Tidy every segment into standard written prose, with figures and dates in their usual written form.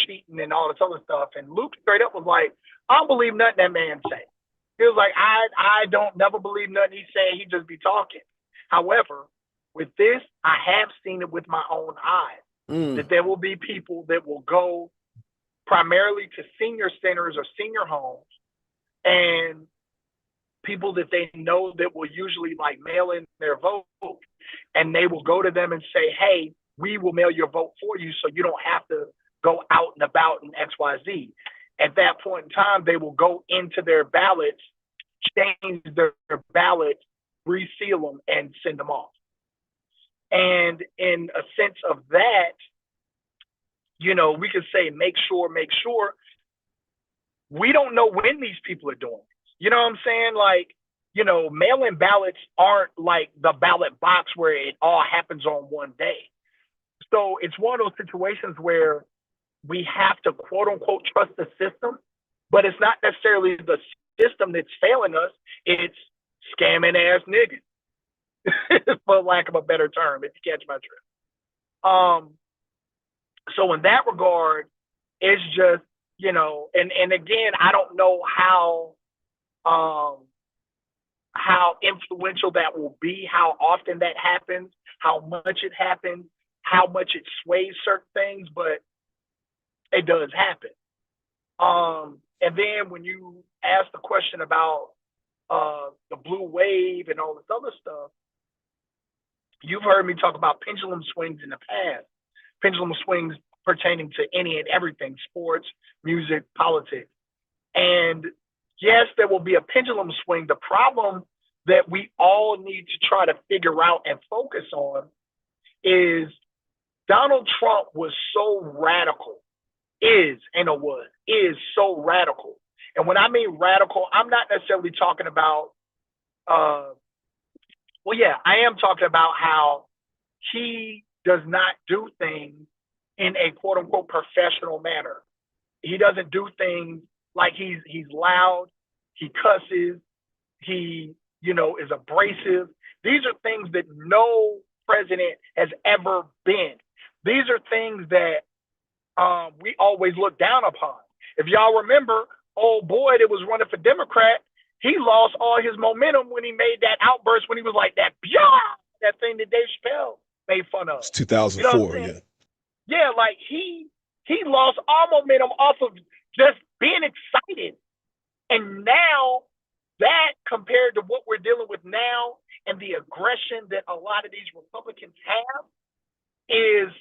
cheating and all this other stuff. And Luke straight up was like, I don't believe nothing that man say. He was like, I don't never believe nothing he said. He just be talking. However, with this, I have seen it with my own eyes that there will be people that will go primarily to senior centers or senior homes, and people that they know that will usually like mail in their vote, and they will go to them and say, hey, we will mail your vote for you so you don't have to go out and about in XYZ. At that point in time, they will go into their ballots, change their ballots, reseal them, and send them off. And in a sense of that, you know, we could say, make sure. We don't know when these people are doing it. You know what I'm saying? Like, you know, mail-in ballots aren't like the ballot box where it all happens on one day. So it's one of those situations where we have to, quote unquote, trust the system, but it's not necessarily the system that's failing us. It's scamming ass niggas, for lack of a better term, if you catch my drift. So in that regard, it's just, you know, and again, I don't know how influential that will be, how often that happens, how much it happens, how much it sways certain things, but it does happen. And then when you ask the question about the blue wave and all this other stuff, you've heard me talk about pendulum swings in the past, pendulum swings pertaining to any and everything, sports, music, politics. And yes, there will be a pendulum swing. The problem that we all need to try to figure out and focus on is Donald Trump was so radical, is so radical. And when I mean radical, I'm not necessarily talking about, I am talking about how he does not do things in a quote unquote professional manner. He doesn't do things like he's loud, he cusses, he, you know, is abrasive. These are things that no president has ever been. These are things that we always look down upon. If y'all remember, old boy that was running for Democrat, he lost all his momentum when he made that outburst when he was like that thing that Dave Chappelle made fun of. It's 2004, you know yeah. Yeah, like he lost all momentum off of just being excited. And now that compared to what we're dealing with now and the aggression that a lot of these Republicans have is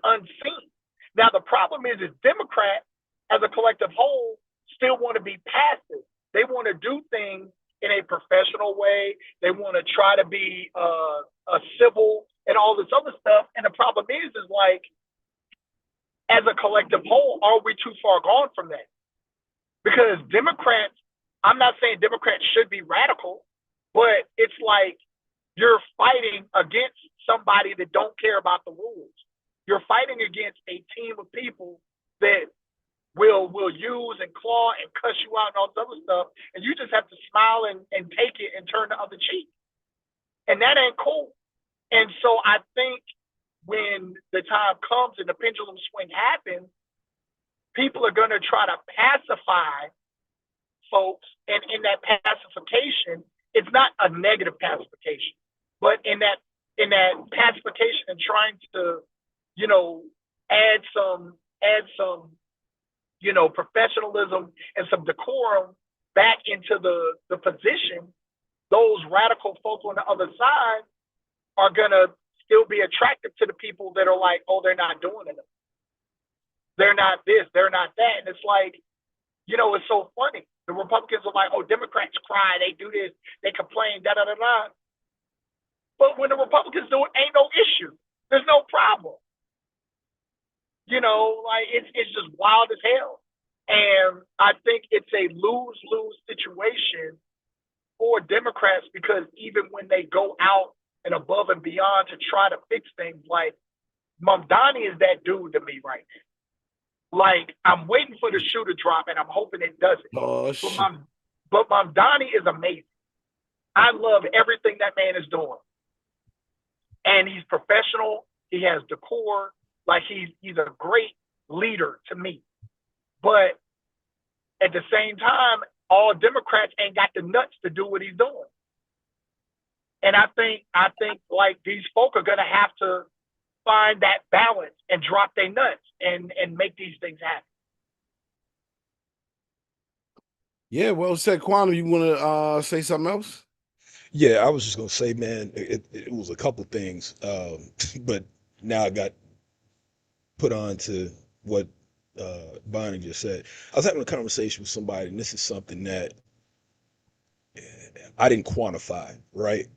unseen. Now, the problem is Democrats as a collective whole still want to be passive. They want to do things in a professional way. They want to try to be a civil and all this other stuff. And the problem is like, as a collective whole, are we too far gone from that? Because Democrats, I'm not saying Democrats should be radical, but it's like you're fighting against somebody that don't care about the rules. You're fighting against a team of people that will use and claw and cuss you out and all this other stuff, and you just have to smile and take it and turn the other cheek. And that ain't cool. And so I think when the time comes and the pendulum swing happens, people are going to try to pacify folks. And in that pacification, it's not a negative pacification, but in that pacification and trying to, you know, add some, you know, professionalism and some decorum back into the position, those radical folks on the other side are going to still be attractive to the people that are like, oh, they're not doing it. They're not this, they're not that. And it's like, you know, it's so funny. The Republicans are like, oh, Democrats cry, they do this, they complain, da-da-da-da. But when the Republicans do it, ain't no issue. There's no problem. You know, like it's just wild as hell. And I think it's a lose-lose situation for Democrats, because even when they go out and above and beyond to try to fix things, like Mamdani is that dude to me right now. Like, I'm waiting for the shoe to drop, and I'm hoping it doesn't. Oh, shit. But Mamdani is amazing. I love everything that man is doing. And he's professional. He has decor. like he's a great leader to me. But at the same time, all Democrats ain't got the nuts to do what he's doing. And I think like these folk are gonna have to find that balance and drop their nuts and make these things happen. Yeah, well said, Quantum. You want to say something else? Yeah, I was just gonna say, man, it was a couple things, but now I got put on to what Bonnie just said. I was having a conversation with somebody, and this is something that I didn't quantify, right?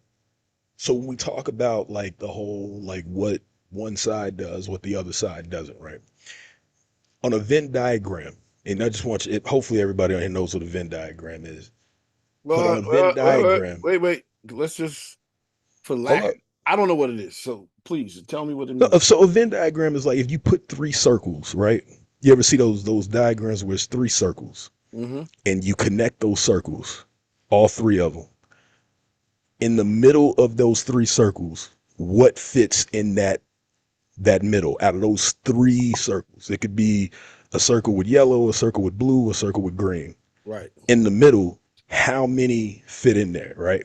So when we talk about like the whole like what one side does, what the other side doesn't, right? On a Venn diagram, and I just want you, hopefully everybody on here knows what a Venn diagram is. But on a Venn diagram, Wait. Let's just, for hold lack, up. I don't know what it is. So please tell me what it No, means. so a Venn diagram is like if you put three circles, right? You ever see those diagrams where it's three circles Mm-hmm. and you connect those circles, all three of them. In the middle of those three circles, what fits in that middle out of those three circles? It could be a circle with yellow, a circle with blue, a circle with green. Right. In the middle, how many fit in there, right?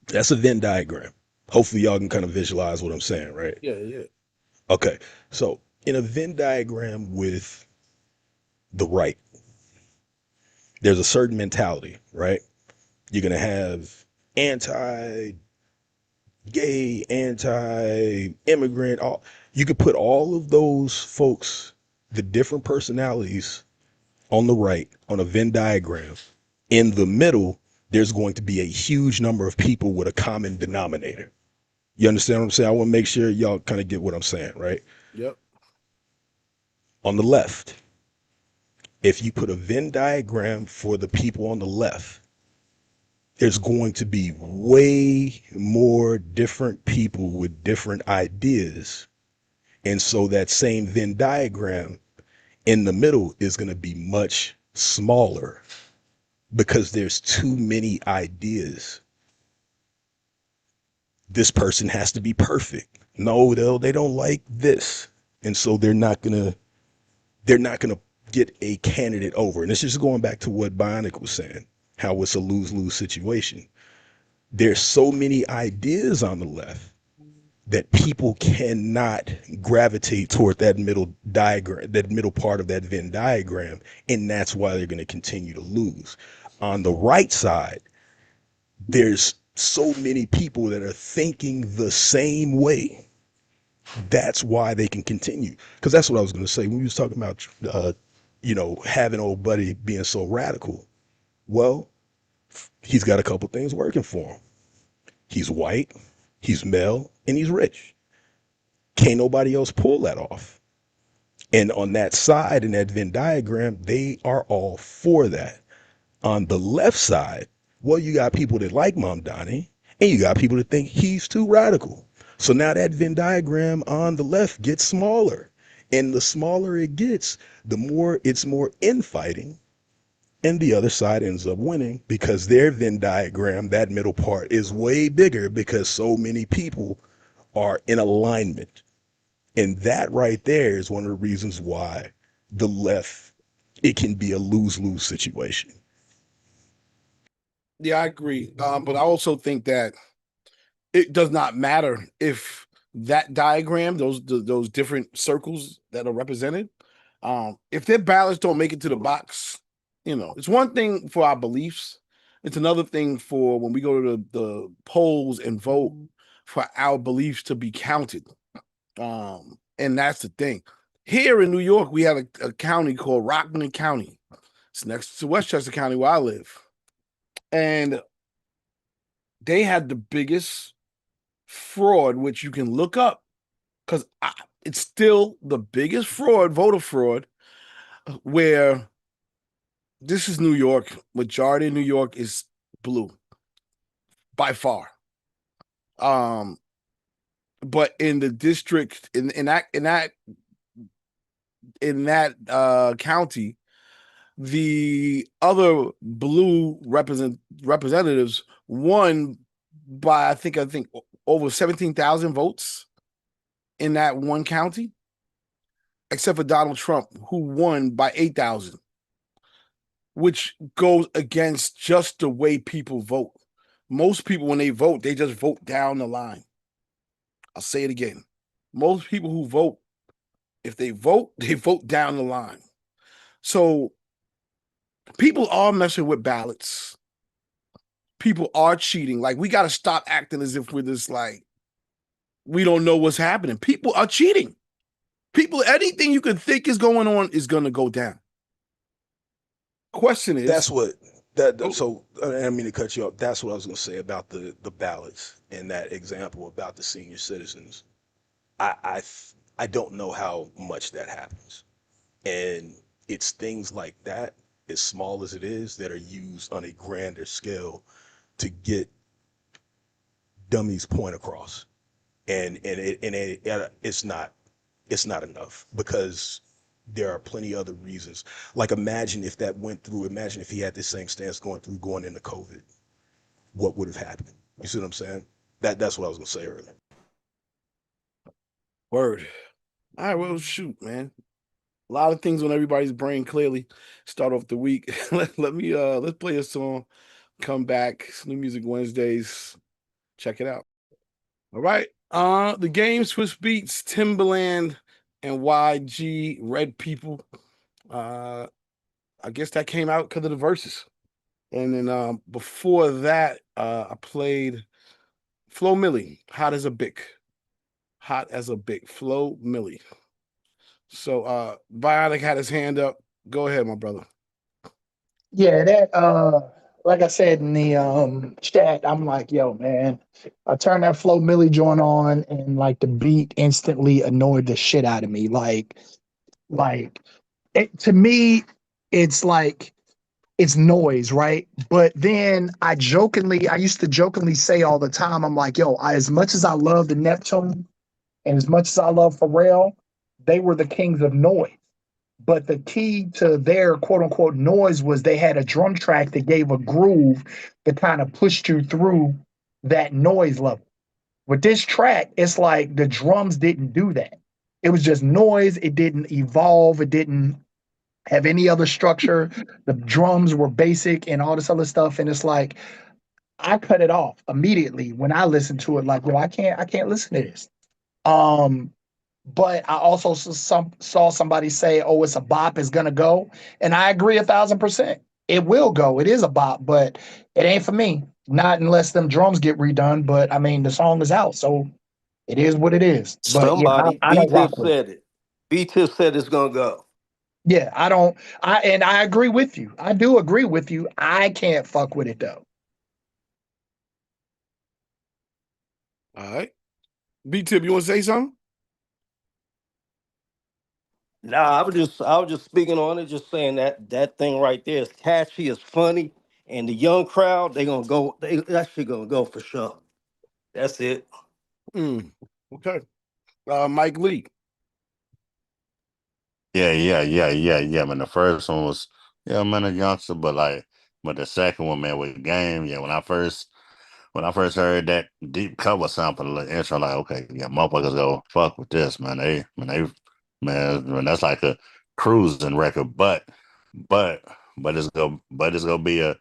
That's a Venn diagram. Hopefully y'all can kind of visualize what I'm saying, right? Yeah. Okay. So in a Venn diagram with the right, there's a certain mentality, right? You're going to have anti gay, anti immigrant, all you could put all of those folks, the different personalities on the right on a Venn diagram. In the middle, there's going to be a huge number of people with a common denominator. You understand what I'm saying? I want to make sure y'all kind of get what I'm saying, right? Yep. On the left, if you put a Venn diagram for the people on the left, there's going to be way more different people with different ideas. And so that same Venn diagram in the middle is going to be much smaller because there's too many ideas. This person has to be perfect. No, they don't like this. And so they're not gonna get a candidate over. And this is going back to what Bionic was saying, how it's a lose-lose situation. There's so many ideas on the left that people cannot gravitate toward that middle diagram, that middle part of that Venn diagram, and that's why they're going to continue to lose. On the right side, there's so many people that are thinking the same way. That's why they can continue. Because that's what I was going to say when we was talking about, having old buddy being so radical. Well, he's got a couple things working for him. He's white, he's male, and he's rich. Can't nobody else pull that off. And on that side in that Venn diagram, they are all for that. On the left side, well, you got people that like Mom Donnie, and you got people that think he's too radical. So now that Venn diagram on the left gets smaller. And the smaller it gets, the more it's more infighting. And the other side ends up winning because their Venn diagram, that middle part, is way bigger because so many people are in alignment. And that right there is one of the reasons why the left, it can be a lose-lose situation. Yeah, I agree. But I also think that it does not matter if that diagram, those different circles that are represented, if their ballots don't make it to the box, it's one thing for our beliefs. It's another thing for when we go to the polls and vote for our beliefs to be counted. And that's the thing. Here in New York, we have a county called Rockland County. It's next to Westchester County where I live. And they had the biggest fraud, which you can look up because it's still the biggest fraud, voter fraud, where this is New York. Majority of New York is blue by far. But in the district, in that county, the other blue representatives won by I think over 17,000 votes in that one county. except for Donald Trump, who won by 8,000, which goes against just the way people vote. Most people, when they vote, they just vote down the line. I'll say it again. Most people who vote, if they vote, they vote down the line. So people are messing with ballots. People are cheating. Like, we got to stop acting as if we're just like, we don't know what's happening. People are cheating. People, anything you can think is going on is going to go down. Question is, That's what that. So I didn't mean to cut you off. That's what I was going to say about the ballots and that example about the senior citizens. I don't know how much that happens, and it's things like that, as small as it is, that are used on a grander scale to get dummies' point across, and it's not enough, because there are plenty other reasons. Like, imagine if that went through. Imagine if he had the same stance going into COVID. What would have happened? You see what I'm saying? That's what I was gonna say earlier. word. All right, well, shoot, man. A lot of things on everybody's brain, clearly. Start off the week. Let's play a song, come back. New Music Wednesdays. Check it out. All right. The game, Swiss Beats, Timberland, and YG, Red People. I guess that came out because of the verses. And then before that, I played Flo Milli, Hot as a Bic. Hot as a Bic. Flo Milli. So Bionic had his hand up. Go ahead, my brother. Yeah, that like I said in the chat, I'm like, yo, man, I turned that Flo Milli joint on and like the beat instantly annoyed the shit out of me. Like to me, it's like it's noise, right? But then I used to jokingly say all the time, I'm like, yo, as much as I love the Neptune and as much as I love Pharrell, they were the kings of noise. But the key to their quote unquote noise was they had a drum track that gave a groove that kind of pushed you through that noise level. With this track, it's like the drums didn't do that. It was just noise. It didn't evolve. It didn't have any other structure. The drums were basic and all this other stuff. And it's like I cut it off immediately when I listened to it. Like, well, I can't listen to this. Um, but I also saw somebody say, "Oh, it's a bop, it's gonna go," and I agree 1,000%. It will go. It is a bop, but it ain't for me. Not unless them drums get redone. But I mean, the song is out, so it is what it is. But yeah, Somebody, I don't B-Tip rock with it. said it. B-Tip said it's gonna go. Yeah, I don't. I agree with you. I do agree with you. I can't fuck with it though. All right. B-Tip, you want to say something? Nah, I was just speaking on it, just saying that thing right there is catchy, it's funny, and the young crowd, they gonna go, that shit gonna go for sure. That's it. Okay. Mike Lee. Yeah. Man, the first one was, yeah, man, a youngster, but the second one, man, with Game, yeah, when I first heard that deep cover sample, the intro, like, okay, yeah, motherfuckers go fuck with this, man. Man, that's like a cruising record, but, but it's gonna be a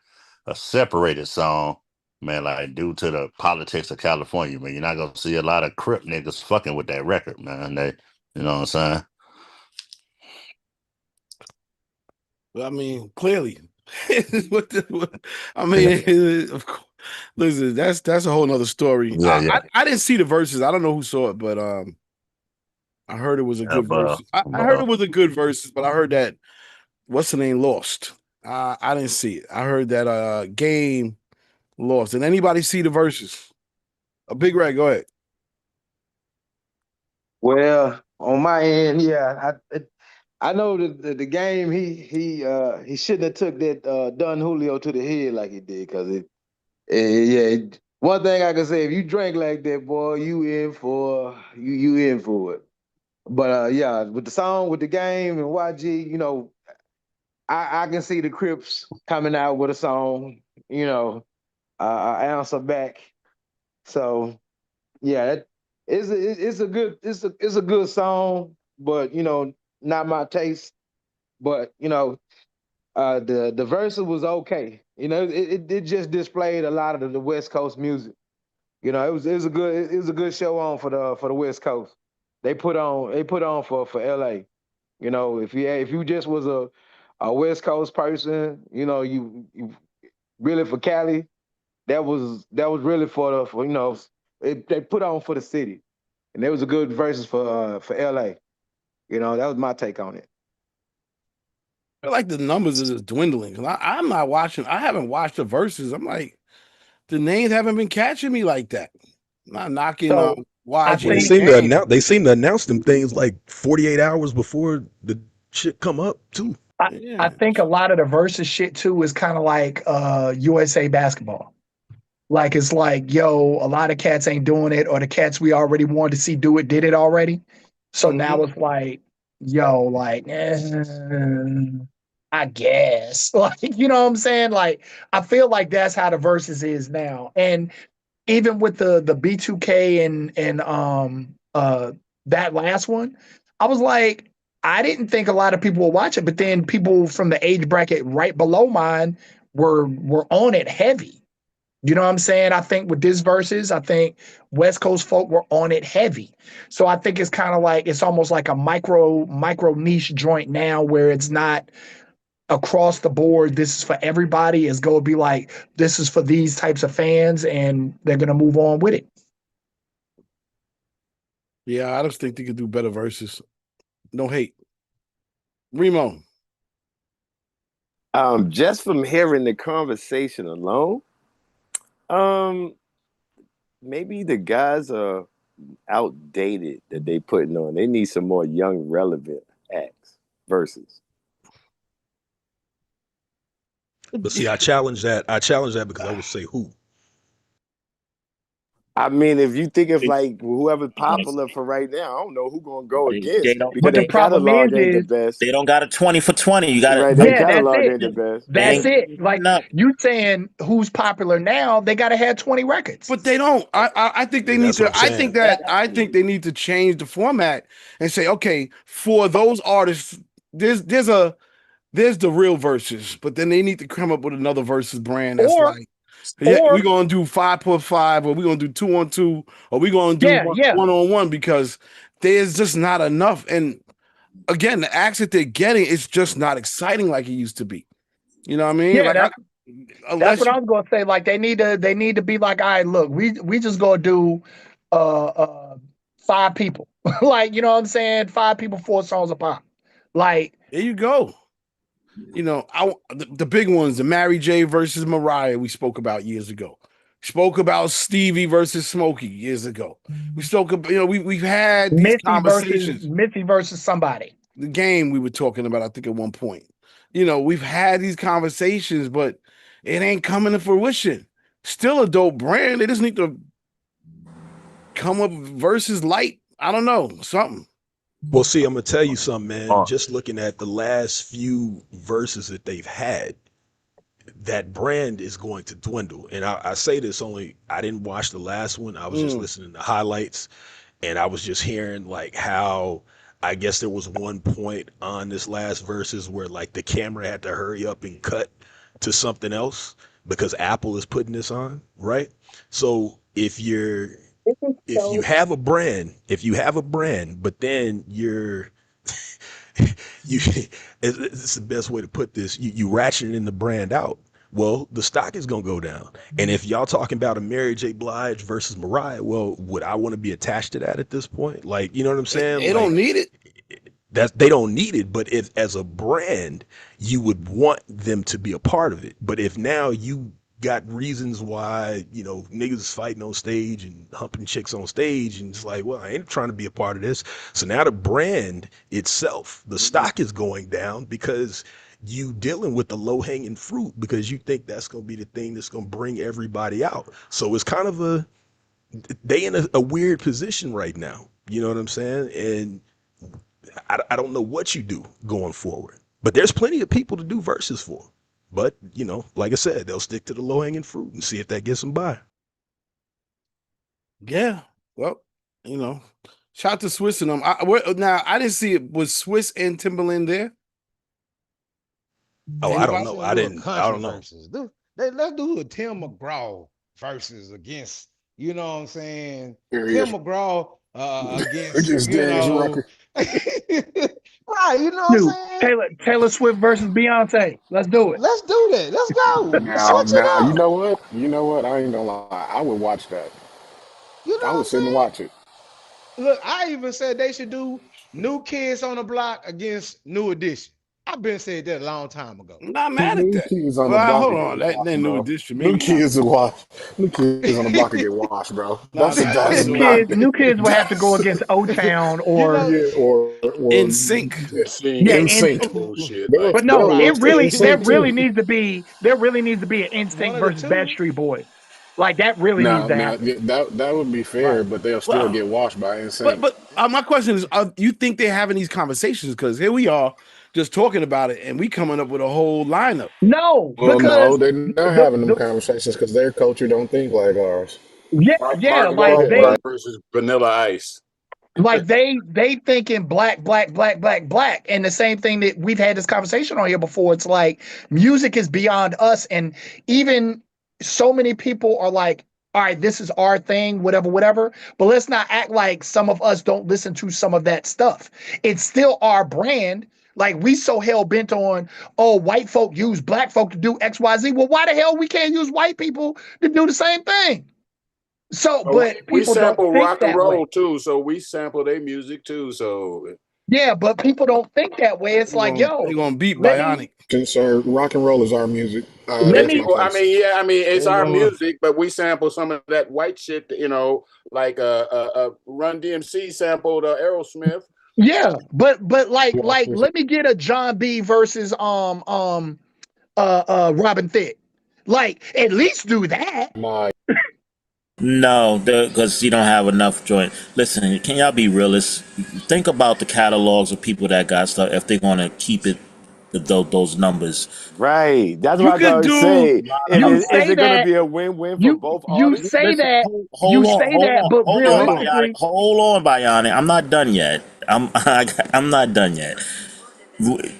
separated song, man, like due to the politics of California, man. You're not gonna see a lot of Crip niggas fucking with that record, man. You know what I'm saying? I mean, clearly. I mean, of course. Listen, that's a whole nother story. Yeah, yeah. I didn't see the verses. I don't know who saw it, but I heard it was a Yeah, good verse. I heard it was a good verses, but I heard that what's the name lost. I didn't see it. I heard that Game lost. Did anybody see the verses? A Big Red, go ahead. Well, on my end, yeah, I know the game he shouldn't have took that Don Julio to the head like he did, because one thing I can say, if you drink like that, boy, you in for it. But yeah, with the song, with the game and YG, I can see the Crips coming out with a song, I answer back. So yeah, it's a good song, but not my taste, but the verse was okay. It just displayed a lot of the West Coast music. It was a good show on for the West Coast. They put on for LA. If you just was a West Coast person, you really for Cali, that was really for they put on for the city, and there was a good verses for LA. That was my take on it. I feel like the numbers is just dwindling. 'Cause I'm not watching. I haven't watched the verses. I'm like, the names haven't been catching me like that. I'm not knocking So I Well, YG they the think seem to game. announce. They seem to announce them things like 48 hours before the shit come up too. I Yeah. think a lot of the versus shit too is kind of like USA basketball. Like it's like, yo, a lot of cats ain't doing it, or the cats we already wanted to see do it did it already. So now Mhm. it's like, yo, like, I guess. Like, you know what I'm saying? Like, I feel like that's how the versus is now. And even with the B2K and that last one, I was like, I didn't think a lot of people would watch it, but then people from the age bracket right below mine were on it heavy. You know what I'm saying? I think with this verses, I think West Coast folk were on it heavy. So I think it's kind of like it's almost like a micro niche joint now where it's not across the board. This is for everybody. It's going to be like this is for these types of fans, and they're going to move on with it. Yeah, I just think they could do better verses. No hate. Remo. Just from hearing the conversation alone, um, maybe the guys are outdated that they putting on. They need some more young, relevant acts versus. But see, I challenge that. I challenge that because I would say who. I mean, if you think of They, like whoever's popular for right now, I don't know who gonna go they against don't because But the their problem catalog ain't the is best. they don't got a 20 for 20. You got Right, to their like yeah, that's catalog it. ain't the best. they That's ain't it. Like up. you saying who's popular now, they got to have 20 records. But they don't. I think they Yeah, need that's what to. I'm saying. I think they need to change the format and say, okay, for those artists, there's the real verses, but then they need to come up with another versus brand that's Or, like, yeah, we're or, gonna do 5.5, or we're gonna do 2-on-2, or we're gonna do yeah, yeah. 1-on-1 because there's just not enough. And again, the acts that they're getting is just not exciting like it used to be. You know what I mean? Yeah, Like, that's unless what you, I was gonna say. Like they need to be like, all right, look, we just gonna do uh uh 5 people. Like, you know what I'm saying? 5 people, 4 songs a pop. Like, there you go. The big ones, the Mary J versus Mariah, we spoke about years ago. Spoke about Stevie versus Smokey years ago. We spoke about, we've had these conversations. Missy versus somebody. The game we were talking about, I think at one point. We've had these conversations, but it ain't coming to fruition. Still a dope brand. They just need to come up versus light. I don't know, something. Well, see, I'm gonna tell you something, man. Uh, Just looking at the last few verses that they've had, that brand is going to dwindle. And I say this only, I didn't watch the last one. I was just Mm. listening to highlights, and I was just hearing like how I guess there was one point on this last verses where like the camera had to hurry up and cut to something else because Apple is putting this on, right? So if you have a brand, but then you it's the best way to put this. You ratcheting the brand out. Well, the stock is gonna go down. And if y'all talking about a Mary J. Blige versus Mariah, well, would I want to be attached to that at this point? Like, you know what I'm saying? They don't Like need it. that they don't need it, but if as a brand, you would want them to be a part of it. But if now you got reasons why, niggas is fighting on stage and humping chicks on stage, and it's like, well, I ain't trying to be a part of this. So now the brand itself, the stock is going down because you dealing with the low hanging fruit because you think that's gonna be the thing that's gonna bring everybody out. So it's kind of they in a weird position right now. You know what I'm saying? And I don't know what you do going forward, but there's plenty of people to do verses for. But like I said, they'll stick to the low hanging fruit and see if that gets them by. Yeah. Well, you know, Shout out to Swiss and them. Now I didn't see it. Was Swiss and Timberland there? Oh, I don't Anybody? know. Do a I country don't know. versus. Let's do a Tim McGraw versus against, you know what I'm saying? Tim Serious McGraw against, against you Darius know, Rucker. right, you know what I'm Dude, saying? Taylor Swift versus Beyonce. Let's do it. Let's do that. Let's go. Now, Switch it now, you up. know what? You know what? I ain't gonna lie. I would watch that. You know I what would I'm sit and saying? watch it. Look, I even said they should do New Kids on the Block against New Edition. I've been said that a long time ago. I'm not mad at New that. kids on the Well, block hold could on. get That washed, new bro. edition, New maybe not. kids will wash. New kids on the block could get washed, bro. Nah, That's a that that's New new one. not kids, new kids will have to go against O Town you or know, yeah or In sync. yeah, in you in sync. know, Bullshit. They'll Like, but no, they'll it lose to really in there sync really too. needs to be an one Instinct of the versus two. Backstreet Boys. Like that really needs Now to now happen. yeah, that would be fair, Right. but they'll still Well, get washed by in but sync. but my question is, you think they're having these conversations? Because here we are just talking about it, and we coming up with a whole lineup. No, Well, no, because they're not the having them the conversations because their culture don't think like ours. yeah yeah Mark Go like ahead, Wahlberg Brian. they versus Vanilla Ice. they thinking black, and the same thing that we've had this conversation on here before. It's like music is beyond us, and even so many people are like, all right, this is our thing, whatever. But let's not act like some of us don't listen to some of that stuff. It's still our brand. Like we so hell bent on, oh, white folk use black folk to do XYZ. Well, why the hell we can't use white people to do the same thing? So, But but we people don't sample think rock and that way. roll too, so we sample their music too. So Yeah, but people don't think that way. It's like, They yo, gonna beat let me Bionic. Sir, rock and roll is our music. let That's it's me my well, I place. mean, yeah, I mean, it's They our gonna music, but we sample some of that white shit. You know, like Run DMC sampled Aerosmith. yeah, but like Yeah, let me get a John B versus Robin Thicke. Like at least do that. my No, because you don't have enough joint. Listen, can y'all be realists? Think about the catalogs of people that got stuff. If they're gonna keep it, those numbers. Right. That's what you I was could going to do say. You Is say it going to that be a win-win for you both you artists? say Listen, that hold on, but hold on, Bionic, realistically, hold on, Bionic. I'm not done yet. I'm not done yet.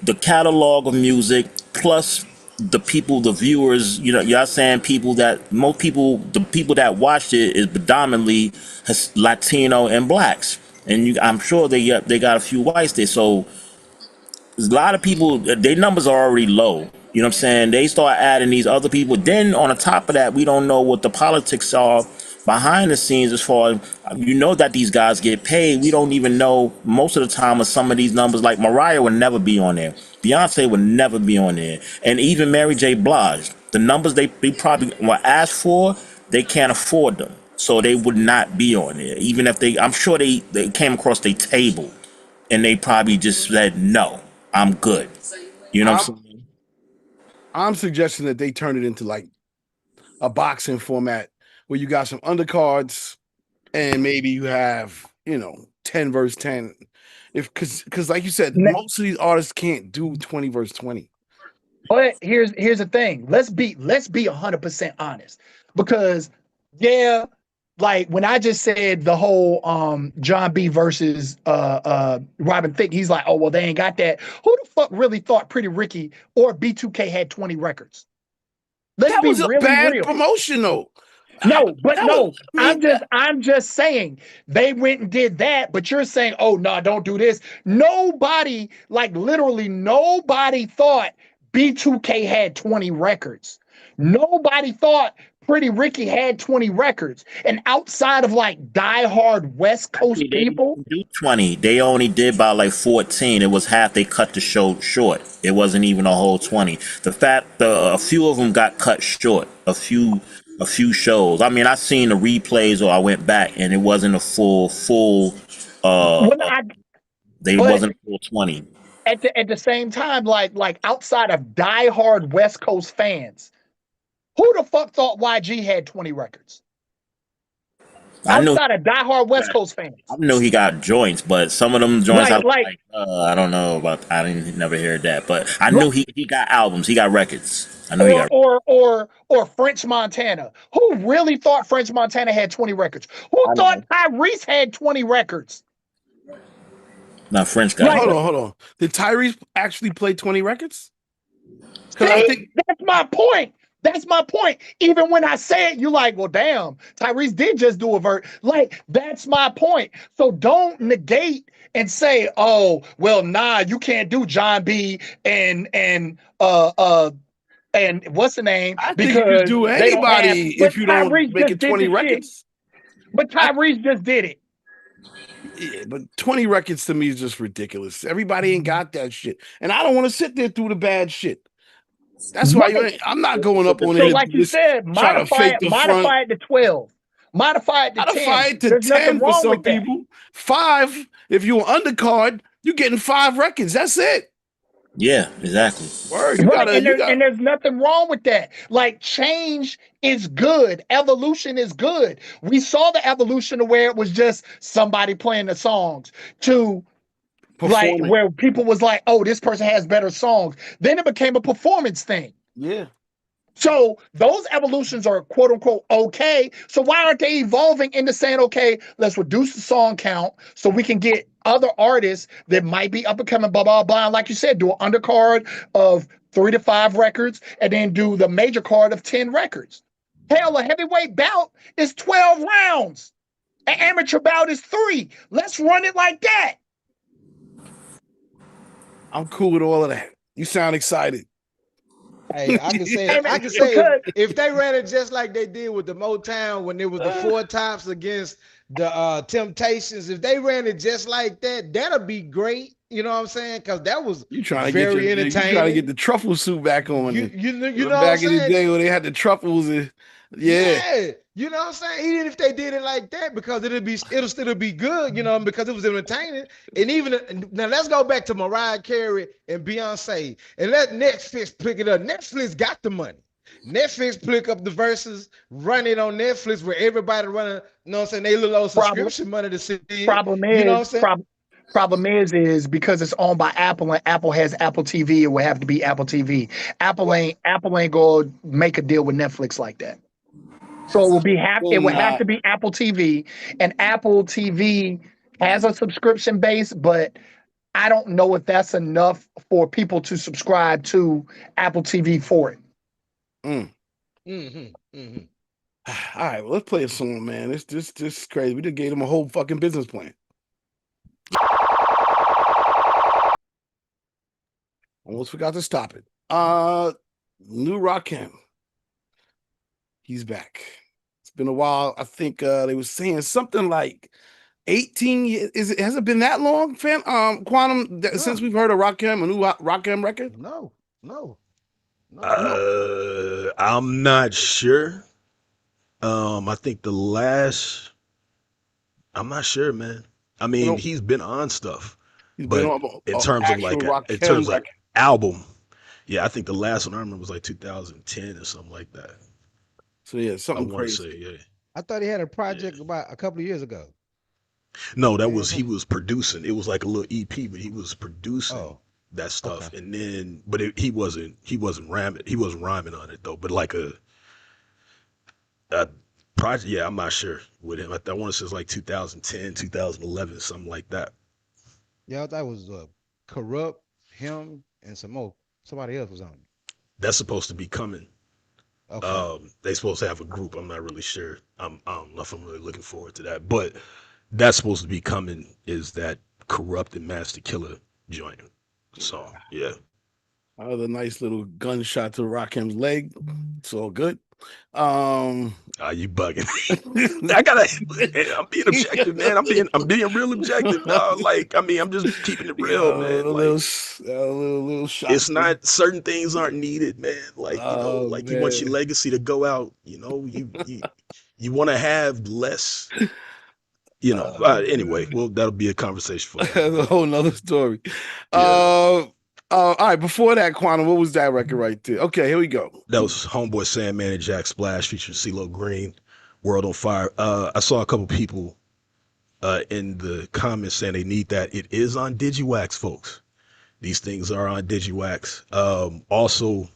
The catalog of music plus the people, the viewers, y'all saying people that most people, the people that watched it is predominantly Latino and blacks, and I'm sure they got a few whites there. So a lot of people, their numbers are already low. You know what I'm saying? They start adding these other people. Then on the top of that, we don't know what the politics are behind the scenes as far as that these guys get paid. We don't even know most of the time of some of these numbers. Like Mariah would never be on there. Beyonce would never be on there. And even Mary J. Blige, the numbers they probably were asked for, they can't afford them. So they would not be on there. Even if I'm sure they came across their table and they probably just said no, I'm good. You know what I'm I'm saying? I'm suggesting that they turn it into like a boxing format where you got some undercards and maybe you have 10 verse 10. If because like you said, most of these artists can't do 20 verse 20. but here's the thing. Let's be 100% honest. Because yeah, like when I just said the whole John B versus Robin Thicke, he's like, oh well, they ain't got that. Who the fuck really thought Pretty Ricky or B2K had 20 records? Let's That be was a really bad real. promotion though. No, but That was no, I mean I'm just saying they went and did that, but you're saying, oh no, don't do this. Nobody, like literally nobody thought B2K had 20 records. Nobody thought Pretty Ricky had 20 records. And outside of like diehard West Coast Actually, they didn't people, even do 20. They only did about like 14. It was half. They cut the show short. It wasn't even a whole 20. A few of them got cut short. A few shows. I mean, I seen the replays or I went back and it wasn't a full. Uh, when uh, I they but wasn't a full 20. at the same time, like outside of diehard West Coast fans, who the fuck thought YG had 20 records? I knew Outside of diehard West Coast fans. I know he got joints, but some of them joints I Like, was like, like, I don't know about. I didn't never hear that, but I like knew he got albums. He got records. I know he or got. or or or French Montana. Who really thought French Montana had 20 records? Who I thought know. Tyrese had 20 records? Not French guy. Like, Hold on. Did Tyrese actually play 20 records? Because I see, think that's my point. That's my point. Even when I say it, you're like, well, damn, Tyrese did just do a verse. Like, that's my point. So don't negate and say, oh, well, nah, you can't do John B and what's the name? I think you could Because do they don't have, anybody but if you don't Tyrese make just it did 20 the shit. records. But Tyrese just did it. Yeah, but 20 records to me is just ridiculous. Everybody ain't got that shit. And I don't want to sit there through the bad shit. That's why Right. I'm not going up on So, here like you just said, trying to fake the front. modify it to 12, modify it to 10. Modify it to There's nothing 10 for wrong some with that. people. 5, if you're undercard, you're getting 5 records. That's it. Yeah, exactly. Word, Right. And there's nothing wrong with that. Like, change is good. Evolution is good. We saw the evolution of where it was just somebody playing the songs to like performing. where people was like, oh, this person has better songs. Then it became a performance thing. Yeah. So those evolutions are quote unquote okay. So why aren't they evolving into saying, okay, let's reduce the song count so we can get other artists that might be up and coming, blah, blah, blah. And like you said, do an undercard of 3 to 5 records and then do the major card of 10 records. Hell, a heavyweight bout is 12 rounds. An amateur bout is 3. Let's run it like that. I'm cool with all of that. You sound excited. Hey, I can say if they ran it just like they did with the Motown when it was the 4 tops against the Temptations, if they ran it just like that, that'll be great. You know what I'm saying? Because that was You trying to very get entertaining. you trying to get the truffle suit back on. You know back what I'm in the saying? day when they had the truffles. Yeah. You know what I'm saying? Even if they did it like that, because it'll still be good, you know, because it was entertaining. And even now, let's go back to Mariah Carey and Beyonce, and let Netflix pick it up. Netflix got the money. Netflix pick up the verses, run it on Netflix where everybody running, you know what I'm saying? They little old subscription money to see it. Problem You know what I'm is, saying? problem is because it's owned by Apple and Apple has Apple TV, it would have to be Apple TV. Apple ain't gonna make a deal with Netflix like that. So it would have to be Apple TV, and Apple TV has a subscription base, but I don't know if that's enough for people to subscribe to Apple TV for it. All right, well, let's play a song, man. This is crazy. We just gave them a whole fucking business plan. Almost forgot to stop it. New Rakim. He's back. It's been a while. I think they were saying something like 18 years. Has it been that long, fam? Quantum, since we've heard of Rakim, a new Rakim record? No. I'm not sure. I think the last. I'm not sure, man. I mean, he's been on stuff, but in terms of like album, yeah, I think the last one I remember was like 2010 or something like that. So yeah, something I crazy. Say, yeah. I thought he had a project about a couple of years ago. No, he was producing. It was like a little EP, but he was producing that stuff, and then, but he wasn't rhyming on it though. But like a project, yeah, I'm not sure with him. I want to say it's like 2010, 2011, something like that. Yeah, I thought it was Corrupt, him, and somebody else was on it. That's supposed to be coming. Okay. They supposed to have a group. I'm not really sure. I don't know if I'm really looking forward to that, but that's supposed to be coming. Is that Corrupt and Master Killer joint? So yeah. Another nice little gunshot to Rakim's leg. It's all good. You bugging? I'm being objective, man. I'm being real objective, dog. Like, I mean, I'm just keeping it real, man. Like, little shot. It's not, certain things aren't needed, man. Like, like man. You want your legacy to go out. You know, you want to have less. Anyway, well, that'll be a conversation for that's a whole nother story. Yeah. All right, before that, Quantum, what was that record right there? Okay, here we go. That was Homeboy Sandman and Jack Splash featuring CeeLo Green, World on Fire. I saw a couple people in the comments saying they need that. It is on Digiwaxx, folks. These things are on Digiwaxx. Also,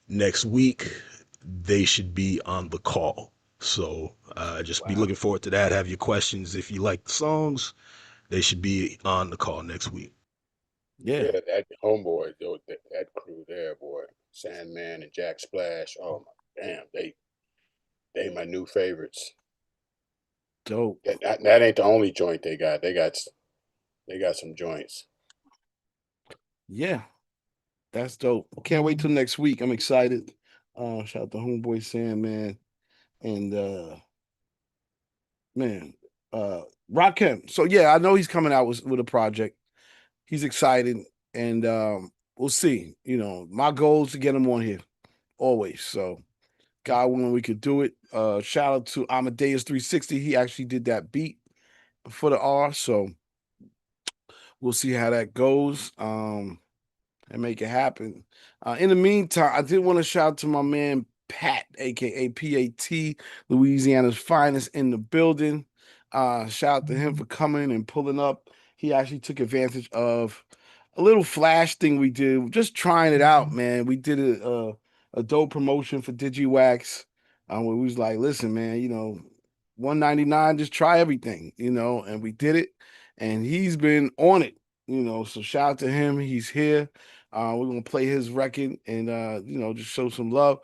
next week, they should be on the call. So just be looking forward to that. Have your questions. If you like the songs, They should be on the call next week. Yeah. Yeah, that homeboy, though, that crew there, boy, Sandman and Jack Splash. Oh my, damn, they my new favorites. Dope. That ain't the only joint they got. They got some joints. Yeah. That's dope. Can't wait till next week. I'm excited. Shout out to Homeboy Sandman and man, Rakim. So yeah, I know he's coming out with a project. He's excited, and we'll see. You know, my goal is to get him on here always. So God willing, we could do it. Shout out to Amadeus 360. He actually did that beat for the R. So we'll see how that goes. And make it happen. In the meantime, I did want to shout out to my man Pat, aka PAT, Louisiana's finest in the building. Shout out to him for coming and pulling up. He actually took advantage of a little flash thing we did, just trying it out, man. We did a dope promotion for Digiwaxx. Where we was like, listen, man, you know, $199, just try everything, you know, and we did it, and he's been on it, you know. So shout out to him. He's here. We're gonna play his record and you know, just show some love.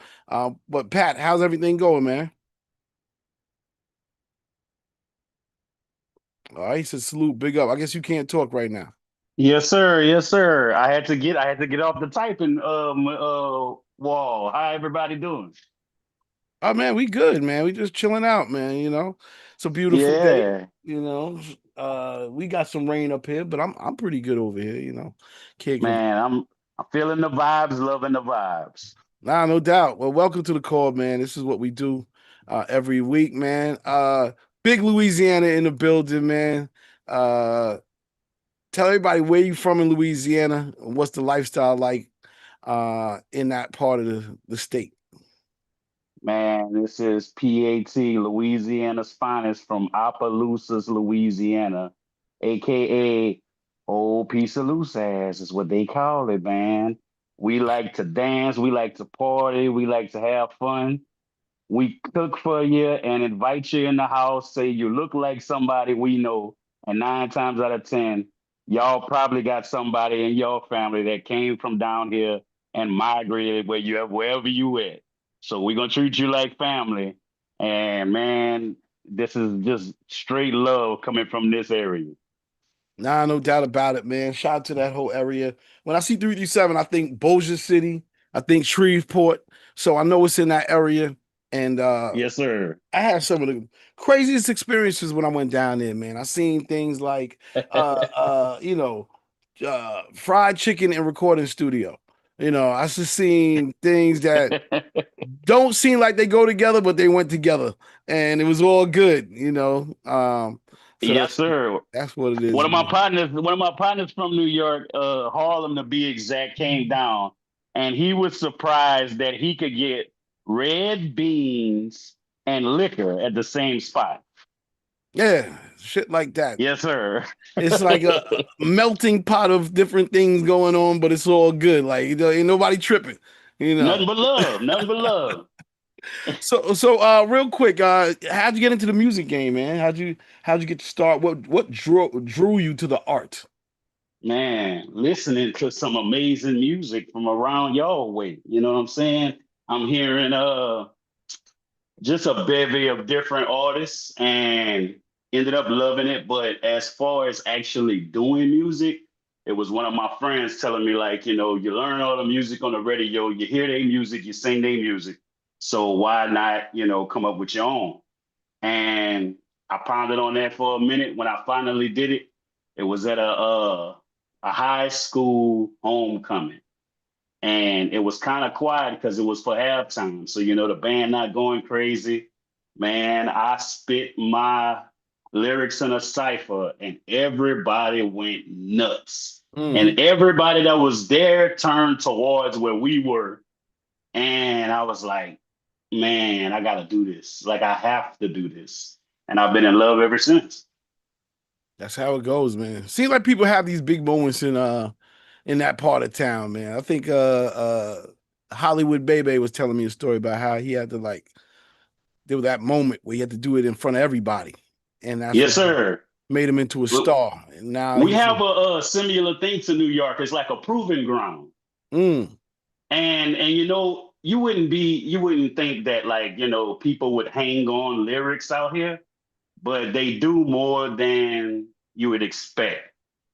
But Pat, how's everything going, man? All right, he said salute, big up. I guess you can't talk right now. Yes, sir. Yes, sir. I had to get off the typing wall. How everybody doing? Oh man, we good, man. We just chilling out, man. You know, it's a beautiful day. Yeah, You know, we got some rain up here, but I'm pretty good over here. You know, can't go. man. I'm feeling the vibes, loving the vibes. Nah, no doubt. Well, welcome to the call, man. This is what we do every week, man. Big Louisiana in the building, man. Tell everybody where you from in Louisiana and what's the lifestyle like in that part of the state. Man, this is PAT, Louisiana's finest from Opelousas, Louisiana, aka Old Piece of Loose Ass is what they call it, man. We like to dance, we like to party, we like to have fun. We cook for you and invite you in the house, say you look like somebody we know, and 9 times out of 10, y'all probably got somebody in your family that came from down here and migrated wherever you at. So we're gonna treat you like family. And man, this is just straight love coming from this area. Nah, no doubt about it, man. Shout out to that whole area. When I see 337, I think Bossier City, I think Shreveport. So I know it's in that area. And Yes, sir. I had some of the craziest experiences when I went down there, man. I seen things like you know, fried chicken in recording studio. You know, I just seen things that don't seem like they go together, but they went together, and it was all good, you know. So Yes, sir. that's what it is. One of my partners from New York, Harlem to be exact, came down and he was surprised that he could get red beans and liquor at the same spot. Yeah, shit like that. Yes, sir. It's like a melting pot of different things going on, but it's all good. Like, you know, ain't nobody tripping, you know. Nothing but love. Nothing but love. So real quick, how'd you get into the music game, man? How'd you get to start? What drew you to the art? Man, listening to some amazing music from around y'all way. You know what I'm saying? I'm hearing just a bevy of different artists and ended up loving it. But as far as actually doing music, it was one of my friends telling me, like, you know, you learn all the music on the radio, you hear their music, you sing their music. So why not, you know, come up with your own? And I pondered on that for a minute. When I finally did it, it was at a high school homecoming. And it was kind of quiet because it was for halftime. So, you know, the band not going crazy. Man, I spit my lyrics in a cipher and everybody went nuts. And everybody that was there turned towards where we were. And I was like, man, I got to do this. Like, I have to do this. And I've been in love ever since. That's how it goes, man. Seems like people have these big moments in that part of town, man. I think Hollywood Bebe was telling me a story about how he had to, like, there was that moment where he had to do it in front of everybody. And that's Yes, sir. made him into a star. And now we have a similar thing to New York. It's like a proving ground. Mm. And you know, you wouldn't think that, like, you know, people would hang on lyrics out here, but they do more than you would expect.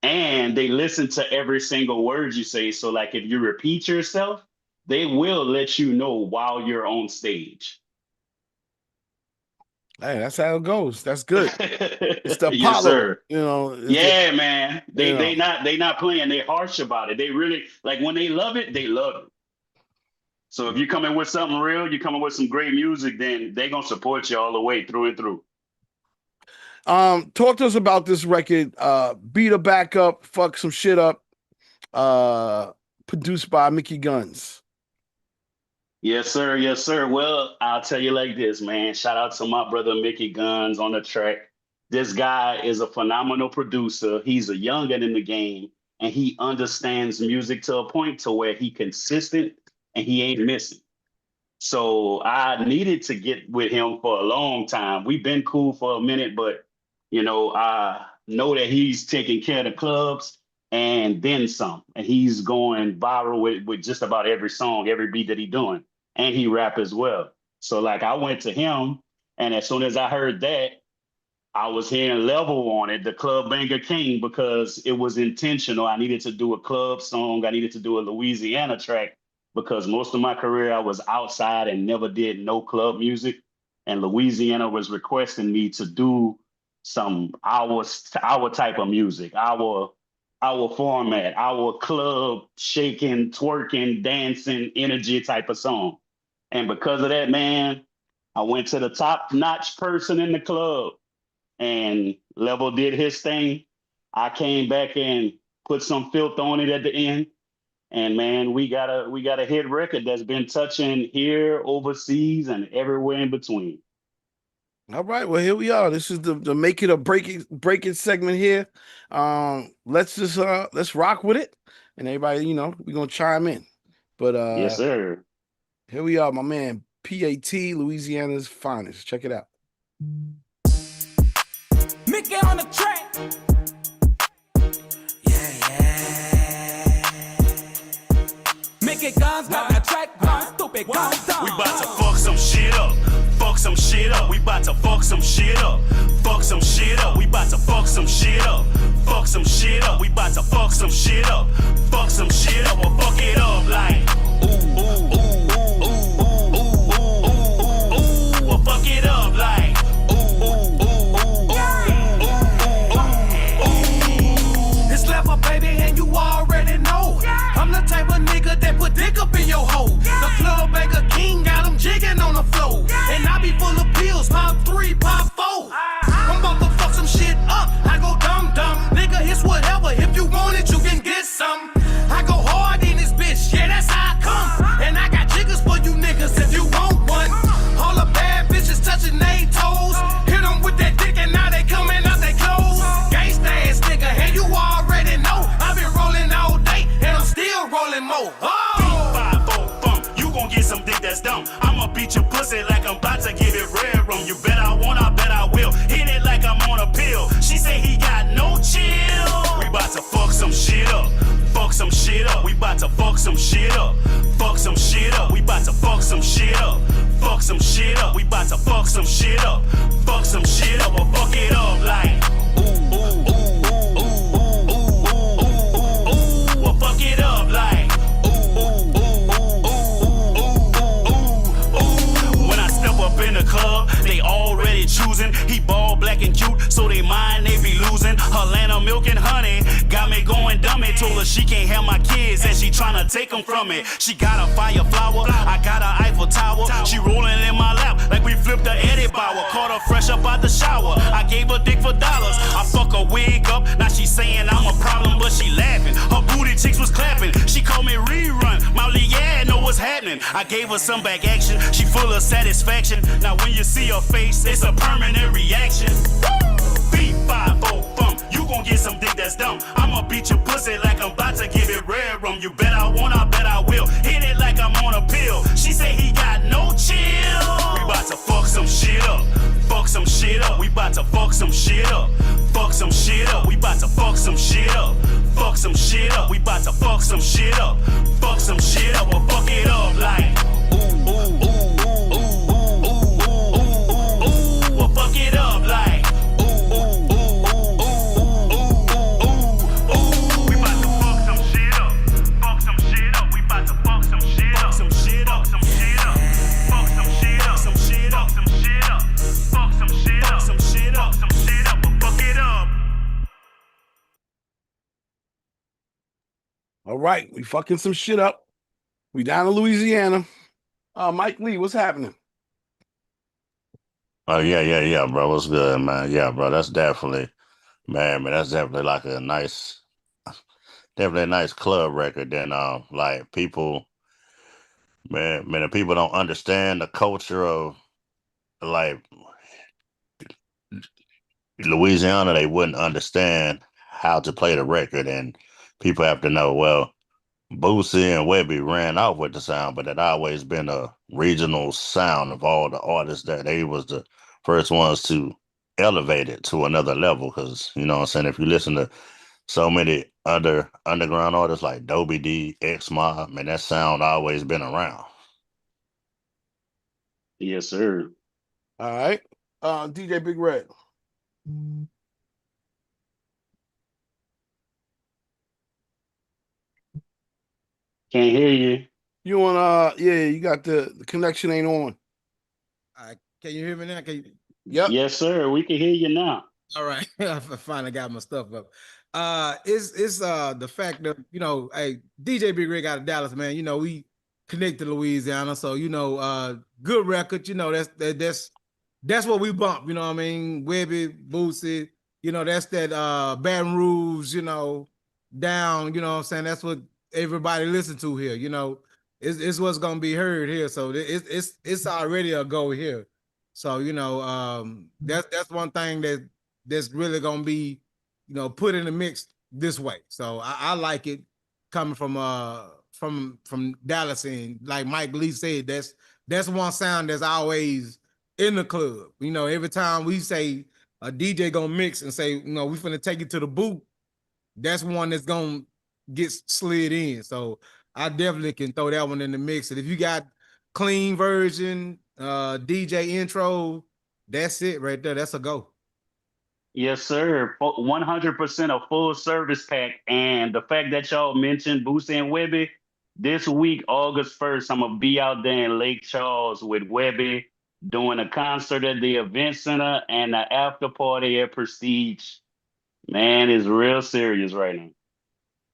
And they listen to every single word you say. So like if you repeat yourself, they will let you know while you're on stage. Hey, that's how it goes. That's good. It's the Apollo, yes, sir. You know. Yeah, man. They not playing. They harsh about it. They really, like, when they love it, they love it. So if you're coming with something real, you're coming with some great music, then they're gonna support you all the way through and through. Talk to us about this record. Beat a Back Up, Fuck Some Shit Up. Produced by Mickey Guns. Yes, sir. Yes, sir. Well, I'll tell you like this, man. Shout out to my brother Mickey Guns on the track. This guy is a phenomenal producer. He's a youngin in the game, and he understands music to a point to where he consistent and he ain't missing. So I needed to get with him for a long time. We've been cool for a minute, but you know, I know that he's taking care of the clubs and then some. And he's going viral with just about every song, every beat that he's doing. And he rap as well. So like I went to him, and as soon as I heard that, I was hearing Level on it, the Club Banger King, because it was intentional. I needed to do a club song. I needed to do a Louisiana track because most of my career I was outside and never did no club music. And Louisiana was requesting me to do some our type of music, our format, our club shaking, twerking, dancing, energy type of song. And because of that, man, I went to the top-notch person in the club, and Level did his thing. I came back and put some filth on it at the end. And man, we got a hit record that's been touching here, overseas, and everywhere in between. All right, well, here we are. This is the make it or break it segment here. Let's rock with it, and everybody, you know, we're gonna chime in. But yes, sir. Here we are, my man, PAT, Louisiana's finest. Check it out. Mickey on the track. Mickey Guns got the track gone, stupid guns down. We bout to fuck some shit up. Fuck some shit up. We bout to fuck some shit up. Fuck some shit up. We bout to fuck some shit up. Fuck some shit up. We bout to fuck some shit up. Fuck some shit up or fuck it up like ooh ooh ooh ooh ooh ooh ooh ooh ooh or fuck it up like ooh ooh ooh ooh ooh ooh. It's Level, baby, and you already know. I'm the type of nigga that put dick up in your hole. The Club Banger King got him jigging on the floor. And I be full of pills, pop 3, pop 4. I'm about to fuck some shit up. I go dumb. Nigga, it's whatever. If you want it, you can get some. I go hard in this bitch. Yeah, that's how I come. And I got jiggers for you niggas if you want one. All the bad bitches touching they toes. Hit them with that dick and now they coming out they clothes. Gangsta ass nigga, and you already know. I've been rolling all day and I'm still rolling more. You gon' get some dick that's dumb. I'ma beat your pussy like I'm about to give it red rum. You bet I won't, I bet I will. Hit it like I'm on a pill. She say he got no chill. We bout to fuck some shit up. Fuck some shit up. We bout to fuck some shit up. Fuck some shit up. We bout to fuck some shit up. Fuck some shit up. We bout to fuck some shit up. Fuck some shit up or fuck it up like ooh ooh ooh ooh ooh ooh ooh ooh ooh or fuck it up like ooh ooh ooh ooh. When I step up in the club, they already choosing. He bald, black, and cute, so they mind they be losing. Atlanta milk and honey got me going dummy. Told her she can't have my kids and she tryna take them from me. She got a fire flower, I got a Eiffel Tower. She rolling in my lap like we flipped the Eddie Bauer. Caught her fresh up out the shower. I gave her dick for dollars. I fuck her wig up. Now she saying I'm a problem, but she laughing. Her booty cheeks was clapping. She called me rerun. Molly, yeah, know what's happening. I gave her some back action. She full of satisfaction. Now when you see her face, it's a permanent reaction. Beat 5 4 bump. You gon' get some dick that's dumb. I'ma beat your pussy like I'm about to give it red rum. You bet I won't, I bet I will. Hit it like I'm on a pill. She say he got no chill. We bout to fuck some shit up. Fuck some shit shit up. We about to fuck some shit up. Fuck some shit up. We about to fuck some shit up. Fuck some shit up. We about to fuck some shit up. Fuck some shit up. We'll fuck it up like ooh, ooh, ooh, ooh, ooh, ooh, ooh, ooh, ooh. We'll fuck it up like ooh, ooh, ooh, ooh, ooh, ooh, ooh, ooh. We about to fuck some shit up. Fuck some shit up. We about to fuck some shit up. Fuck some shit up. Some shit up. Fuck some shit up. Some shit up. Some shit up. Fuck some shit up. Some shit up. Some shit up. We'll fuck it up. All right, we fucking some shit up. We down to Louisiana. Mike Lee, what's happening? Oh yeah, bro. What's good, man? Yeah, bro. That's definitely, man. That's definitely like definitely a nice club record. Then, like people, man, if people don't understand the culture of like Louisiana, they wouldn't understand how to play the record, and people have to know. Well, Boosie and Webby ran off with the sound, but it always been a regional sound of all the artists that they was the first ones to elevate it to another level. Because you know what I'm saying, if you listen to so many other underground artists like Dobie D, X Mob, man, that sound always been around. Yes, sir. All right. DJ Big Red. Can't hear you. You on you got the connection ain't on. Can you hear me now? Yep. Yes, sir. We can hear you now. All right. I finally got my stuff up. It's the fact that, hey, DJ Big Rig out of Dallas, man. We connect to Louisiana, so good record. That's what we bump, you know what I mean? Webby, Boosie, that's that Baton Rouge, down, you know what I'm saying? That's what everybody listen to here, it's what's gonna be heard here. So it's already a go here. So that's one thing that's really gonna be put in the mix this way. So I like it coming from Dallas, and like Mike Lee said, that's one sound that's always in the club. Every time we say a DJ gonna mix and say, we finna take it to the booth, that's one that's gonna get slid in. So I definitely can throw that one in the mix. And if you got clean version, DJ intro, that's it right there. That's a go. Yes, sir. 100% a full service pack. And the fact that y'all mentioned Boosie and Webby, this week, August 1st, I'm going to be out there in Lake Charles with Webby doing a concert at the event center and the after party at Prestige. Man, it's real serious right now.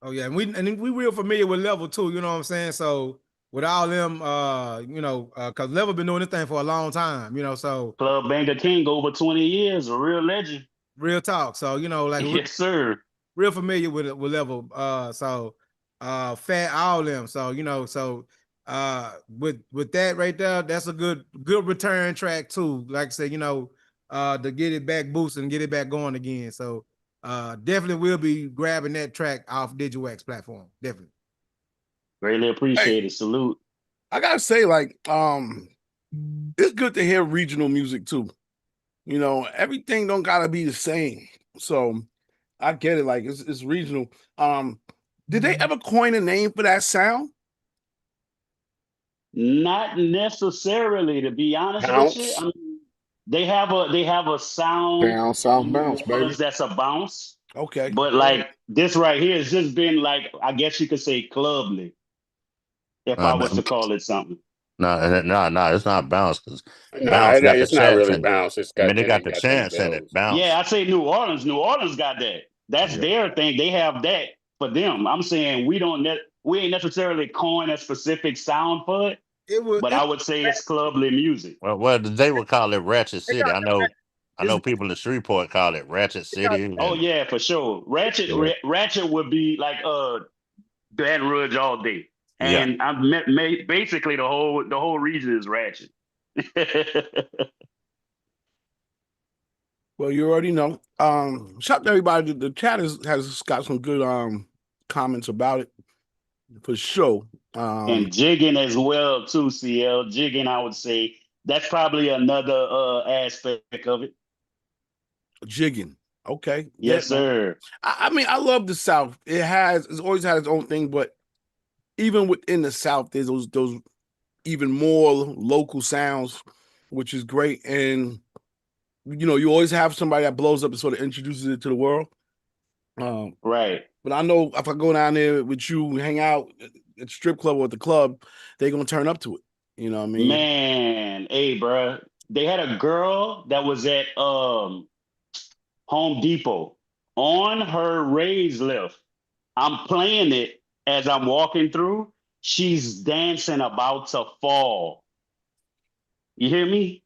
Oh yeah, and we real familiar with Level too, you know what I'm saying? So with all them, cause Level been doing this thing for a long time, so Club Banger King over 20 years, a real legend. Real talk. So yes, sir. Real familiar with Level. Fat all them. So with that right there, that's a good return track too. Like I said, to get it back boosted and get it back going again. So definitely will be grabbing that track off Digiwaxx platform. Definitely. Greatly appreciate it. Salute. I gotta say, like, it's good to hear regional music too. Everything don't gotta be the same. So I get it, like it's regional. Did they ever coin a name for that sound? Not necessarily, to be honest with you. I mean, they have a sound South bounce, baby. that's a bounce. Okay. But like this right here has just been like, I guess you could say clubly, if I was to call it something. No, it's not bounce, because No, it's not really bounce. It's got they got the chance in it. Bounce. Yeah, I say New Orleans. New Orleans got that. That's their thing. They have that for them. I'm saying we ain't necessarily coin a specific sound for it. But I would say it's clubly music. Well, they would call it Ratchet City. I know people in Shreveport call it Ratchet City. Oh yeah, for sure. Ratchet would be like Baton Rouge all day. And basically the whole region is ratchet. Well, you already know. Shout out to everybody. The chat has got some good comments about it for sure. And jigging as well too, CL. Jigging, I would say that's probably another aspect of it. Jigging. Okay. Yes, Yeah, man. sir. I mean, I love the South. It's always had its own thing, but even within the South, there's those even more local sounds, which is great. And you always have somebody that blows up and sort of introduces it to the world. Right. But I know if I go down there with you, hang out at the strip club or at the club, they're gonna turn up to it. You know what I mean? Man, hey, bro. They had a girl that was at Home Depot on her raised lift. I'm playing it as I'm walking through. She's dancing about to fall. You hear me?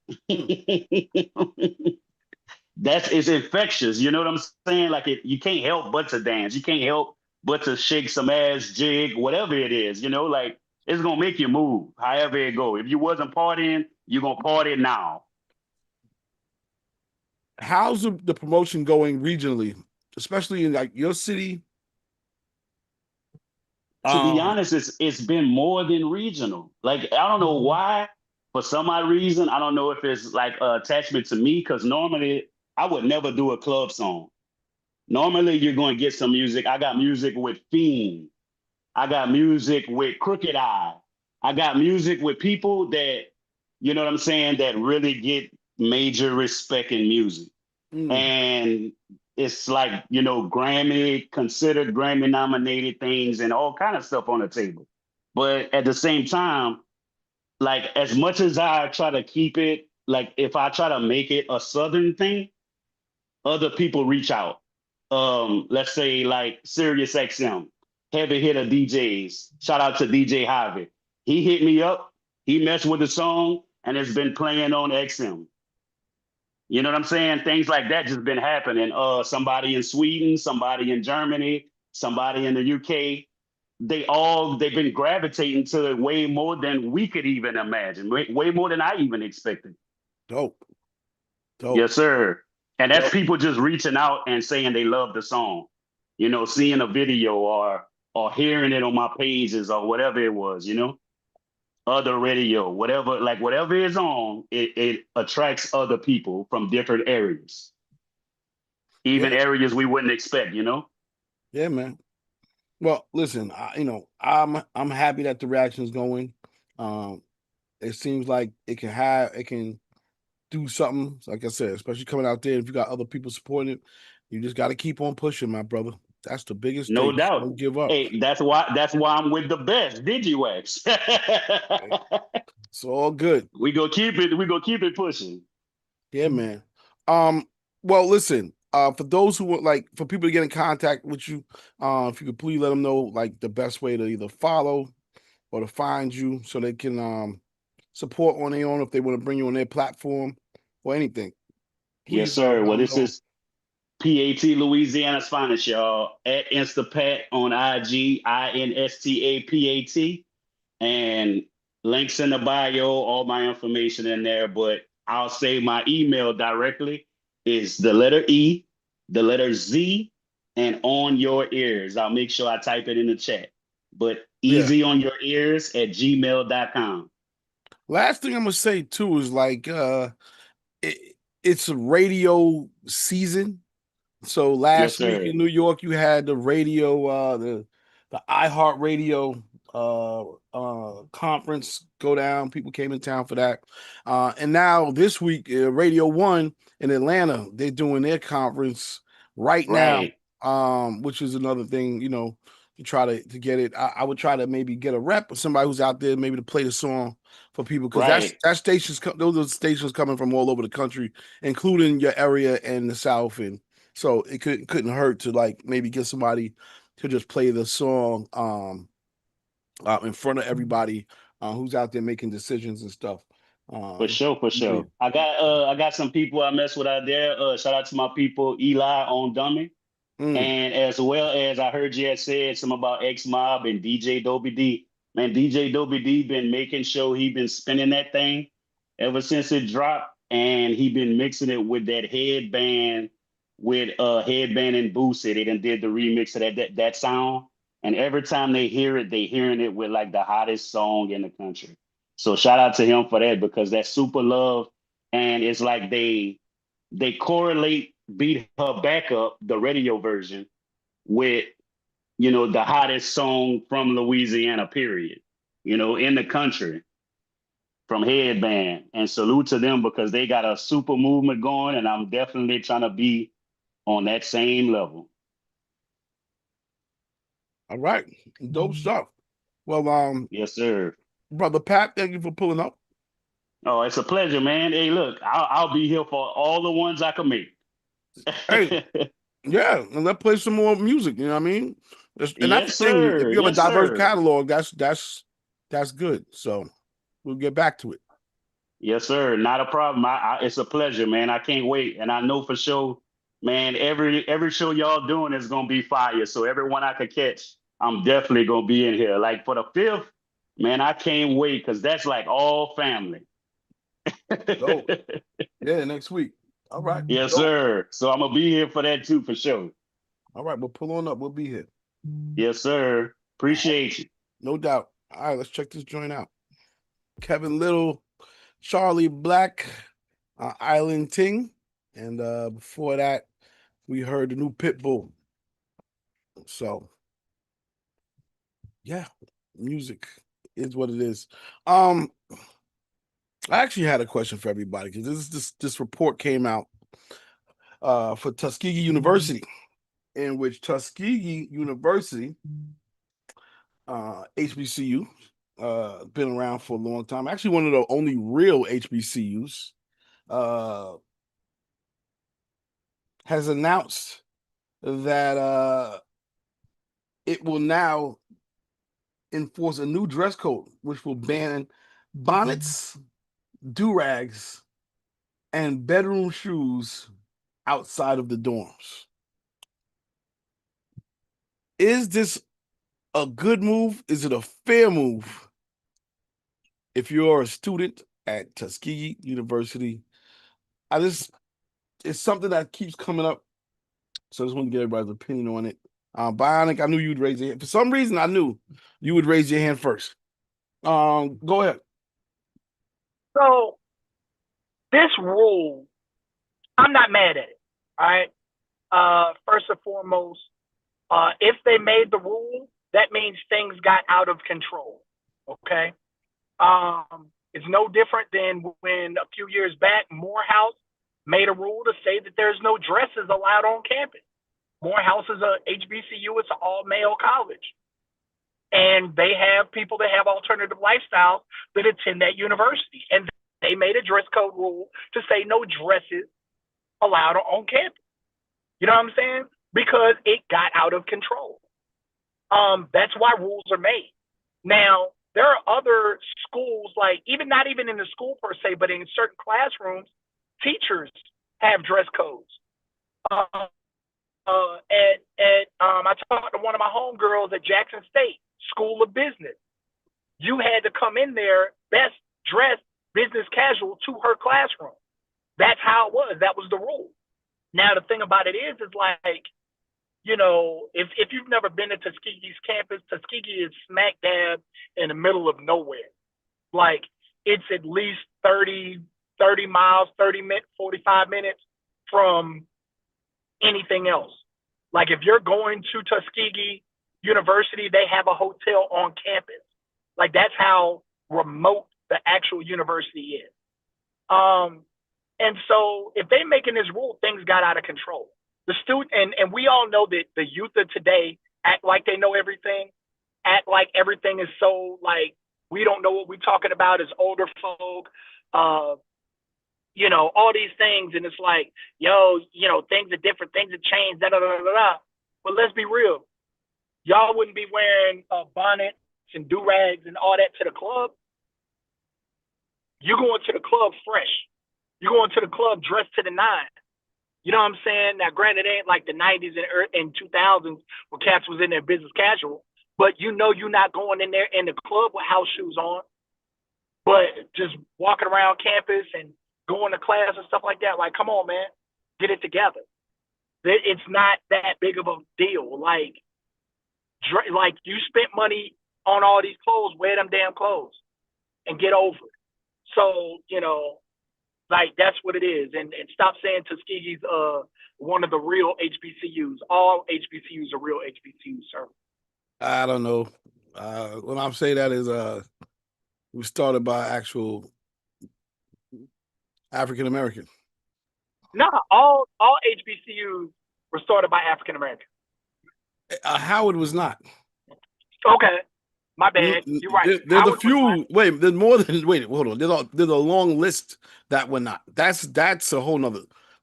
It's infectious. You know what I'm saying? Like you can't help but to dance. You can't help but to shake some ass, jig, whatever it is. Like it's gonna make you move. However it go. If you wasn't partying, you're gonna party now. How's the promotion going regionally, especially in like your city? To be honest, it's been more than regional. Like I don't know why, for some odd reason, I don't know if it's like attachment to me, because normally I would never do a club song. Normally you're going to get some music. I got music with Fiend. I got music with Crooked Eye. I got music with people that, you know what I'm saying, that really get major respect in music. And it's like, considered Grammy nominated things and all kind of stuff on the table. But at the same time, like as much as I try to keep it, like if I try to make it a Southern thing, other people reach out. Let's say like Sirius XM, heavy hitter DJs. Shout out to DJ Javi. He hit me up. He messed with the song and it's been playing on XM. You know what I'm saying? Things like that just been happening. Somebody in Sweden, somebody in Germany, somebody in the UK. They've been gravitating to it way more than we could even imagine. Way more than I even expected. Dope. Yes, sir. And that's Dope. people just reaching out and saying they love the song. Seeing a video or hearing it on my pages or whatever it was, other radio, whatever is on, it attracts other people from different areas, even areas we wouldn't expect. Yeah, man. Well, listen, I'm happy that the reaction is going. It seems like it can do something. Like I said, especially coming out there. If you got other people supporting it, you just got to keep on pushing, my brother. That's the biggest No thing. doubt. Don't give up. Hey, that's why I'm with the best, Digiwaxx. It's all good. We gonna keep it pushing. Yeah, man. Well, listen, for those who want, like, for people to get in contact with you, if you could please let them know like the best way to either follow or to find you so they can support on their own if they want to bring you on their platform or anything. Yes, Please, sir. Well, let 'em this know. is PAT Louisiana's finest, y'all. At Instapat on IG, INSTAPAT. And links in the bio, all my information in there. But I'll say my email directly is the letter E, the letter Z, and on your ears. I'll make sure I type it in the chat. But easy on your ears at gmail.com. Last thing I'm gonna say too is like it's a radio season. So Yes, last week sir. in New York, you had the radio, the iHeart Radio conference go down. People came in town for that. And now this week, Radio One in Atlanta, they're doing their conference right now. Which is another thing, to try to get it. I would try to maybe get a rep or somebody who's out there maybe to play the song for people, because that stations, those are stations coming from all over the country, including your area and the South. And so it couldn't hurt to like maybe get somebody to just play the song in front of everybody who's out there making decisions and stuff. For sure. I got some people I mess with out there. Shout out to my people, Eli on Dummy. And as well as I heard you had said something about X Mob and DJ Dobie D. Man, DJ Dobie D been making sure he been spinning that thing ever since it dropped, and he been mixing it with that headband Headband and Boosie. They done did the remix of that sound, and every time they hear it, they hearing it with like the hottest song in the country. So shout out to him for that, because that's super love, and it's like they correlate beat her back up, the radio version, with, the hottest song from Louisiana, period, in the country, from Headband. And salute to them because they got a super movement going, and I'm definitely trying to be on that same level. All right. Dope stuff. Well, Yes, sir. Brother Pat, thank you for pulling up. Oh, it's a pleasure, man. Hey, look, I'll be here for all the ones I can make. Hey, yeah, and let's play some more music. You know what I mean? And that's Yes, the thing. If sir. you have a Yes, diverse sir. catalog, that's good. So we'll get back to it. Yes, sir. Not a problem. It's a pleasure, man. I can't wait. And I know for sure, man, every show y'all doing is gonna be fire. So everyone I could catch, I'm definitely gonna be in here. Like for the 5th, man, I can't wait because that's like all family. Dope. Yeah, next week. All right. Yes, Dope. sir. So I'm gonna be here for that too, for sure. All right, we'll pull on up. We'll be here. Yes, sir. Appreciate you. No doubt. All right, let's check this joint out. Kevin Little, Charlie Black, Island Ting, and before that, we heard the new Pitbull. So, yeah, music is what it is. I actually had a question for everybody because this report came out for Tuskegee University, in which Tuskegee University, HBCU, been around for a long time. Actually, one of the only real HBCUs, has announced that it will now enforce a new dress code, which will ban bonnets, do-rags, and bedroom shoes outside of the dorms. Is this a good move? Is it a fair move? If you're a student at Tuskegee University, it's something that keeps coming up. So I just want to get everybody's opinion on it. Bionic, I knew you'd raise your hand. For some reason, I knew you would raise your hand first. Go ahead. So this rule, I'm not mad at it. All right. First and foremost, if they made the rule, that means things got out of control. Okay. It's no different than when a few years back, Morehouse made a rule to say that there's no dresses allowed on campus. Morehouse is a HBCU, it's an all-male college. And they have people that have alternative lifestyles that attend that university. And they made a dress code rule to say no dresses allowed on campus. You know what I'm saying? Because it got out of control. That's why rules are made. Now, there are other schools, like not even in the school per se, but in certain classrooms, teachers have dress codes. I talked to one of my homegirls at Jackson State School of Business. You had to come in there best dressed, business casual to her classroom. That's how it was. That was the rule. Now the thing about it is like, if you've never been to Tuskegee's campus, Tuskegee is smack dab in the middle of nowhere. Like it's at least 30 miles, 45 minutes from anything else. Like if you're going to Tuskegee University, they have a hotel on campus. Like that's how remote the actual university is. And so if they're making this rule, things got out of control. The student and we all know that the youth of today act like they know everything, act like everything is so like we don't know what we're talking about as older folk. All these things, and it's like, things are different, things have changed, da da da da da. But let's be real, y'all wouldn't be wearing bonnets and do rags and all that to the club. You're going to the club fresh. You're going to the club dressed to the nines. You know what I'm saying? Now, granted, it ain't like the 90s and 2000s where cats was in their business casual, but you're not going in there in the club with house shoes on, but just walking around campus and going to class and stuff like that. Like, come on, man, get it together. It's not that big of a deal. Like you spent money on all these clothes, wear them damn clothes and get over it. So, like that's what it is. And stop saying Tuskegee's one of the real HBCUs. All HBCUs are real HBCUs, sir. I don't know. When I say that is we started by actual African American. No, all HBCUs were started by African Americans. Howard was not. Okay, my bad. You're right. There's a few. Wait, there's more than. Wait, hold on. There's a long list that were not. That's a whole nother.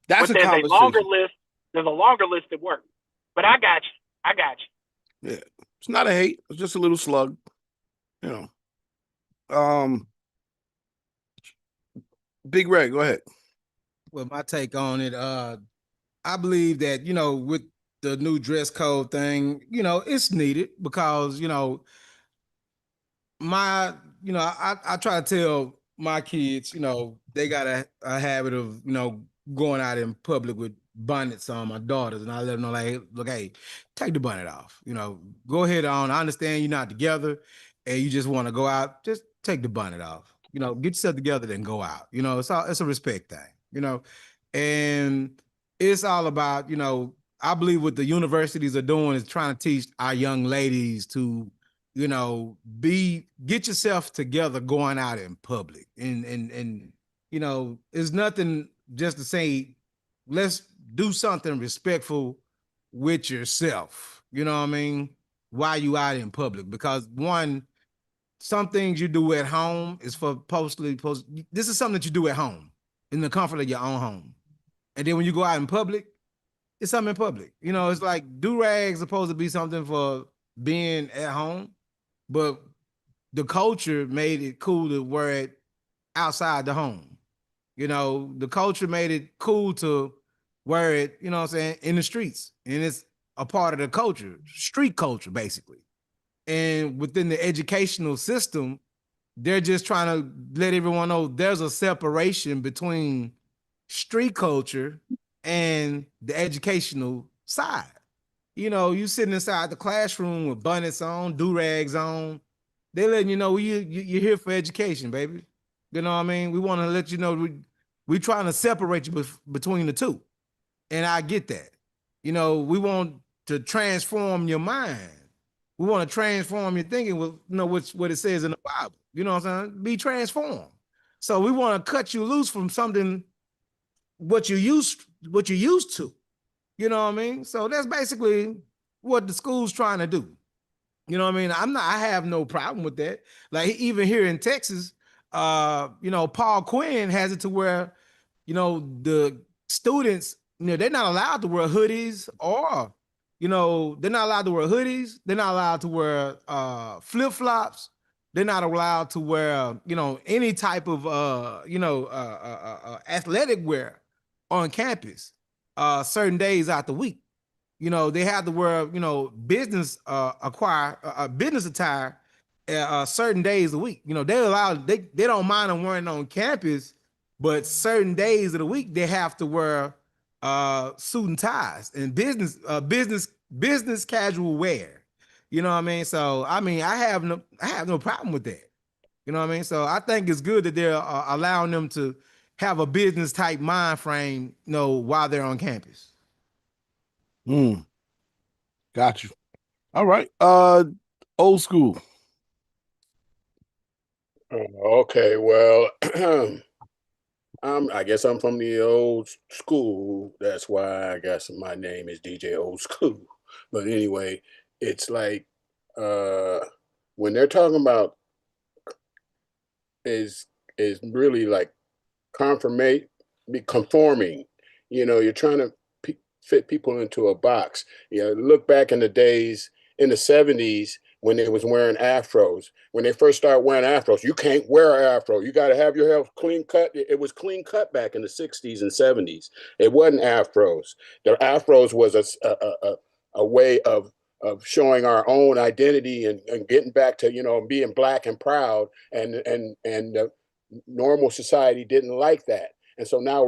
That's but a there's conversation. a longer list. There's a longer list at work. But I got you. Yeah, it's not a hate. It's just a little slug. You know. Big Red, go ahead. Well, my take on it, I believe that, with the new dress code thing, it's needed because, I try to tell my kids, they got a habit of, going out in public with bonnets on, my daughters, and I let them know, like, look, hey, take the bonnet off. Go ahead on. I understand you're not together and you just want to go out. Just take the bonnet off. Get yourself together, then go out. It's a respect thing, and it's all about, I believe what the universities are doing is trying to teach our young ladies to, get yourself together going out in public. And it's nothing just to say, let's do something respectful with yourself. You know what I mean? While you out in public, because one, some things you do at home is for this is something that you do at home in the comfort of your own home. And then when you go out in public, it's something in public. It's like do-rags supposed to be something for being at home, but the culture made it cool to wear it outside the home. The culture made it cool to wear it, in the streets. And it's a part of the culture, street culture, basically. And within the educational system, they're just trying to let everyone know there's a separation between street culture and the educational side. You sitting inside the classroom with bonnets on, do-rags on. They're letting you know you're here for education, baby. You know what I mean? We want to let you know we trying to separate you between the two. And I get that. We want to transform your mind. We want to transform your thinking with, what it says in the Bible. You know what I'm saying? Be transformed. So we want to cut you loose from something what you used to. You know what I mean? So that's basically what the school's trying to do. You know what I mean? I have no problem with that. Like even here in Texas, Paul Quinn has it to where, the students, they're not allowed to wear hoodies or, they're not allowed to wear hoodies. They're not allowed to wear flip-flops. They're not allowed to wear, any type of, athletic wear on campus certain days out the week. They have to wear, business business attire certain days a week. They don't mind them wearing on campus, but certain days of the week they have to wear suit and ties and business casual wear. You know what I mean? So I have no problem with that. You know what I mean? So I think it's good that they're allowing them to have a business type mind frame, while they're on campus. Got you. All right. Old school. Okay, well, I guess I'm from the old school. That's why I guess my name is DJ Old School. But anyway, it's like when they're talking about is really like conforming. You're trying to fit people into a box. Look back in the days in the 70s when they was wearing afros. When they first started wearing afros, you can't wear an afro. You got to have your hair clean cut. It was clean cut back in the 60s and 70s. It wasn't afros. The afros was a way of showing our own identity and getting back to being black and proud, and the normal society didn't like that, and so now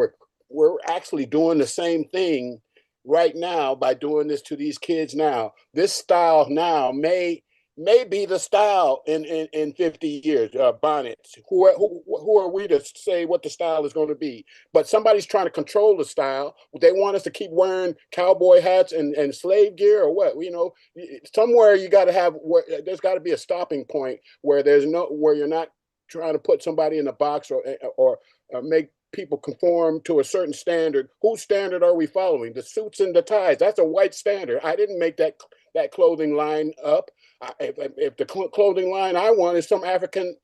we're actually doing the same thing right now by doing this to these kids now. This style now may may be the style in 50 years. Bonnets. Who are we to say what the style is going to be? But somebody's trying to control the style. They want us to keep wearing cowboy hats and slave gear, or what? You know, somewhere you got to have. There's got to be a stopping point where you're not trying to put somebody in a box or make people conform to a certain standard. Whose standard are we following? The suits and the ties. That's a white standard. I didn't make that clothing line up. If the clothing line I want is some African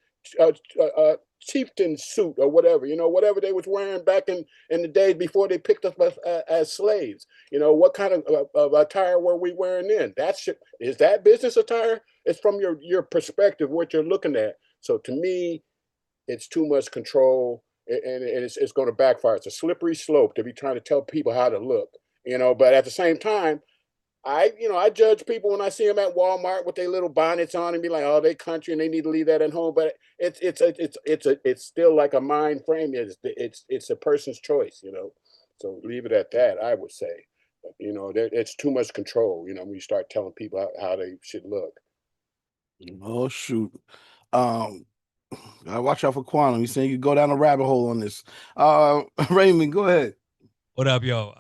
chieftain suit or whatever, whatever they was wearing back in the days before they picked us as slaves. What kind of attire were we wearing then? Is that business attire? It's from your perspective, what you're looking at. So to me, it's too much control, and it's going to backfire. It's a slippery slope to be trying to tell people how to look, but at the same time, I judge people when I see them at Walmart with their little bonnets on and be like, oh, they country and they need to leave that at home. But it's still like a mind frame. It's a person's choice, So leave it at that, I would say. But, it's too much control, when you start telling people how they should look. Oh shoot. Watch out for Quantum. He's saying you could go down a rabbit hole on this. Raymond, go ahead. What up, yo?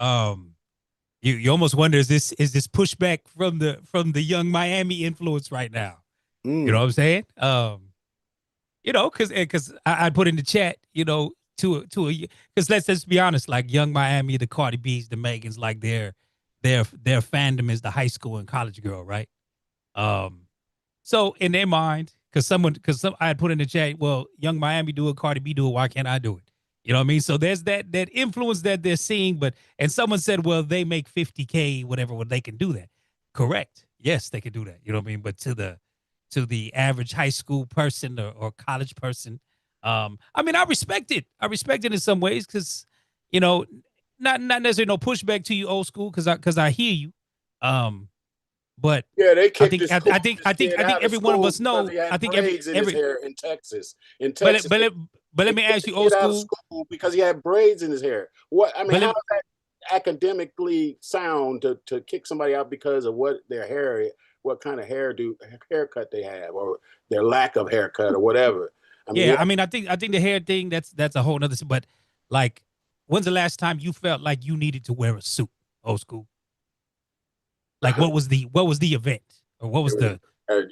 You almost wonder, is this pushback from the young Miami influence right now? You know what I'm saying? Because I put in the chat, because let's be honest, like young Miami, the Cardi B's, the Megans, like their fandom is the high school and college girl, right? So in their mind, because I had put in the chat, well, young Miami do it, Cardi B do it, why can't I do it? You know what I mean? So there's that influence that they're seeing, and someone said, well, they make 50K, whatever, well, they can do that. Correct. Yes, they can do that. You know what I mean? But to the average high school person or college person, I mean, I respect it. I respect it in some ways because, not necessarily no pushback to you old school because I hear you. But yeah, they I think every one of us know. I think every hair in Texas. But let me ask you, old school, because he had braids in his hair. What I mean, how does that academically sound to kick somebody out because of what their hair, what kind of haircut they have, or their lack of haircut, or whatever? I think the hair thing that's a whole nother. But like, when's the last time you felt like you needed to wear a suit, old school? Like, what was the event, or what was an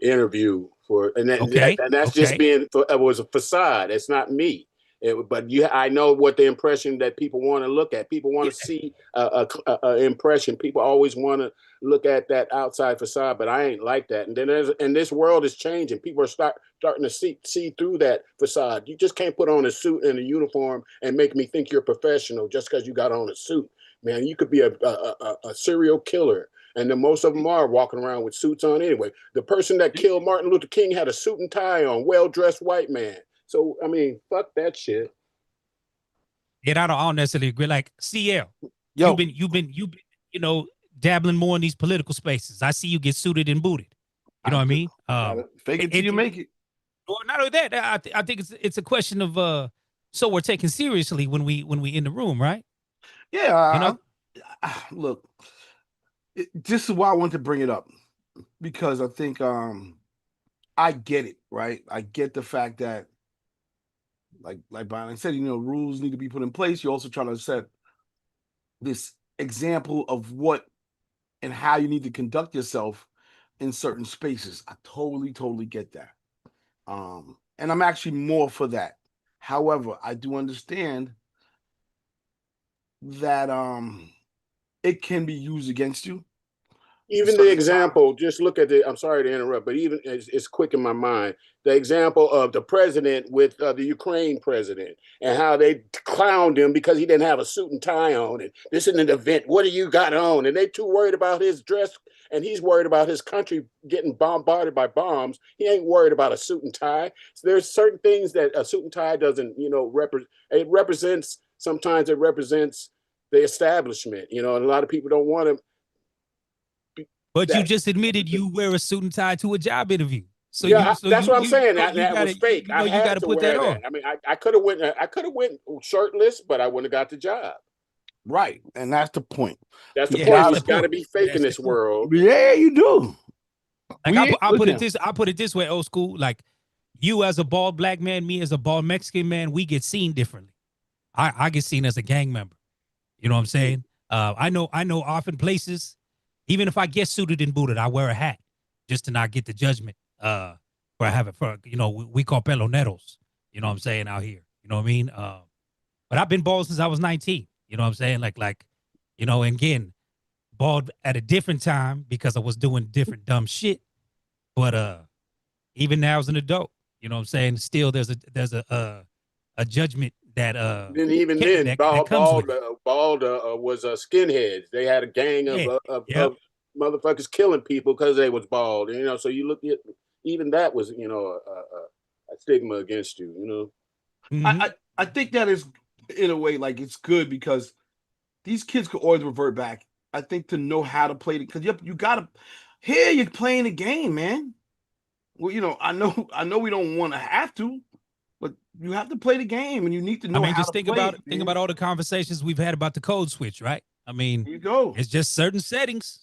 interview for? And that's just being. It was a facade. It's not me. I know what the impression that people want to look at. People want to see a impression. People always want to look at that outside facade, but I ain't like that. And then this world is changing. People are starting to see through that facade. You just can't put on a suit and a uniform and make me think you're professional just because you got on a suit. Man, you could be a serial killer. And then most of them are walking around with suits on anyway. The person that killed Martin Luther King had a suit and tie on, well-dressed white man. So, I mean, fuck that shit. Yeah, I don't necessarily agree. Like, CL, you've been, dabbling more in these political spaces. I see you get suited and booted. You know what I mean? Fake it till you make it. Well, not only that, I think it's a question of so we're taken seriously when we in the room, right? Yeah, look. This is why I want to bring it up, because I think I get it, right? I get the fact that, like Brian said, rules need to be put in place. You're also trying to set this example of what and how you need to conduct yourself in certain spaces. I totally get that. And I'm actually more for that. However, I do understand that it can be used against you. Even the example, just look at I'm sorry to interrupt, but even it's quick in my mind. The example of the president with the Ukraine president and how they clowned him because he didn't have a suit and tie on. And this isn't an event. What do you got on? And they too worried about his dress, and he's worried about his country getting bombarded by bombs. He ain't worried about a suit and tie. So there's certain things that a suit and tie doesn't, represent. Sometimes it represents the establishment, and a lot of people don't want to. But you just admitted you wear a suit and tie to a job interview. So that's what I'm saying. That was fake. You got to put that on. I mean, I could have went shirtless, but I wouldn't have got the job. Right, and that's the point. That's the point. It's got to be fake in this world. Yeah, you do. Like Listen. I put it this way, old school. Like you as a bald black man, me as a bald Mexican man, we get seen differently. I get seen as a gang member. You know what I'm saying? I know often places, even if I get suited and booted, I wear a hat just to not get the judgment. For having we call peloneros. You know what I'm saying out here. You know what I mean? But I've been bald since I was 19. You know what I'm saying? And again, bald at a different time because I was doing different dumb shit. But even now as an adult, you know what I'm saying? Still there's a judgment that Then even then, that comes with it. Bald was skinheads. They had a gang Yeah. of motherfuckers killing people because they was bald. So you look at even that was a stigma against you. Mm-hmm. I think that is in a way like it's good because these kids could always revert back. I think to know how to play it because you gotta here you're playing the game, man. Well, I know we don't want to have to, but you have to play the game and you need to know how just to think play about it, think about all the conversations we've had about the code switch, right? I mean, There you go. it's just certain settings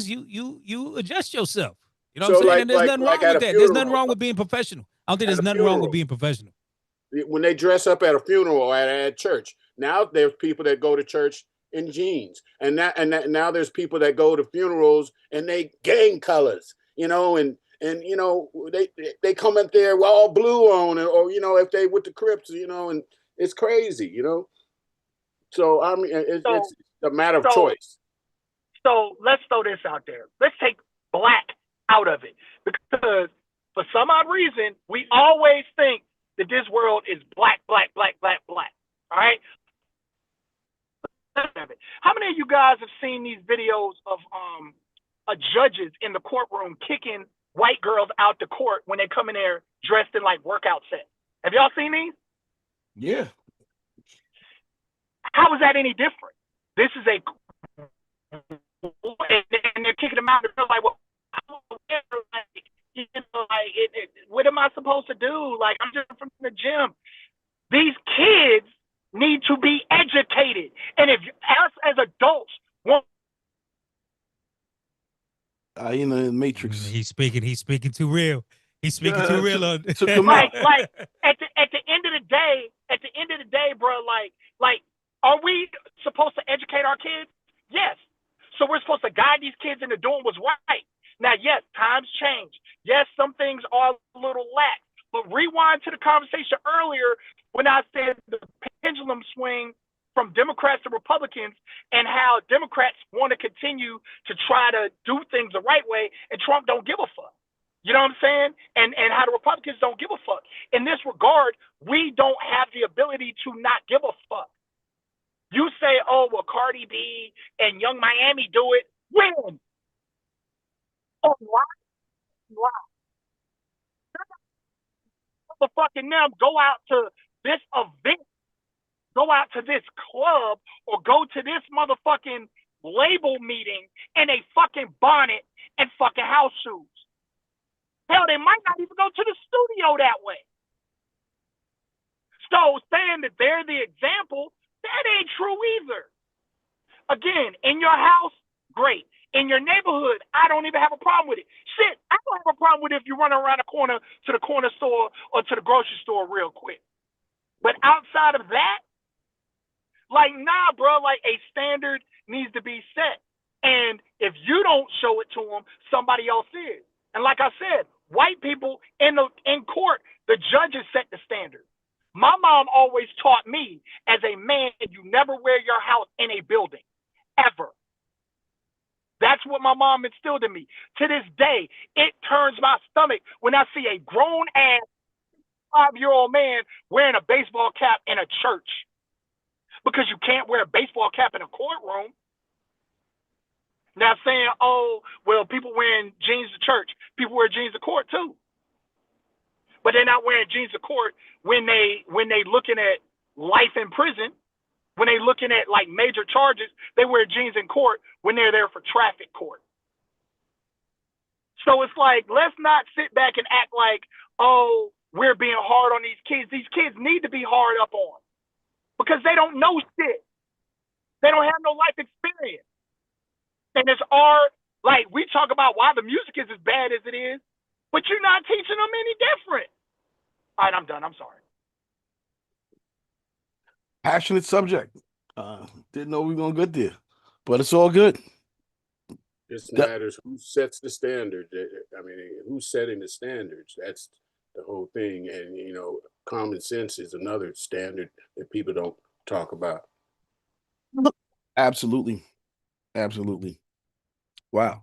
you adjust yourself. You know what So I'm saying? like And there's nothing wrong at with a that. There's nothing funeral, wrong with being professional. I don't think at there's a nothing wrong with funeral. being professional. When they dress up at a funeral or at church, now there's people that go to church in jeans, and now there's people that go to funerals and they gang colors, and they come up there with all blue on, or if they with the Crips, and it's crazy, So I mean, it's a matter of choice. So let's throw this out there. Let's take black out of it because for some odd reason we always think that this world is black, black, black, black, black. All right. How many of you guys have seen these videos of judges in the courtroom kicking white girls out the court when they come in there dressed in like workout sets? Have y'all seen these? Yeah. How is that any different? This is and they're kicking them out. They're like, well, what am I supposed to do? Like, I'm just from the gym. These kids need to be educated, and if us as adults want, Matrix. He's speaking too real. He's speaking too real. Like at the end of the day, bro. Like, are we supposed to educate our kids? Yes. So we're supposed to guide these kids into doing what's right. Now, yes, times change. Yes, some things are a little lax. But rewind to the conversation earlier when I said the pendulum swing from Democrats to Republicans and how Democrats want to continue to try to do things the right way and Trump don't give a fuck. You know what I'm saying? And how the Republicans don't give a fuck. In this regard, we don't have the ability to not give a fuck. You say, oh, well, Cardi B and Young Miami do it. When? Oh, why? Motherfucking them go out to this event, go out to this club, or go to this motherfucking label meeting in a fucking bonnet and fucking house shoes. Hell, they might not even go to the studio that way. So saying that they're the example, that ain't true either. Again, in your house, great. In your neighborhood, I don't even have a problem with it. Shit, I don't have a problem with it if you run around the corner to the corner store or to the grocery store real quick. But outside of that, like, nah, bro, like a standard needs to be set. And if you don't show it to them, somebody else is. And like I said, white people in court, the judges set the standard. My mom always taught me as a man, you never wear your house in a building, ever. That's what my mom instilled in me. To this day, it turns my stomach when I see a grown-ass 5-year-old man wearing a baseball cap in a church. Because you can't wear a baseball cap in a courtroom. Now saying, oh, well, people wearing jeans to church. People wear jeans to court, too. But they're not wearing jeans to court when they looking at life in prison. When they looking at like major charges, they wear jeans in court when they're there for traffic court. So it's like, let's not sit back and act like, oh, we're being hard on these kids. These kids need to be hard up on because they don't know shit. They don't have no life experience. And it's our Like, we talk about why the music is as bad as it is, but you're not teaching them any different. All right, I'm done. I'm sorry. Passionate subject. Didn't know we were gonna get there, but it's all good. Just matters who sets the standard. I mean, who's setting the standards? That's the whole thing. And you know, common sense is another standard that people don't talk about. Absolutely, absolutely. Wow.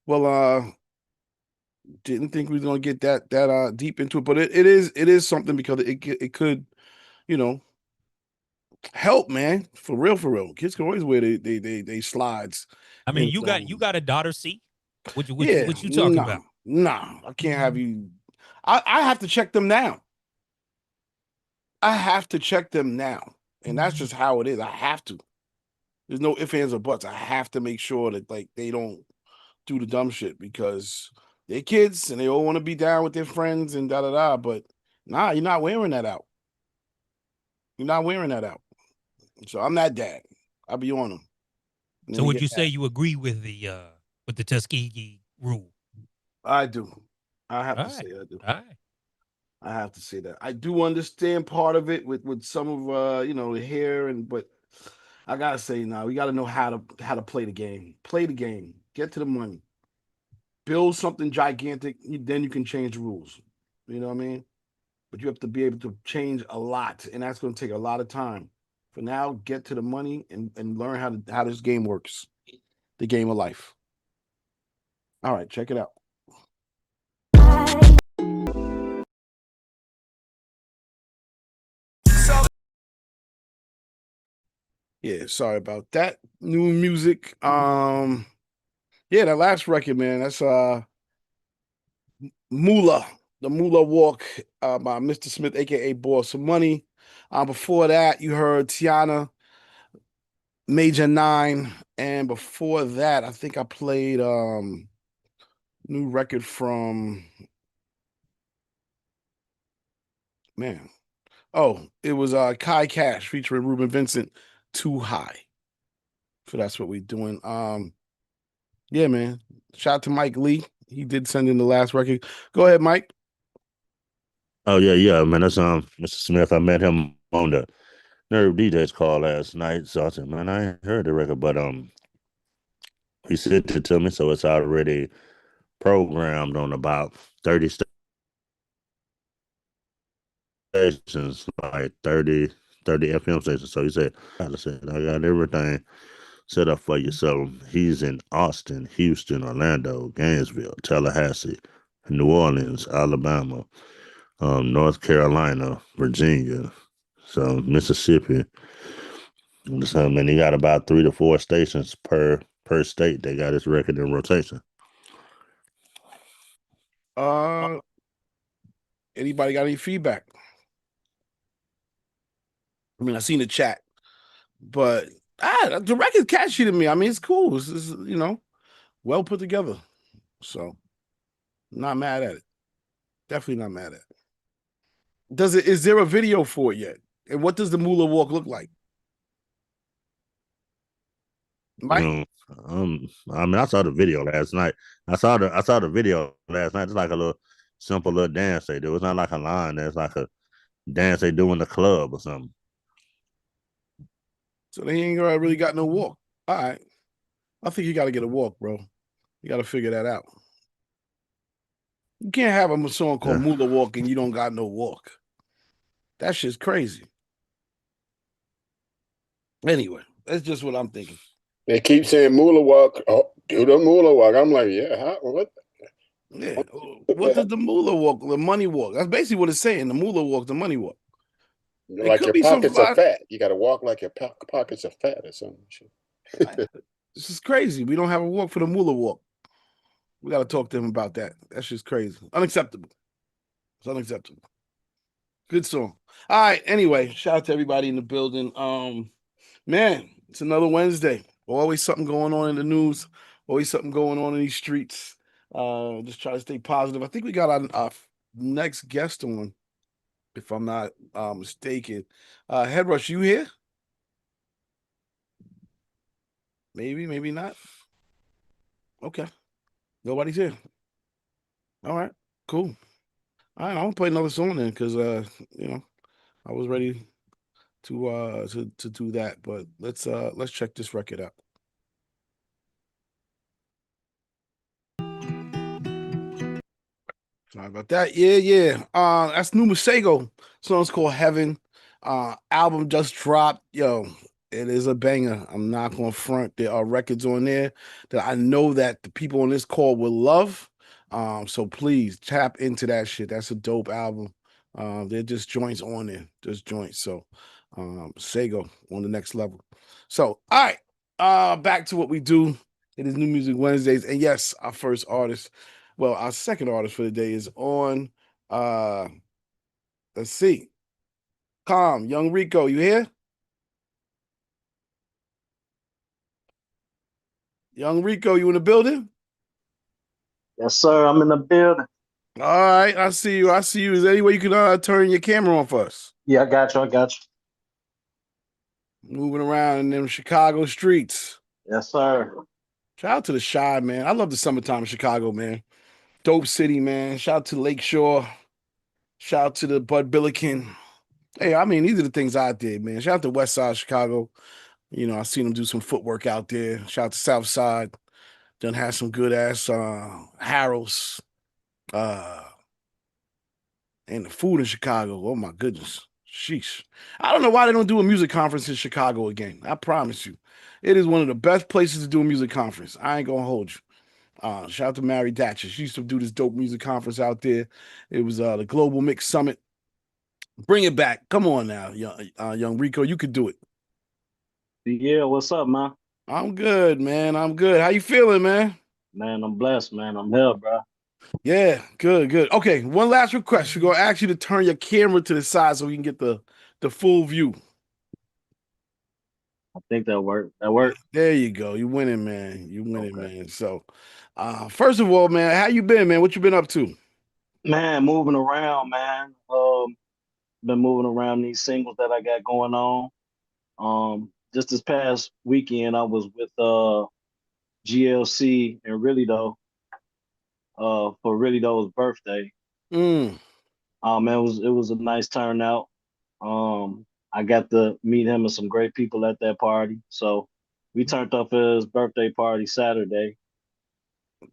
Well, didn't think we was gonna get that deep into it, but it is something because it could, you know, help, man. For real, for real. Kids can always wear they slides. I mean, And, you got a daughter, C? What you talking no, about? no, I can't have you. I have to check them now. I have to check them now, and that's just how it is. I have to. There's no ifs, ands, or buts. I have to make sure that like they don't do the dumb shit because they're kids and they all want to be down with their friends and da da da. But nah, you're not wearing that out. You're not wearing that out. So I'm that dad. I'll be on them. So would you say you agree with the Tuskegee rule? I do. I have to say I do. All right. I have to say that. I do understand part of it with some of the hair but I gotta say now we gotta know how to play the game. Play the game. Get to the money. Build something gigantic, then you can change the rules. You know what I mean? But you have to be able to change a lot, and that's gonna take a lot of time. For now, get to the money and learn how this game works. The game of life. All right, check it out. Yeah, sorry about that. New music. Yeah, that last record, man. That's Moolah, the Moolah Walk by Mr. Smith, aka Boss Some Money. Before that, you heard Tiana, Major 9, and before that, I think I played new record from man. Oh, it was Kai Cash featuring Ruben Vincent, Too High. So that's what we're doing. Yeah, man. Shout out to Mike Lee. He did send in the last record. Go ahead, Mike. Oh yeah, man. That's Mr. Smith. I met him on the Nerve DJs call last night. So I said, man, I ain't heard the record, but he sent it to me, so it's already programmed on about 30 stations, like 30 FM stations. So he said, I got everything set up for you. So he's in Austin, Houston, Orlando, Gainesville, Tallahassee, New Orleans, Alabama, North Carolina, Virginia, so Mississippi. So man, he got about 3 to 4 stations per state. They got his record in rotation. Anybody got any feedback? I mean, I seen the chat, but the record's catchy to me. I mean, it's cool. It's well put together. So, not mad at it. Definitely not mad at it. Is there a video for it yet? And what does the Moolah Walk look like? Mike? I mean, I saw the video last night. I saw the video last night. It's like a little simple little dance they do. It's not like a line. It's like a dance they do in the club or something. So they ain't really got no walk. All right. I think you got to get a walk, bro. You got to figure that out. You can't have a song called Moolah Walk and you don't got no walk. That shit's crazy. Anyway, that's just what I'm thinking. They keep saying Moolah Walk. Oh, do the Moolah Walk. I'm like, yeah, what? Yeah. What does the Moolah Walk, the money walk? That's basically what it's saying. The Moolah Walk, the money walk. Like your pockets are fat. You got to walk like your pockets are fat or something. This is crazy. We don't have a walk for the Moolah Walk. We got to talk to him about that. That's just crazy. Unacceptable. It's unacceptable. Good song. All right. Anyway, shout out to everybody in the building. Man, it's another Wednesday. Always something going on in the news. Always something going on in these streets. Just try to stay positive. I think we got our next guest on, if I'm not mistaken. Headrush, you here? Maybe, maybe not. Okay. Nobody's here. All right. Cool. All right. I'm gonna play another song then, because I was ready to do that. But let's check this record out. Sorry about that. Yeah. That's new Masego. Song's called Heaven. Album just dropped. Yo, it is a banger. I'm not gonna front. There are records on there that I know that the people on this call will love. So please tap into that shit. That's a dope album. They're just joints on there. Just joints. So Sego on the next level. So all right. Back to what we do. It is New Music Wednesdays. And yes, our first artist. Well, our second artist for the day is on. Let's see. C.O.M, Young Rico, you here? Young Rico, you in the building? Yes, sir. I'm in the building. All right, I see you. Is there any way you can turn your camera on for us? Yeah, I got you. Moving around in them Chicago streets. Yes, sir. Shout out to the Shy, man. I love the summertime in Chicago, man. Dope city, man. Shout out to Lakeshore. Shout out to the Bud Billiken. Hey, I mean, these are the things I did, man. Shout out to West Side Chicago. I seen them do some footwork out there. Shout out to South Side. Done had some good ass Harold's. And the food in Chicago. Oh my goodness. Sheesh. I don't know why they don't do a music conference in Chicago again. I promise you. It is one of the best places to do a music conference. I ain't gonna hold you. Shout out to Mary Datcher. She used to do this dope music conference out there. It was the Global Mix Summit. Bring it back. Come on now, young Rico. You could do it. Yeah, what's up, man? I'm good, man. I'm good. How you feeling, man? Man, I'm blessed, man. I'm here, bro. Yeah, good. Okay, one last request. We're gonna ask you to turn your camera to the side so we can get the full view. I think that worked. There you go. You winning, man. Man. So, first of all, man, how you been, man? What you been up to? Man, moving around, man. Been moving around these singles that I got going on. Just this past weekend, I was with GLC and Really Though, for Really Though's birthday. Man, it was a nice turnout. I got to meet him and some great people at that party. So we turned up for his birthday party Saturday.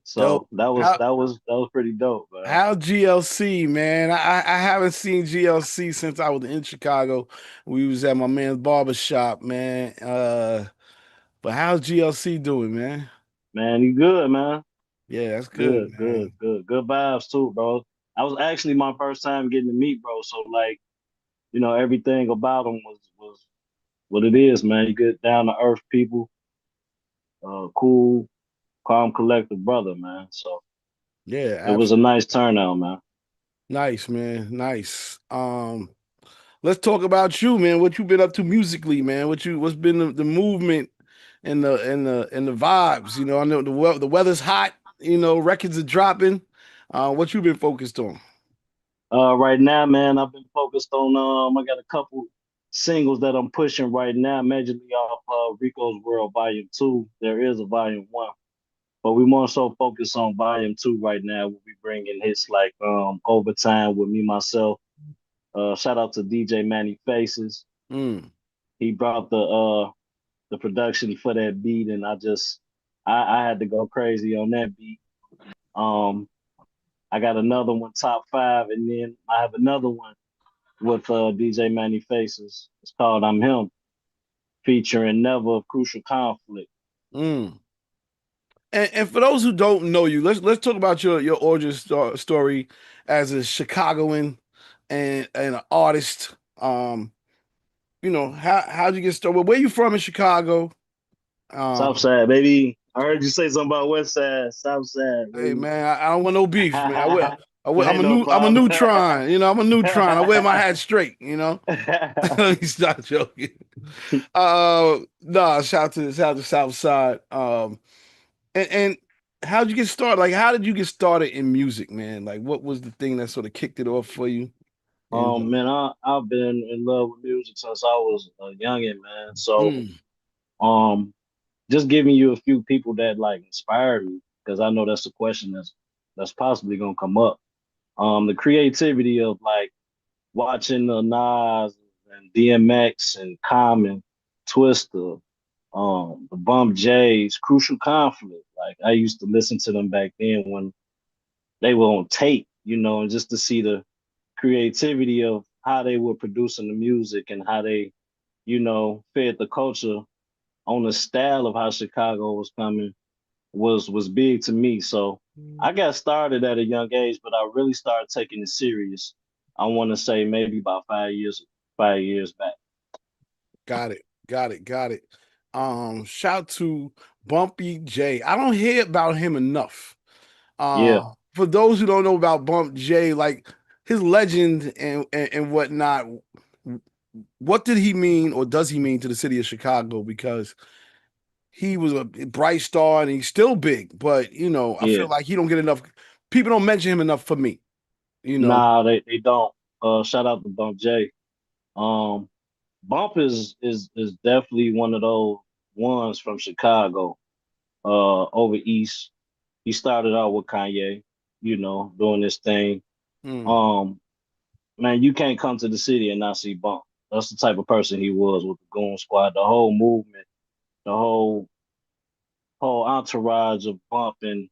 So dope. that was pretty dope, man. How GLC, man? I haven't seen GLC since I was in Chicago. We was at my man's barber shop, man. But how's GLC doing, man? Man, you good, man. Yeah, that's good, man. Good vibes too, bro. I was actually my first time getting to meet, bro. So like, everything about him was what it is, man. You get down to earth people, cool, calm, collected brother, man. So Yeah, it was a nice turnout, man. Nice, man. Nice. Let's talk about you, man. What you been up to musically, man? What's been the movement and the vibes? I know the weather's hot. Records are dropping. What you been focused on? Right now, man, I've been focused on I got a couple singles that I'm pushing right now, majorly off Rico's World Volume 2. There is a Volume 1. But we more so focus on Volume 2 right now. We'll be bringing hits like Overtime with me, myself. Shout out to DJ Manny Faces. He brought the production for that beat, and I had to go crazy on that beat. I got another one, Top 5, and then I have another one with DJ Manny Faces. It's called I'm Him, featuring Never of Crucial Conflict. And for those who don't know you, let's talk about your origin story as a Chicagoan and an artist. How'd you get started? Where you from in Chicago? South Side, baby. I heard you say something about West Side, South Side. Baby. Hey man, I don't want no beef, man. I'm a neutron. I'm a neutron. I wear my hat straight. He's not joking. Shout out to South Side. And how'd you get started? Like, how did you get started in music, man? Like, what was the thing that sort of kicked it off for you? Man, I've been in love with music since I was a youngin', man. So, just giving you a few people that like inspired me. because I know that's a question that's possibly gonna come up. The creativity of like watching the Nas and DMX and Common, Twister, the Bump J's, Crucial Conflict. Like I used to listen to them back then when they were on tape, you know, and just to see the creativity of how they were producing the music and how they, you know, fed the culture on the style of how Chicago was coming was big to me. So I got started at a young age, but I really started taking it serious. I want to say maybe about 5 years back. Got it. Shout to Bumpy J. I don't hear about him enough. Yeah. For those who don't know about Bump J, like his legend and whatnot, what did he mean or does he mean to the city of Chicago? Because he was a bright star and he's still big, but you know, I feel like he don't get enough. People don't mention him enough for me. You know, nah, they don't. Shout out to Bump J. Bump is definitely one of those ones from Chicago, over East. He started out with Kanye, you know, doing this thing. Man, you can't come to the city and not see Bump. That's the type of person he was with the Goon Squad, the whole movement, the whole entourage of Bump, and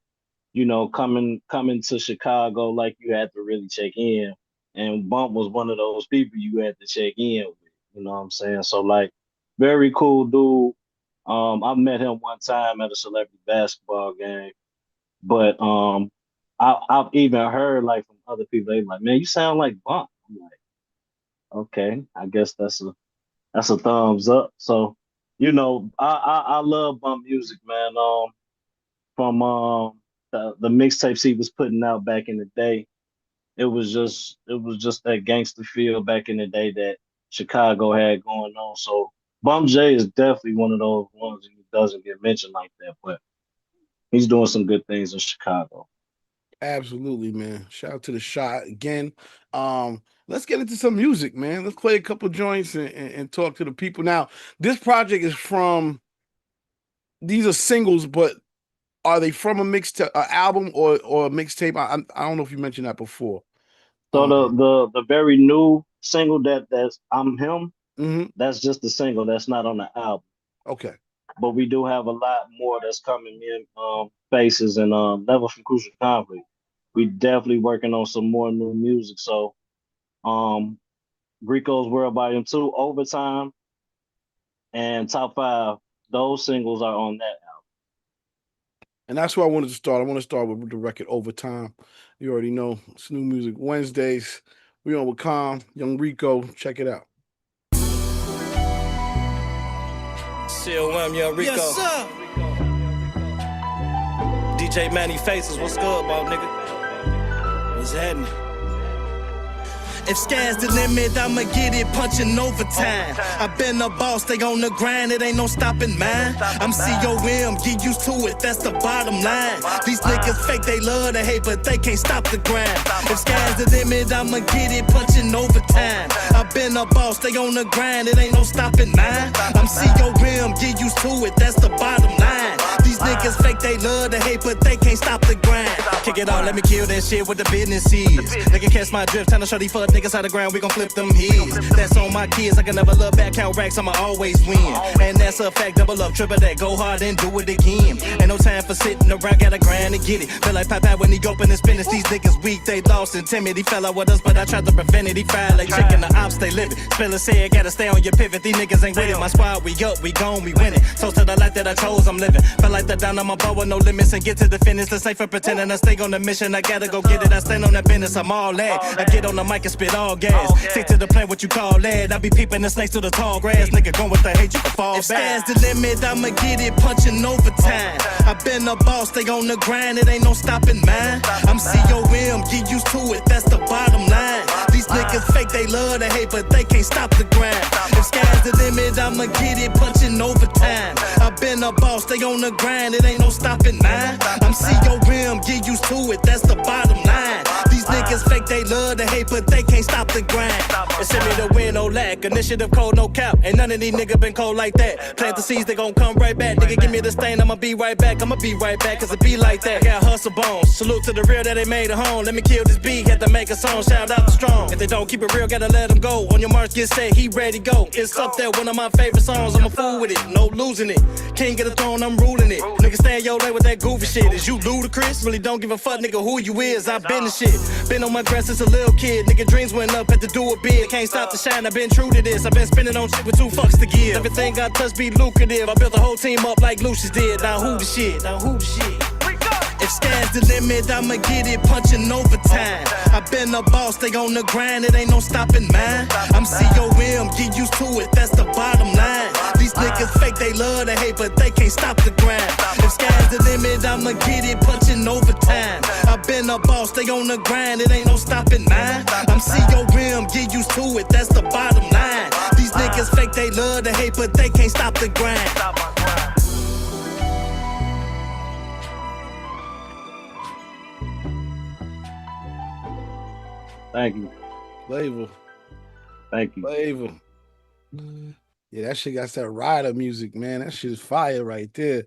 you know, coming to Chicago, like you had to really check in. And Bump was one of those people you had to check in with. You know what I'm saying? So like, very cool dude. I met him one time at a celebrity basketball game, but I've even heard like from other people, they like, man, you sound like Bump. I'm like, okay, I guess that's a thumbs up. So, you know, I love Bump music, man. From the mixtapes he was putting out back in the day, it was just that gangster feel back in the day that Chicago had going on. So Bump J is definitely one of those ones who doesn't get mentioned like that, but he's doing some good things in Chicago. Absolutely, man. Shout out to the shot again. Let's get into some music, man. Let's play a couple joints and talk to the people. Now, this project is these are singles, but are they from a mixtape, album, or a mixtape? I don't know if you mentioned that before. So the very new single that's I'm Him, that's just the single. That's not on the album. Okay. But we do have a lot more that's coming in, Faces and Level from Crucial Conflict. We definitely working on some more new music. So Rico's World Volume 2, Overtime, and Top 5, those singles are on that album. And that's where I wanted to start. I want to start with the record Overtime. You already know it's New Music Wednesdays. We on with C.O.M, Young Rico. Check it out. C.O.M, Young Rico. Yes, sir. DJ Manny Faces, what's good, ball nigga? What's happening? If sky's the limit, I'ma get it punching overtime. I've been a boss, they on the grind, it ain't no stopping mine. I'm C.O.M, get used to it, that's the bottom line. These niggas fake, they love to hate, but they can't stop the grind. If sky's the limit, I'ma get it punching overtime. I've been a boss, they on the grind, it ain't no stopping mine. I'm C.O.M, get used to it, that's the bottom line. These niggas fake, they love to hate, but they can't stop the grind. Kick it on, let me kill that shit what the business is. They can catch my drift, trying to show these fuck niggas how the ground, we gon' flip them heads. That's on my kids, I can never look back, count racks, I'ma always win. And that's a fact, double up, triple that, go hard and do it again. Ain't no time for sitting around, gotta grind and get it. Feel like Popeye when he open his business, these niggas weak, they lost and timid. He fell out with us, but I tried to prevent it. He fried like chicken, the ops, they living. Spiller said, gotta stay on your pivot, these niggas ain't with it. My squad, we up, we gone, we winning. So to the life that I chose, I'm living. Feel like the down on my bow with no limits and get to the finish. The safe for pretending I stay on the mission, I gotta go get it. I stand on that business, I'm all that. I get on the mic and spit all gas. Stick to the plan, what you call that. I be peeping the snakes to the tall grass. Nigga going with the hate, you can fall if back. If sky's the limit, I'ma get it punching overtime. I've been a boss, they on the grind, it ain't no stopping mine. I'm C.O.M, get used to it, that's the bottom line. These niggas fake, they love to hate, but they can't stop the grind. If sky's the limit, I'ma get it punching overtime. I've been a boss, they on the grind, it ain't no stopping mine. I'm C.O.M, get used to it, that's the bottom line. These niggas fake, they love to hate, but they can't stop the grind. It's send me the win, no lack. Initiative cold, no cap. Ain't none of these niggas been cold like that. Plant the seeds, they gon' come right back. Nigga, give me the stain, I'ma be right back. I'ma be right back, cause it be like that. I got hustle bones. Salute to the real that they made a home. Let me kill this beat, had to make a song. Shout out to Strong. If they don't keep it real, gotta let them go. On your marks, get set, he ready, go. It's up there, one of my favorite songs. I'm a fool with it, no losing it. King of the throne, I'm ruling it. Nigga, stay in your lane with that goofy shit. Is you ludicrous? Really don't give a fuck, nigga, who you is. I been the shit. Been on my grass since a little kid. Nigga, dreams went up, had to do it big. Can't stop the shine, I've been true to this. I've been spending on shit with 2 fucks to give. Everything I touch be lucrative. I built the whole team up like Lucius did. Now who the shit? Now who the shit? If sky's the limit, I'ma get it punching overtime. I been a boss, they on the grind, it ain't no stopping mine. I'm C.O.M, get used to it, that's the bottom line. These niggas fake, they love to hate, but they can't stop the grind. If sky's the limit, I'ma get it punching overtime. I been a boss, they on the grind, it ain't no stopping mine. I'm C.O.M, get used to it, that's the bottom line. These niggas fake, they love to hate, but they can't stop the grind. Thank you. Flavor. Thank you. Flavor. Yeah, that shit got that rider music, man. That shit is fire right there.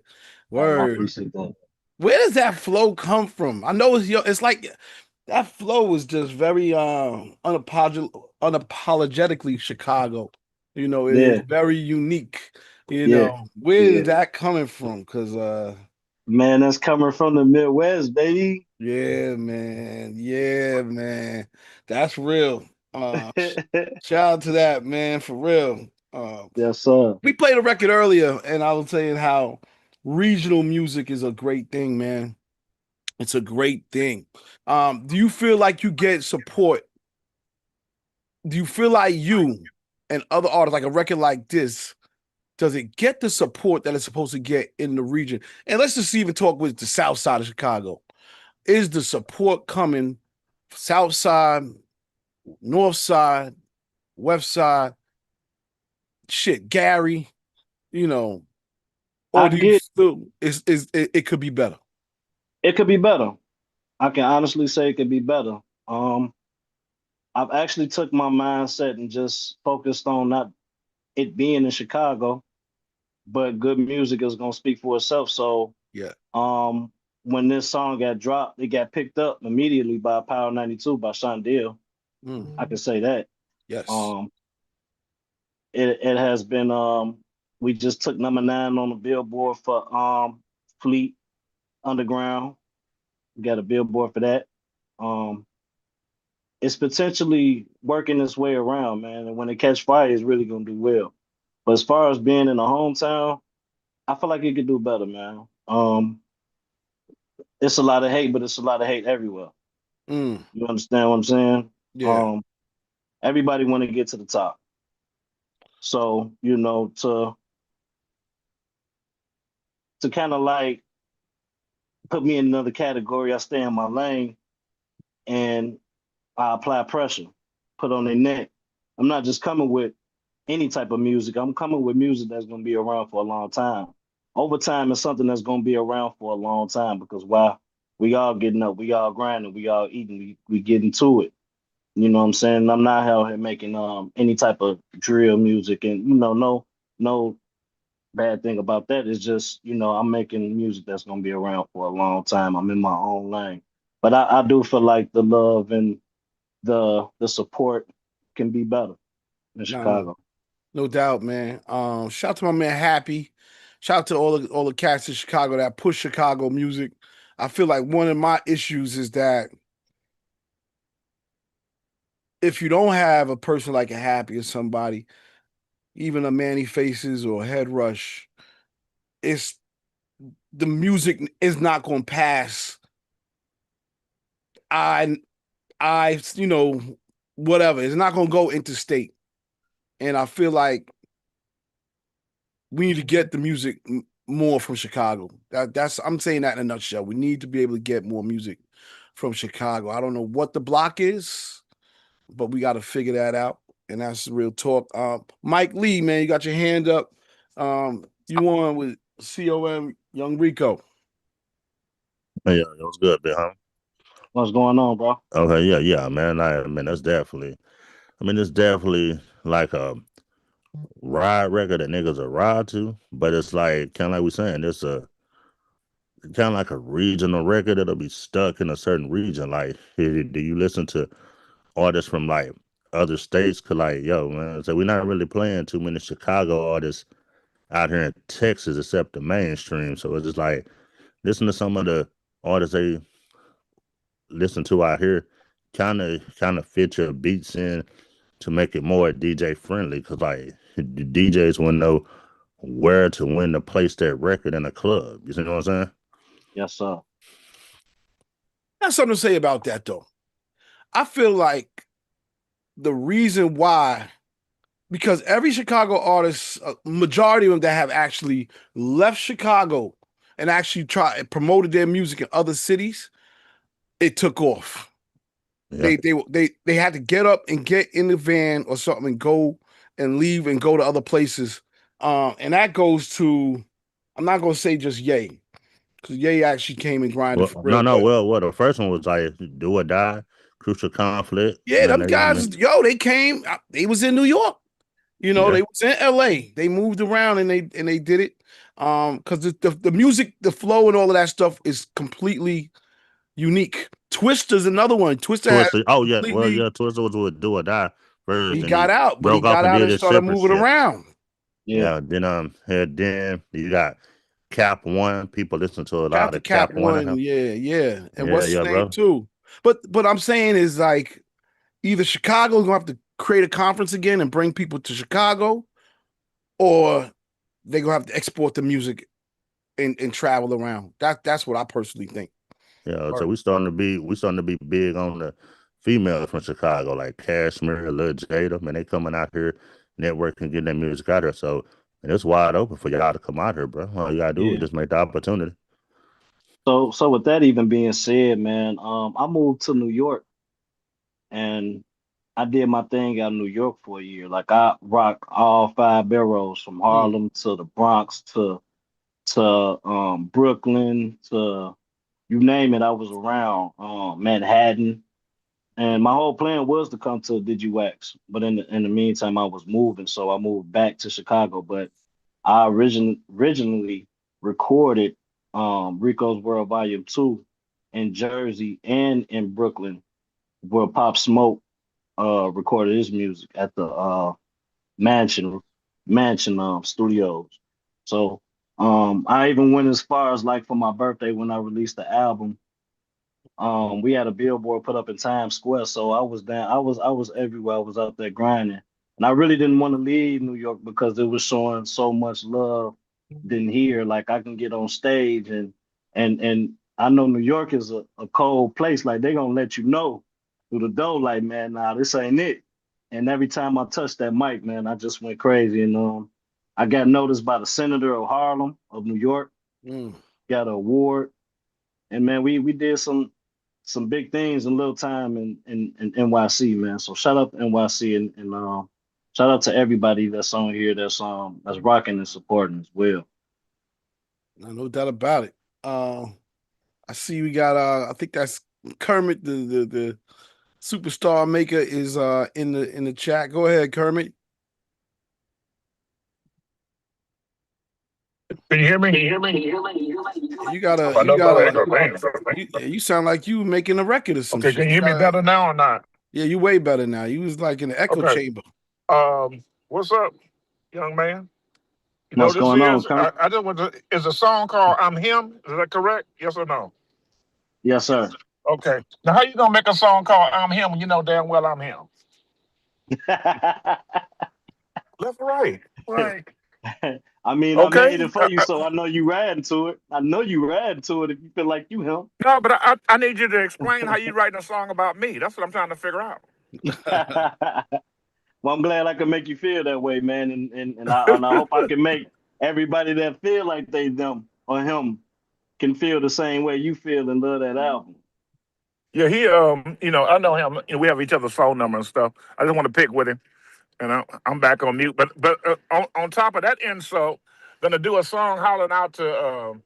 Word. I appreciate that. Where does that flow come from? I know it's like that flow is just very unapologetically Chicago. You know, it is very unique. You know, where is that coming from? Because man, that's coming from the Midwest, baby. Yeah, man. Yeah, man. That's real. Shout out to that, man, for real. Yes, sir. We played a record earlier, and I was saying how regional music is a great thing, man. It's a great thing. Do you feel like you get support? Do you feel like you and other artists, like a record like this, does it get the support that it's supposed to get in the region? And let's just even talk with the South Side of Chicago. Is the support coming South Side, North Side, West Side, shit, Gary, you know, or do you still it could be better? It could be better. I can honestly say it could be better. I've actually took my mindset and just focused on not it being in Chicago, but good music is gonna speak for itself. So yeah. When this song got dropped, it got picked up immediately by Power 92 by Shondell. I can say that. Yes. It has been we just took number 9 on the Billboard for Fleet Underground. We got a billboard for that. It's potentially working its way around, man. And when it catch fire, it's really gonna do well. But as far as being in the hometown, I feel like it could do better, man. It's a lot of hate, but it's a lot of hate everywhere. You understand what I'm saying? Yeah. Everybody want to get to the top. So, you know, to kind of like put me in another category, I stay in my lane and I apply pressure, put on their neck. I'm not just coming with any type of music. I'm coming with music that's going to be around for a long time. Overtime is something that's going to be around for a long time because why? We all getting up, we all grinding, we all eating, we getting to it. You know what I'm saying? I'm not out here making any type of drill music, and you know, no bad thing about that. It's just, you know, I'm making music that's gonna be around for a long time. I'm in my own lane, but I do feel like the love and the support can be better in Chicago. No doubt, man. Shout out to my man Happy. Shout out to all the cats in Chicago that push Chicago music. I feel like one of my issues is that if you don't have a person like a Happy or somebody, even a Manny Faces or a Head Rush, it's the music is not going to pass. I, you know, whatever. It's not going to go interstate. And I feel like we need to get the music more from Chicago. I'm saying that in a nutshell. We need to be able to get more music from Chicago. I don't know what the block is, but we got to figure that out. And that's the real talk. Mike Lee, man, you got your hand up. You on with C.O.M. Young Rico. Yeah, it was good, big huh? What's going on, bro? Okay, yeah, man. I mean, that's definitely. I mean, it's definitely like a ride record that niggas are ride to, but it's like kind of like we saying, it's a kind of like a regional record that'll be stuck in a certain region. Like, do you listen to artists from like other states? Cause like, yo, man, so we're not really playing too many Chicago artists out here in Texas except the mainstream. So it's just like listen to some of the artists they listen to out here, kind of fit your beats in to make it more DJ friendly. Cause like the DJs will know where to when to place their record in a club. You see what I'm saying? Yes, sir. I have something to say about that though. I feel like the reason why, because every Chicago artist, majority of them that have actually left Chicago and actually promoted their music in other cities, it took off. Yeah. They had to get up and get in the van or something and go and leave and go to other places. And that goes to, I'm not gonna say just Ye, because Ye actually came and grinded for real. No. But Well, the first one was like Do or Die, Crucial Conflict. yeah, Man, them guys, they came. They was in New York. You know, they was in LA. They moved around and they did it. Because the music, the flow, and all of that stuff is completely unique. Twister's another one. Twister has Oh yeah, well completely. yeah, Twister was with Do or Die first, He and got he out, but he broke off got and out did and his started separate moving shit. around. Yeah. Then you got Cap One. People listen to a lot of Cap Cap One. one, yeah. And what's his Yeah, name bro. too? But I'm saying is like either Chicago's gonna have to create a conference again and bring people to Chicago, or they're gonna have to export the music and travel around. That's what I personally think. Yeah, so we starting to be big on the females from Chicago, like Cashmere, Lil Jada. Man, they coming out here, networking, getting their music out here. So and it's wide open for y'all to come out here, bro. All you gotta do is Yeah. just make the opportunity. So with that even being said, man, I moved to New York and I did my thing out in New York for a year. Like I rock all five boroughs from Harlem to the Bronx to Brooklyn to you name it. I was around Manhattan, and my whole plan was to come to Digiwaxx, but in the meantime, I was moving, so I moved back to Chicago. But I originally recorded Rico's World Volume 2 in Jersey and in Brooklyn, where Pop Smoke recorded his music at the Mansion Studios. So I even went as far as like for my birthday when I released the album. We had a billboard put up in Times Square, so I was down. I was everywhere. I was out there grinding, and I really didn't want to leave New York because it was showing so much love. Than here, like I can get on stage and I know New York is a cold place. Like they gonna let you know through the door, like man, nah, this ain't it. And every time I touched that mic, man, I just went crazy. And I got noticed by the senator of Harlem of New York. Got an award, and man, we did some big things in little time in NYC, man. So shout out to NYC and shout out to everybody that's on here that's rocking and supporting as well. No doubt about it. I see we got I think that's Kermit, the superstar maker is in the chat. Go ahead, Kermit. Can you hear me? You sound like you making a record or some shit. Can you hear me better now or not? Yeah, you way better now. You was like in the echo chamber. What's up, young man? You What's know going on, Kermit? I just want to, is a song called I'm Him. Is that correct? Yes or no? Yes, sir. Okay. Now how you gonna make a song called I'm Him when you know damn well I'm him? Left or right? Like I mean, okay. I made it for you, so I know you riding to it. I know you riding to it if you feel like you him. No, but I need you to explain how you writing a song about me. That's what I'm trying to figure out. Well, I'm glad I can make you feel that way, man, and I hope I can make everybody that feel like they them or him can feel the same way you feel and love that album. Yeah, he I know him. We have each other's phone number and stuff. I just want to pick with him, and I'm back on mute. But on top of that insult, gonna do a song hollering out to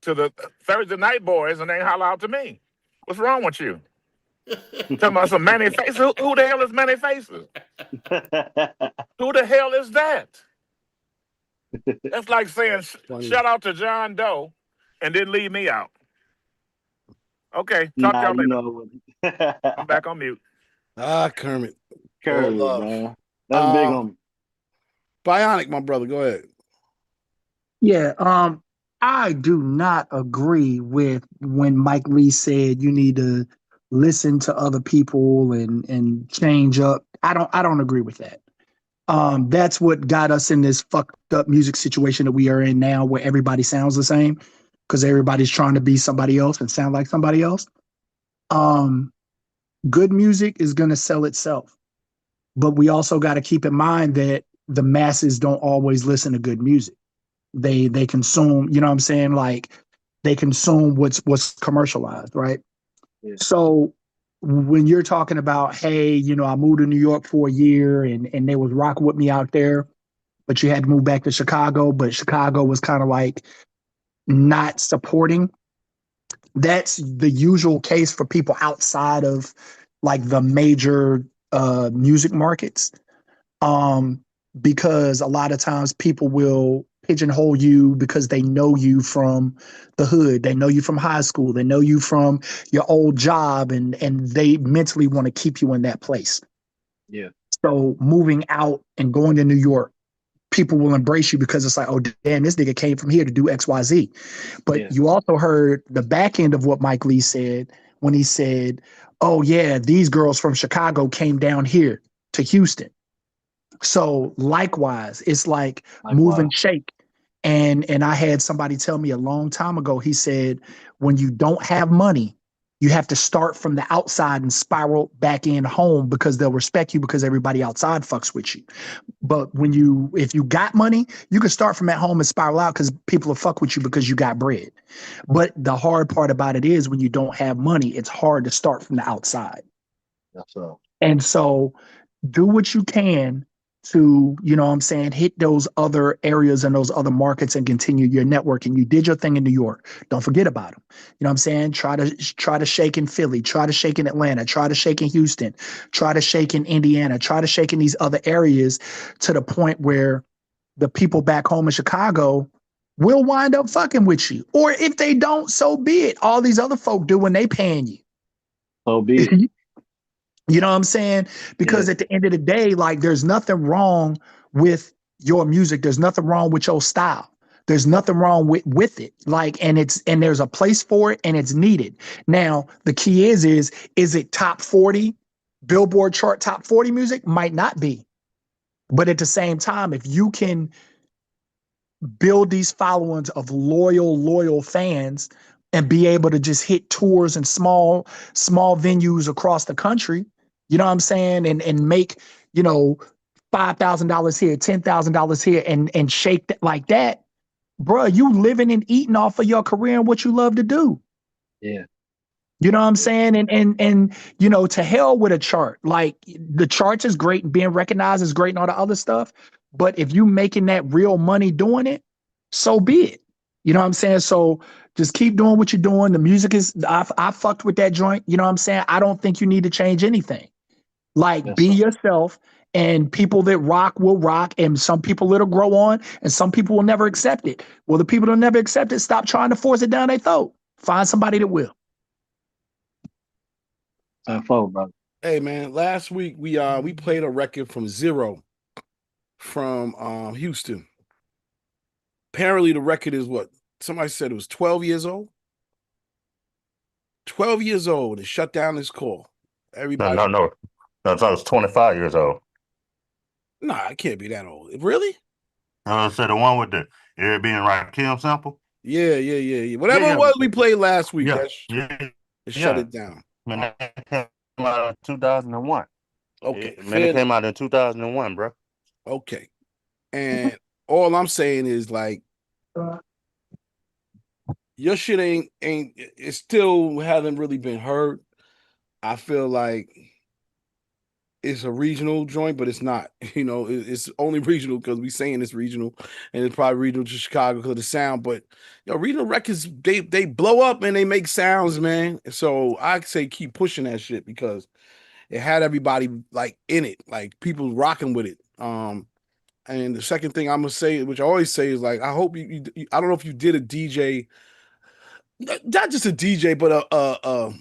the Thursday Night Boys, and they holler out to me. What's wrong with you? Talking about some Manny Faces. Who the hell is Manny Faces? Who the hell is that? That's like saying shout out to John Doe and then leave me out. Okay, talk to Nah, y'all you later. know what? I'm back on mute. Kermit. Curry, All love. man. That's big on me. Bionic, my brother. Go ahead. Yeah, I do not agree with when Mike Lee said you need to listen to other people and change up. I don't agree with that. That's what got us in this fucked up music situation that we are in now, where everybody sounds the same because everybody's trying to be somebody else and sound like somebody else. Good music is going to sell itself, but we also got to keep in mind that the masses don't always listen to good music. They consume, you know what I'm saying? Like they consume what's commercialized, right? Yeah. So when you're talking about, hey, I moved to New York for a year and they was rocking with me out there, but you had to move back to Chicago, but Chicago was kind of like not supporting. That's the usual case for people outside of like the major music markets. Because a lot of times people will pigeonhole you because they know you from the hood, they know you from high school, they know you from your old job, and they mentally want to keep you in that place. Yeah. So moving out and going to New York, people will embrace you because it's like, oh damn, this nigga came from here to do XYZ. But you also heard the back end of what Mike Lee said when he said, oh yeah, these girls from Chicago came down here to Houston. So likewise, it's like move and shake. And I had somebody tell me a long time ago, he said, when you don't have money, you have to start from the outside and spiral back in home because they'll respect you because everybody outside fucks with you. But if you got money, you can start from at home and spiral out because people will fuck with you because you got bread. But the hard part about it is when you don't have money, it's hard to start from the outside. That's all. And so do what you can to, hit those other areas and those other markets and continue your networking. You did your thing in New York. Don't forget about them. You know what I'm saying? Try to shake in Philly, try to shake in Atlanta, try to shake in Houston, try to shake in Indiana, try to shake in these other areas to the point where the people back home in Chicago will wind up fucking with you. Or if they don't, so be it. All these other folk do when they paying you. So be it. You know what I'm saying? Because at the end of the day, like there's nothing wrong with your music. There's nothing wrong with your style. There's nothing wrong with it. Like, and there's a place for it and it's needed. Now, the key is it top 40, Billboard chart top 40 music? Might not be. But at the same time, if you can build these followings of loyal fans and be able to just hit tours and small venues across the country, you know what I'm saying? And make, $5,000 here, $10,000 here and shake that like that, bruh, you living and eating off of your career and what you love to do. Yeah. You know what I'm saying? And to hell with a chart. Like the charts is great and being recognized is great and all the other stuff. But if you making that real money doing it, so be it. You know what I'm saying? So just keep doing what you're doing. The music is, I fucked with that joint. You know what I'm saying? I don't think you need to change anything. Like be yourself, and people that rock will rock, and some people it'll grow on, and some people will never accept it. Well, the people that never accept it, stop trying to force it down their throat. Find somebody that will. Brother. Hey man, last week we played a record from Zero from Houston. Apparently the record is what? Somebody said it was 12 years old. 12 years old. It shut down his call. Everybody. No. I thought it was 25 years old. Nah, it can't be that old. Really? So the one with the Eric being right Kim sample? Yeah. Whatever it was we played last week, it shut it down. Man, that came out in 2001. Okay. It came out in 2001, bro. Okay. And all I'm saying is like your shit ain't it still hasn't really been heard. I feel like it's a regional joint, but it's not. It's only regional because we saying it's regional, and it's probably regional to Chicago because of the sound. But regional records they blow up and they make sounds, man. So I say keep pushing that shit because it had everybody like in it, like people rocking with it. And the second thing I'm gonna say, which I always say, is like I hope I don't know if you did a DJ, not just a DJ, but a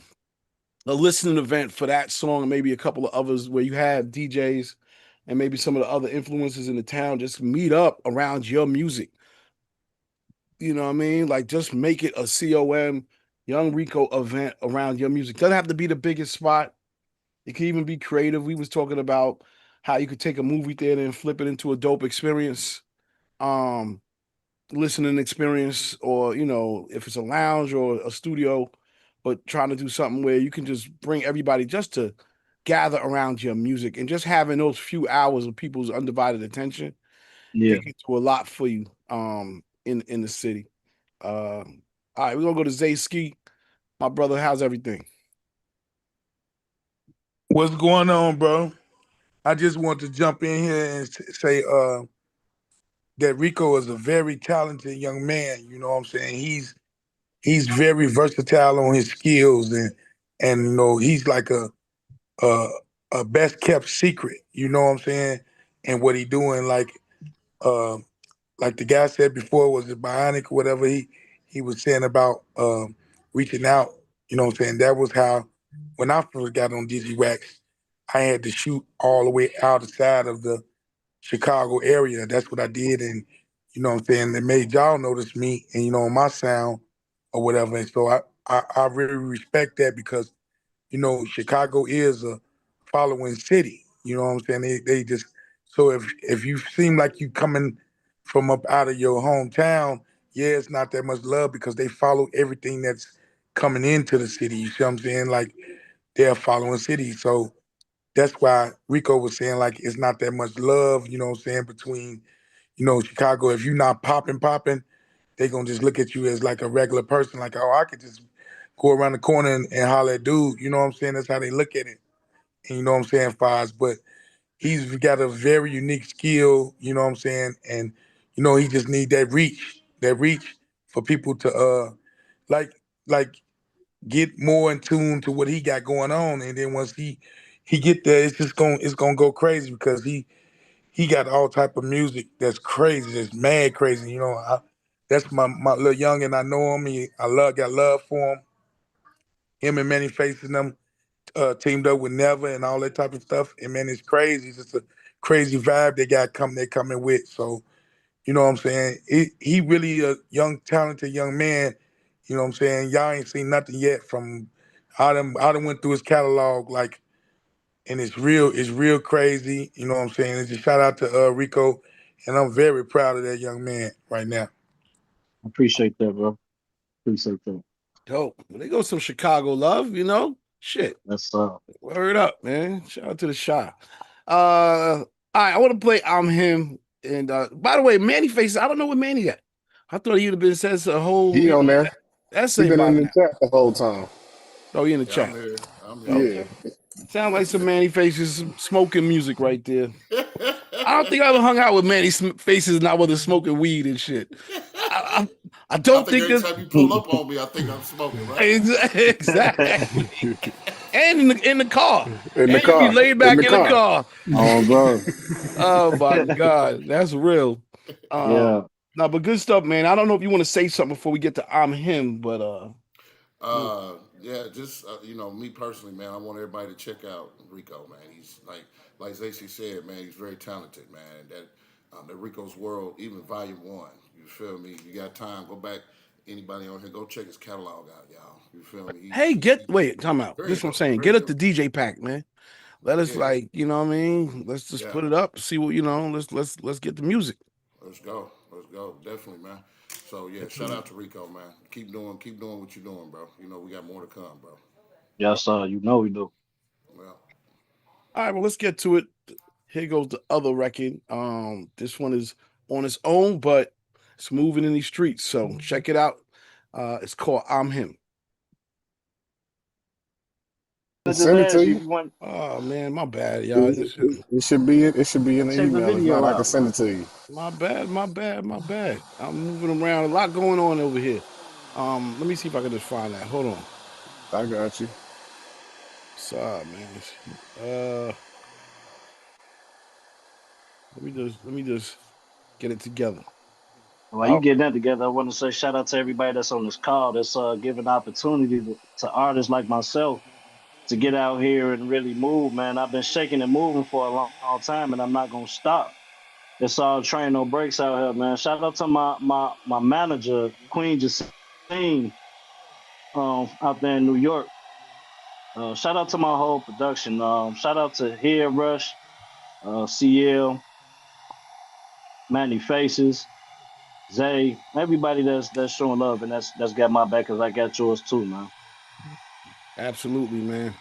listening event for that song and maybe a couple of others where you had DJs and maybe some of the other influencers in the town just meet up around your music. You know what I mean? Like just make it a C.O.M. Young Rico event around your music. Doesn't have to be the biggest spot. It can even be creative. We was talking about how you could take a movie theater and flip it into a dope experience. Listening experience, or if it's a lounge or a studio, but trying to do something where you can just bring everybody just to gather around your music, and just having those few hours of people's undivided attention, Yeah. it can do a lot for you in the city. All right, we're gonna go to Zay Ski. My brother, how's everything? What's going on, bro? I just want to jump in here and say that Rico is a very talented young man. You know what I'm saying? He's very versatile on his skills, and he's like a a best kept secret. You know what I'm saying? And what he doing, uh, like the guy said before, was it bionic or whatever he was saying about reaching out. You know what I'm saying? That was how when I first got on Digiwaxx, I had to shoot all the way outside of the Chicago area. That's what I did, and you know what I'm saying, it made y'all notice me and my sound or whatever. And so I really respect that because Chicago is a following city. You know what I'm saying? They just, so if you seem like you coming from up out of your hometown, yeah, it's not that much love because they follow everything that's coming into the city. You see what I'm saying? Like they're following city. So that's why Rico was saying like it's not that much love, you know what I'm saying, between, Chicago. If you're not popping, they gonna just look at you as like a regular person, like, oh, I could just go around the corner and holler at dude, you know what I'm saying? That's how they look at it. And you know what I'm saying, Foz? But he's got a very unique skill, you know what I'm saying? And he just need that reach for people to like like get more in tune to what he got going on. And then once he get there, it's gonna go crazy because he got all type of music that's crazy, that's mad crazy. That's my little youngin'. I know him. Got love for him. Him and Manny facing them teamed up with Never and all that type of stuff. And man, it's crazy. It's just a crazy vibe they coming with. So you know what I'm saying? He really a young, talented young man. You know what I'm saying? Y'all ain't seen nothing yet from. I done went through his catalog like, and it's real crazy. You know what I'm saying? It's a shout out to Rico, and I'm very proud of that young man right now. Appreciate that, bro. Appreciate that. Dope. Well, they go some Chicago love, shit. That's Word up, man. Shout out to the shot. All right, I want to play I'm Him. And by the way, Manny Faces, I don't know where Manny at. I thought he'd have been says a whole He on there. He essay been by in the now. chat the whole time. Oh, he in the Yeah, I'm chat. here. I'm here. Dope. Yeah. Sound like some Manny Faces smoking music right there. I don't think I ever hung out with Manny Faces not with smoking weed and shit. I don't think every there's time you pull up on me, I think I'm smoking, right? exactly. And in the car. In the And you be car. laid In back the in the car. car. Oh, bro. Oh my God. That's real. Yeah. No, but good stuff, man. I don't know if you want to say something before we get to I'm Him, but Yeah, just me personally, man. I want everybody to check out Rico, man. He's like Zacy said, man. He's very talented, man. That Rico's World, even Volume 1. You feel me? You got time? Go back. Anybody on here, go check his catalog out, y'all. You feel me? hey, wait, time out. Very This is what I'm dope. saying. Very Get up the dope. Djpack, man. Let us Yeah, you know what I mean? Let's just yeah. put it up, see what let's get the music. Let's go. Let's go. Definitely, man. So yeah, shout out to Rico, man. Keep doing what you're doing, bro. We got more to come, bro. Yes, sir. You know we do. Well, All right, well, let's get to it. Here goes the other record. This one is on its own, but it's moving in these streets. So check it out. It's called I'm Him. just Send it asked to you you. if you want. Oh man, my bad, y'all. It should be in the Check the email. If not, video I can out, send man. it to you. My bad. I'm moving around. A lot going on over here. Let me see if I can just find that. Hold on. I got you. Sorry, man. Let me just get it together. While you get that together, I want to say shout out to everybody that's on this call that's giving opportunity to artists like myself to get out here and really move, man. I've been shaking and moving for a long time, and I'm not gonna stop. It's all train no breaks out here, man. Shout out to my manager, Queen Justine, out there in New York. Shout out to my whole production. Shout out to Here Rush, CL, Manny Faces, Zay, everybody that's showing love and that's got my back because I got yours too, man. Absolutely, man.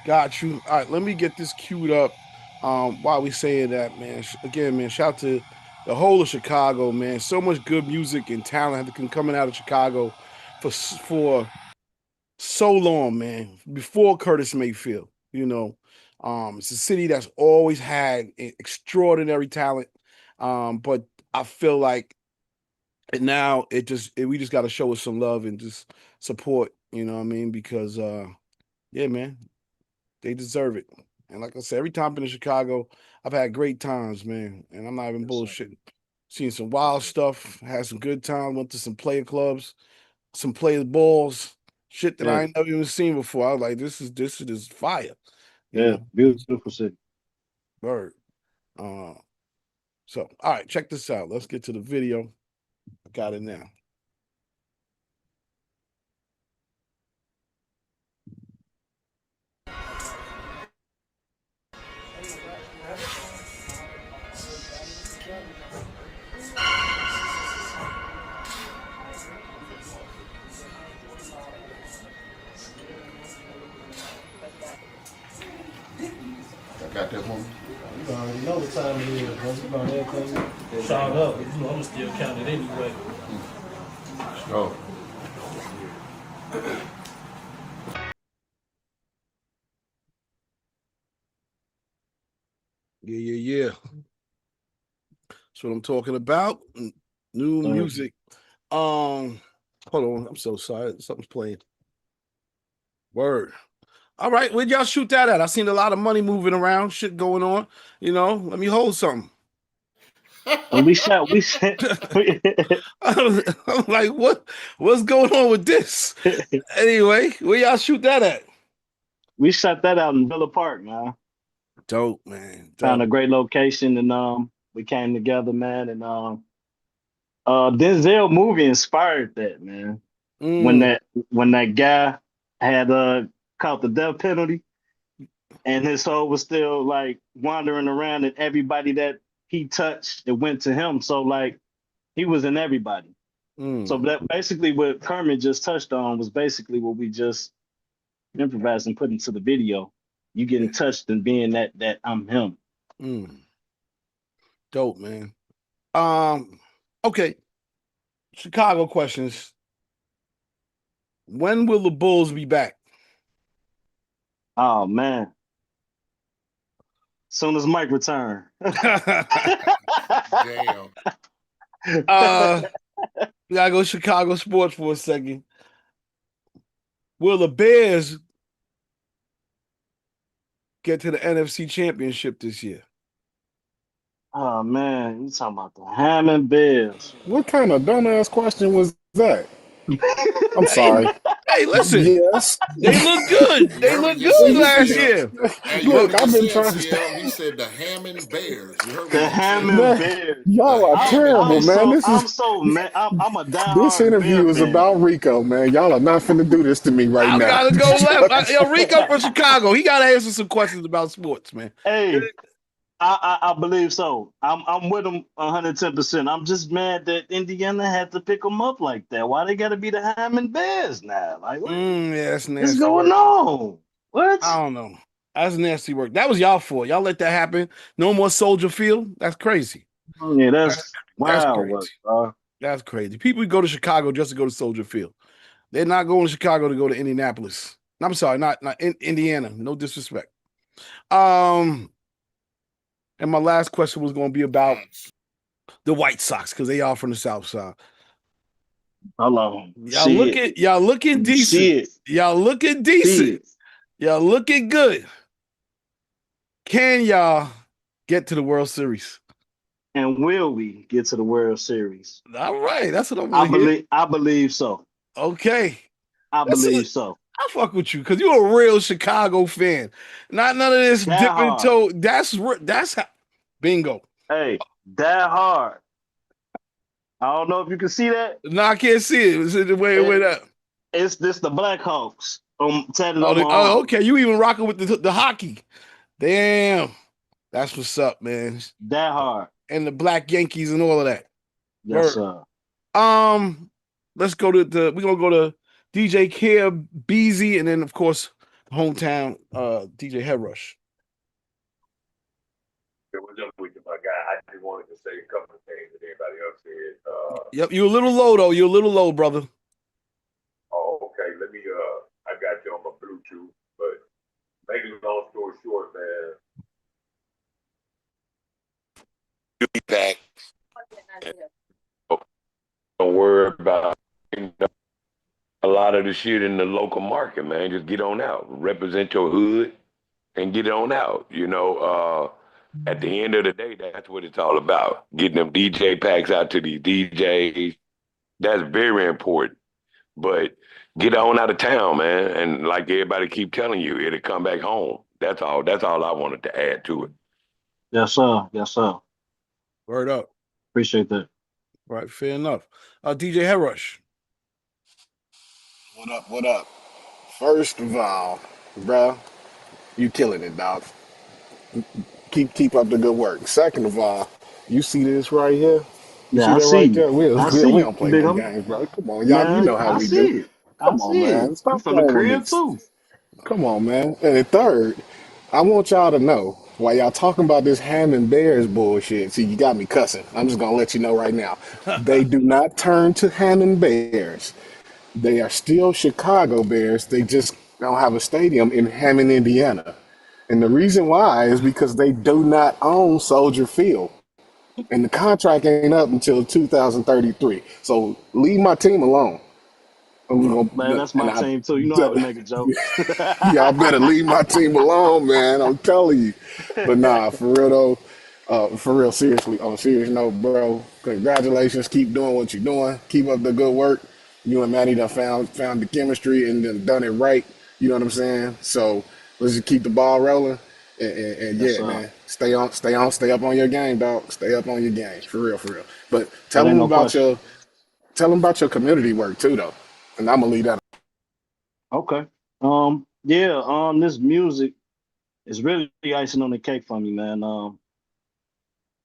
Got you. All right, let me get this queued up. While we saying that, man. Again, man, shout out to the whole of Chicago, man. So much good music and talent have been coming out of Chicago for so long, man. Before Curtis Mayfield, it's a city that's always had extraordinary talent. But I feel like now we just got to show us some love and just support. You know what I mean? Because yeah, man, they deserve it. And like I said, every time I've been in Chicago, I've had great times, man. And I'm not even bullshitting. Seen some wild stuff, had some good time, went to some player clubs, some player balls, shit that I ain't never even seen before. I was like, this is fire. Yeah, beautiful city. Bird. So all right, check this out. Let's get to the video. I got it now. I got that one. You already know the time it is, bro. You know everything. Shot up. You know I'm still counting anyway. Let's go. Yeah. That's what I'm talking about. New music. Hold on. I'm so sorry. Something's playing. Word. All right, where'd y'all shoot that at? I seen a lot of money moving around, shit going on. Let me hold something. When we shot. I'm like, what's going on with this? Anyway, where y'all shoot that at? We shot that out in Villa Park, man. Dope, man. Found a great location and we came together, man. And Denzel movie inspired that, man. When that guy had caught the death penalty and his soul was still like wandering around and everybody that he touched, it went to him. So like he was in everybody. So that basically what Kermit just touched on was basically what we just improvised and put into the video. You getting touched and being that I'm him. Dope, man. Okay. Chicago questions. When will the Bulls be back? Oh man. Soon as Mike return. Damn. We gotta go Chicago sports for a second. Will the Bears get to the NFC Championship this year? Oh man, you talking about the Hammond Bears. What kind of dumbass question was that? I'm sorry. Hey, listen. Yes. They look good. They look good last year. Hey, Look, I've been said, trying to CL, he said the Hammond Bears. You heard what The he Hammond said? Bears. Y'all are terrible, man. I'm so mad. I'm a diehard This interview Bear is fan. about Rico, man. Y'all are not finna do this to me right I now. gotta go left. Yo, Rico from Chicago. He gotta answer some questions about sports, man. Hey, I believe so. I'm with him 110%. I'm just mad that Indiana had to pick them up like that. Why they gotta be the Hammond Bears now? Like what? Yeah, that's nasty. What's going on? What? I don't know. That's nasty work. That was y'all fault. Y'all let that happen. No more Soldier Field. That's crazy. Yeah, that's wild work, bro. That's crazy. People go to Chicago just to go to Soldier Field. They're not going to Chicago to go to Indianapolis. I'm sorry, not in Indiana. No disrespect. And my last question was going to be about the White Sox because they are from the South Side. Hold on. Y'all looking decent. Y'all looking decent. Y'all looking good. Can y'all get to the World Series? And will we get to the World Series? All right, that's what I'm gonna hear. I believe so. Okay. I believe so. I fuck with you because you're a real Chicago fan. Not none of this dipping toe. That's how. Bingo. Hey, that hard. I don't know if you can see that. No, I can't see it. Is it the way up? It's this the Blackhawks. Tatted on my arm. Oh, okay. You even rocking with the hockey. Damn. That's what's up, man. That hard. And the Black Yankees and all of that. Yes, sir. Let's go we're gonna go to DJ Care Beezy, and then of course hometown DJ Head Rush. What's up with you, my guy? I just wanted to say a couple of things that everybody else said. Yep, you're a little low though. You're a little low, brother. Oh, okay. Let me I got you on my Bluetooth, but make a long story short, man. Be back. Don't worry about a lot of the shit in the local market, man. Just get on out. Represent your hood and get on out. You know, at the end of the day, that's what it's all about. Getting them DJ packs out to these DJs. That's very important. But get on out of town, man. And like everybody keep telling you, it'll come back home. That's all. That's all I wanted to add to it. Yes, sir. Yes, sir. Word up. Appreciate that. Right, fair enough. DJ Head Rush. What up? What up? First of all, bro, you killing it, dog. Keep up the good work. Second of all, you see this right here? You see that right there? We don't play no games, bro. Come on, y'all. You know how we do. Come on, man. Stop playing with me. Too. Come on, man. And third, I want y'all to know while y'all talking about this Hammond Bears bullshit. See, you got me cussing. I'm just gonna let you know right now. They do not turn to Hammond Bears. They are still Chicago Bears. They just don't have a stadium in Hammond, Indiana. And the reason why is because they do not own Soldier Field. And the contract ain't up until 2033. So leave my team alone. Man, that's my team too. You know how to make a joke. Y'all better leave my team alone, man. I'm telling you. But nah, for real though, for real, seriously, on a serious note, bro, congratulations. Keep doing what you're doing. Keep up the good work. You and Manny done found the chemistry and done it right. You know what I'm saying? So let's just keep the ball rolling. And Yes, yeah, man, stay up on your game, dog. Stay up on your game, for real. But tell them about your community work too, though. And I'm gonna leave that. Okay. This music is really icing on the cake for me, man. I'm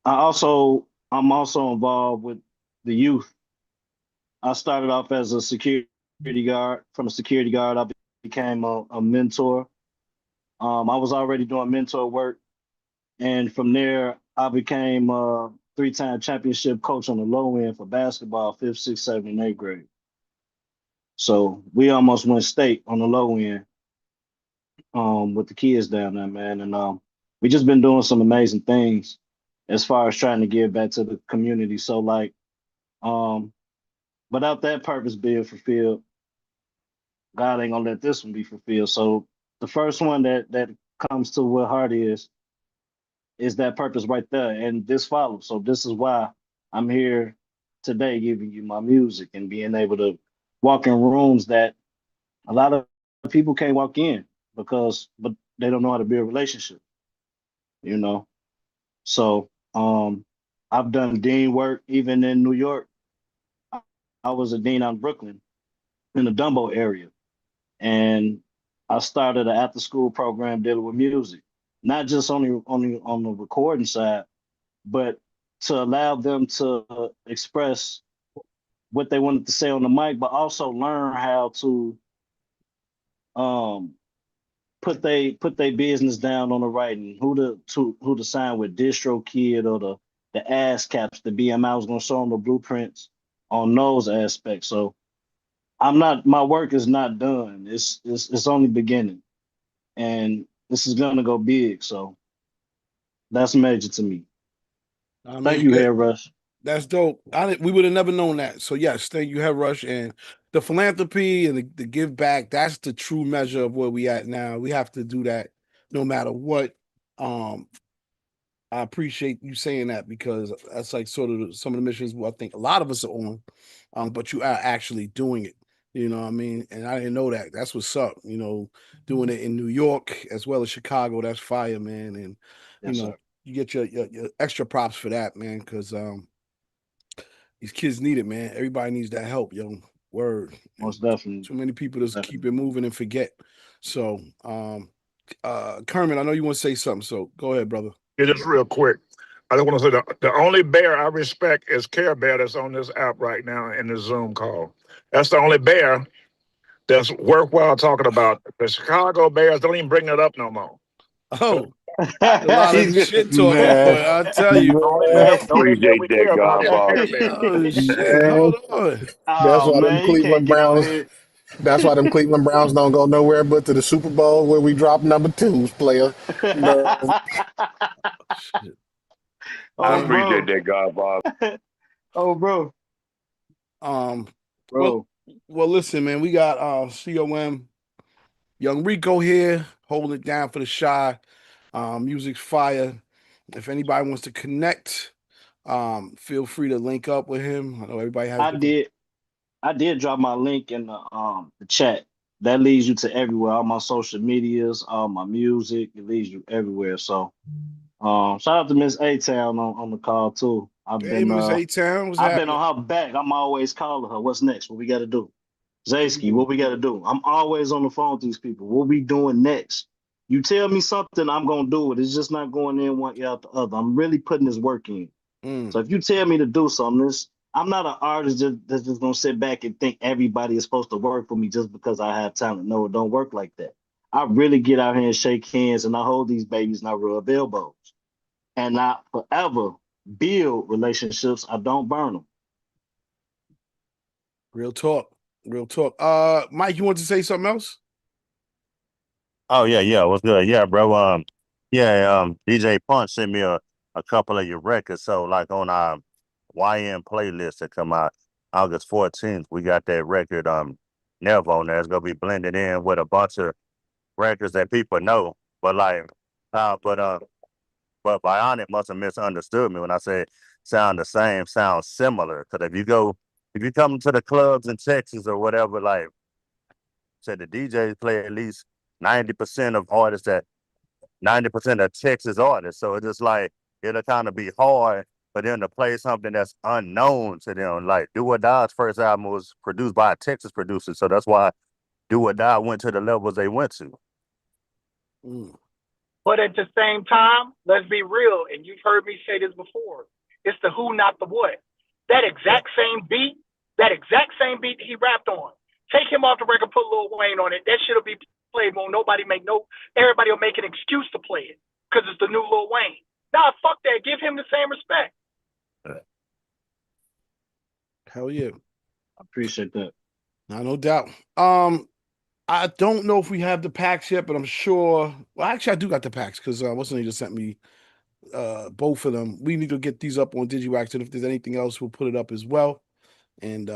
also involved with the youth. I started off as a security guard. From a security guard, I became a mentor. I was already doing mentor work, and from there, I became a 3-time championship coach on the low end for basketball, 5th, 6th, 7th, and 8th grade. So we almost went state on the low end with the kids down there, man. And we just been doing some amazing things as far as trying to give back to the community. So like, without that purpose being fulfilled, God ain't gonna let this one be fulfilled. So the first one that comes to what heart is that purpose right there. And this follows. So this is why I'm here today giving you my music and being able to walk in rooms that a lot of people can't walk in but they don't know how to build a relationship, you know. So I've done dean work even in New York. I was a dean out in Brooklyn in the Dumbo area. And I started an after school program dealing with music, not just only on the recording side, but to allow them to express what they wanted to say on the mic, but also learn how to put they business down on the writing, who to sign with DistroKid or the ASCAPs, the BMI was gonna show them the blueprints on those aspects. So My work is not done. It's only beginning, and this is gonna go big. So that's major to me. I mean, Thank you, Hair Rush. That's dope. We would have never known that. So yes, thank you, Head Rush, and the philanthropy and the give back. That's the true measure of where we at now. We have to do that no matter what. I appreciate you saying that because that's like sort of some of the missions I think a lot of us are on, but you are actually doing it. You know what I mean? And I didn't know that. That's what's up. You know, doing it in New York as well as Chicago. That's fire, man. And Yes, you know, sir. you get your extra props for that, man, because these kids need it, man. Everybody needs that help, yo. Word. Most definitely. Too many people just keep it Definitely. moving and forget. So, Kermit, I know you want to say something. So go ahead, brother. Yeah, just real quick. I just want to say the only bear I respect is Care Bear that's on this app right now in the Zoom call. That's the only bear that's worthwhile talking about. The Chicago Bears don't even bring that up no more. Oh, a lot of shit talking, Man, boy. I'll tell you. I The only bear appreciate we that, care about is Godfather. Care Bear. Oh shit! Man, Hold on. that's Oh why them man, you can't Cleveland get on Browns. here. That's why them Cleveland Browns don't go nowhere but to the Super Bowl where we drop number twos, player. No. Shit. I Oh, appreciate bro. that, Godfather. Oh, bro. Um. Well, Bro. well. Listen, man. We got C.O.M. Young Rico here holding it down for the shy. Music's fire. If anybody wants to connect, feel free to link up with him. I know everybody has I different. did. I did drop my link in the chat. That leads you to everywhere. All my social medias, all my music. It leads you everywhere. So, shout out to Miss A Town on the call too. Hey, Miss A Town, what's I've been happening? on her back. I'm always calling her. What's next? What we got to do? Zaysky, what we got to do? I'm always on the phone with these people. What we doing next? You tell me something, I'm gonna do it. It's just not going in one ear out the other. I'm really putting this work in. So if you tell me to do something, I'm not an artist that's just gonna sit back and think everybody is supposed to work for me just because I have talent. No, it don't work like that. I really get out here and shake hands and I hold these babies and I rub elbows. And I forever build relationships. I don't burn them. Real talk. Real talk. Mike, you want to say something else? Oh yeah, what's good? Yeah, bro. DJ Punch sent me a couple of your records. So like on our YN playlist that come out August 14th, we got that record Never on there. It's gonna be blended in with a bunch of records that people know. But like but Bionic must have misunderstood me when I said sound the same, sound similar. Cause if you come to the clubs in Texas or whatever, like said the DJs play at least 90% of artists that 90% of Texas artists. So it's just like it'll kind of be hard for them to play something that's unknown to them. Like Do or Die's first album was produced by a Texas producer. So that's why Do or Die went to the levels they went to. But at the same time, let's be real, and you've heard me say this before. It's the who, not the what. That exact same beat he rapped on. Take him off the record, put Lil Wayne on it. That shit'll be played. Won't nobody make everybody will make an excuse to play it because it's the new Lil Wayne. Nah, fuck that. Give him the same respect. Hell yeah. I appreciate that. No doubt. I don't know if we have the packs yet, but I'm sure. Well, actually, I do got the packs because what's the name just sent me both of them. We need to get these up on Digiwaxx, and if there's anything else, we'll put it up as well. And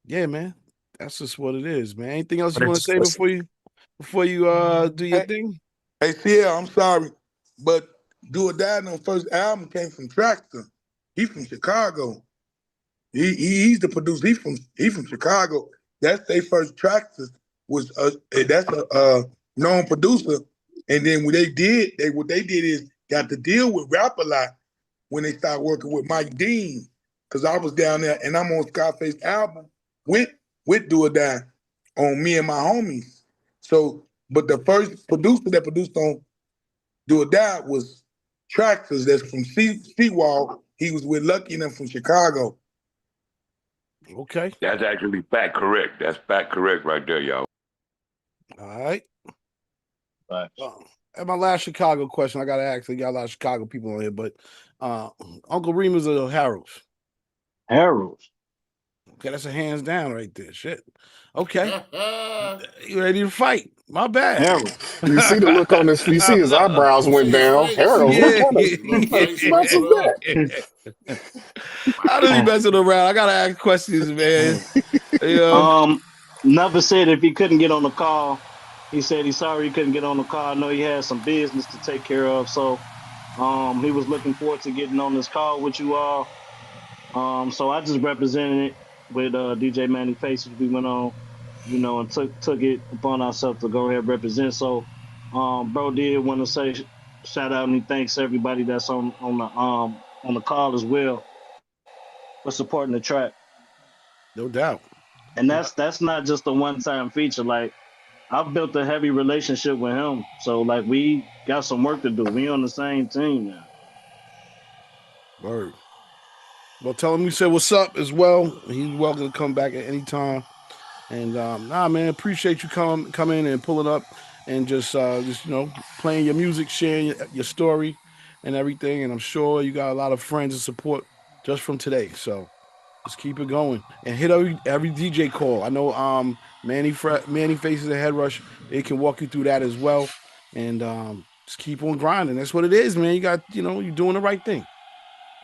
yeah, man, that's just what it is, man. Anything else you want to say before you do your thing? Hey, CL, I'm sorry, but Do or Die, no first album came from Traxtor. He's from Chicago. He's the producer. He's from Chicago. That's their first Traxtor. That's a known producer. And then what they did is got to deal with rap a lot when they started working with Mike Dean. Cause I was down there and I'm on Scarface's album with Do or Die on Me and My Homies. So, but the first producer that produced on Do or Die was Traxtor. That's from Seawall. He was with Lucky and them from Chicago. Okay. That's actually fact correct. That's fact correct right there, y'all. All right. And my last Chicago question, I gotta ask. We got a lot of Chicago people on here, but Uncle Remus or Harold's? Harold's. Okay, that's a hands down right there. Shit. Okay. You ready to fight? My bad. Harold. You see the look on his. You see his eyebrows went down. Harold, what kind of mess is that? How does he messing around? I gotta ask questions, man. You know? Never said if he couldn't get on the call. He said he's sorry he couldn't get on the call. I know he had some business to take care of, so he was looking forward to getting on this call with you all. So I just represented it with DJ Manny Faces. We went on, you know, and took it upon ourselves to go ahead and represent. So, bro did want to say shout out and he thanks everybody that's on the call as well for supporting the track. No doubt. And that's not just a one-time feature. Like, I've built a heavy relationship with him. So, like, we got some work to do. We on the same team now. Word. Well, tell him we said what's up as well. He's welcome to come back at any time. And nah, man, appreciate you coming and pulling up and just you know, playing your music, sharing your story and everything. And I'm sure you got a lot of friends and support just from today. So just keep it going and hit every DJ call. I know Manny Faces and Head Rush, they can walk you through that as well. And just keep on grinding. That's what it is, man. You got, you know, you're doing the right thing.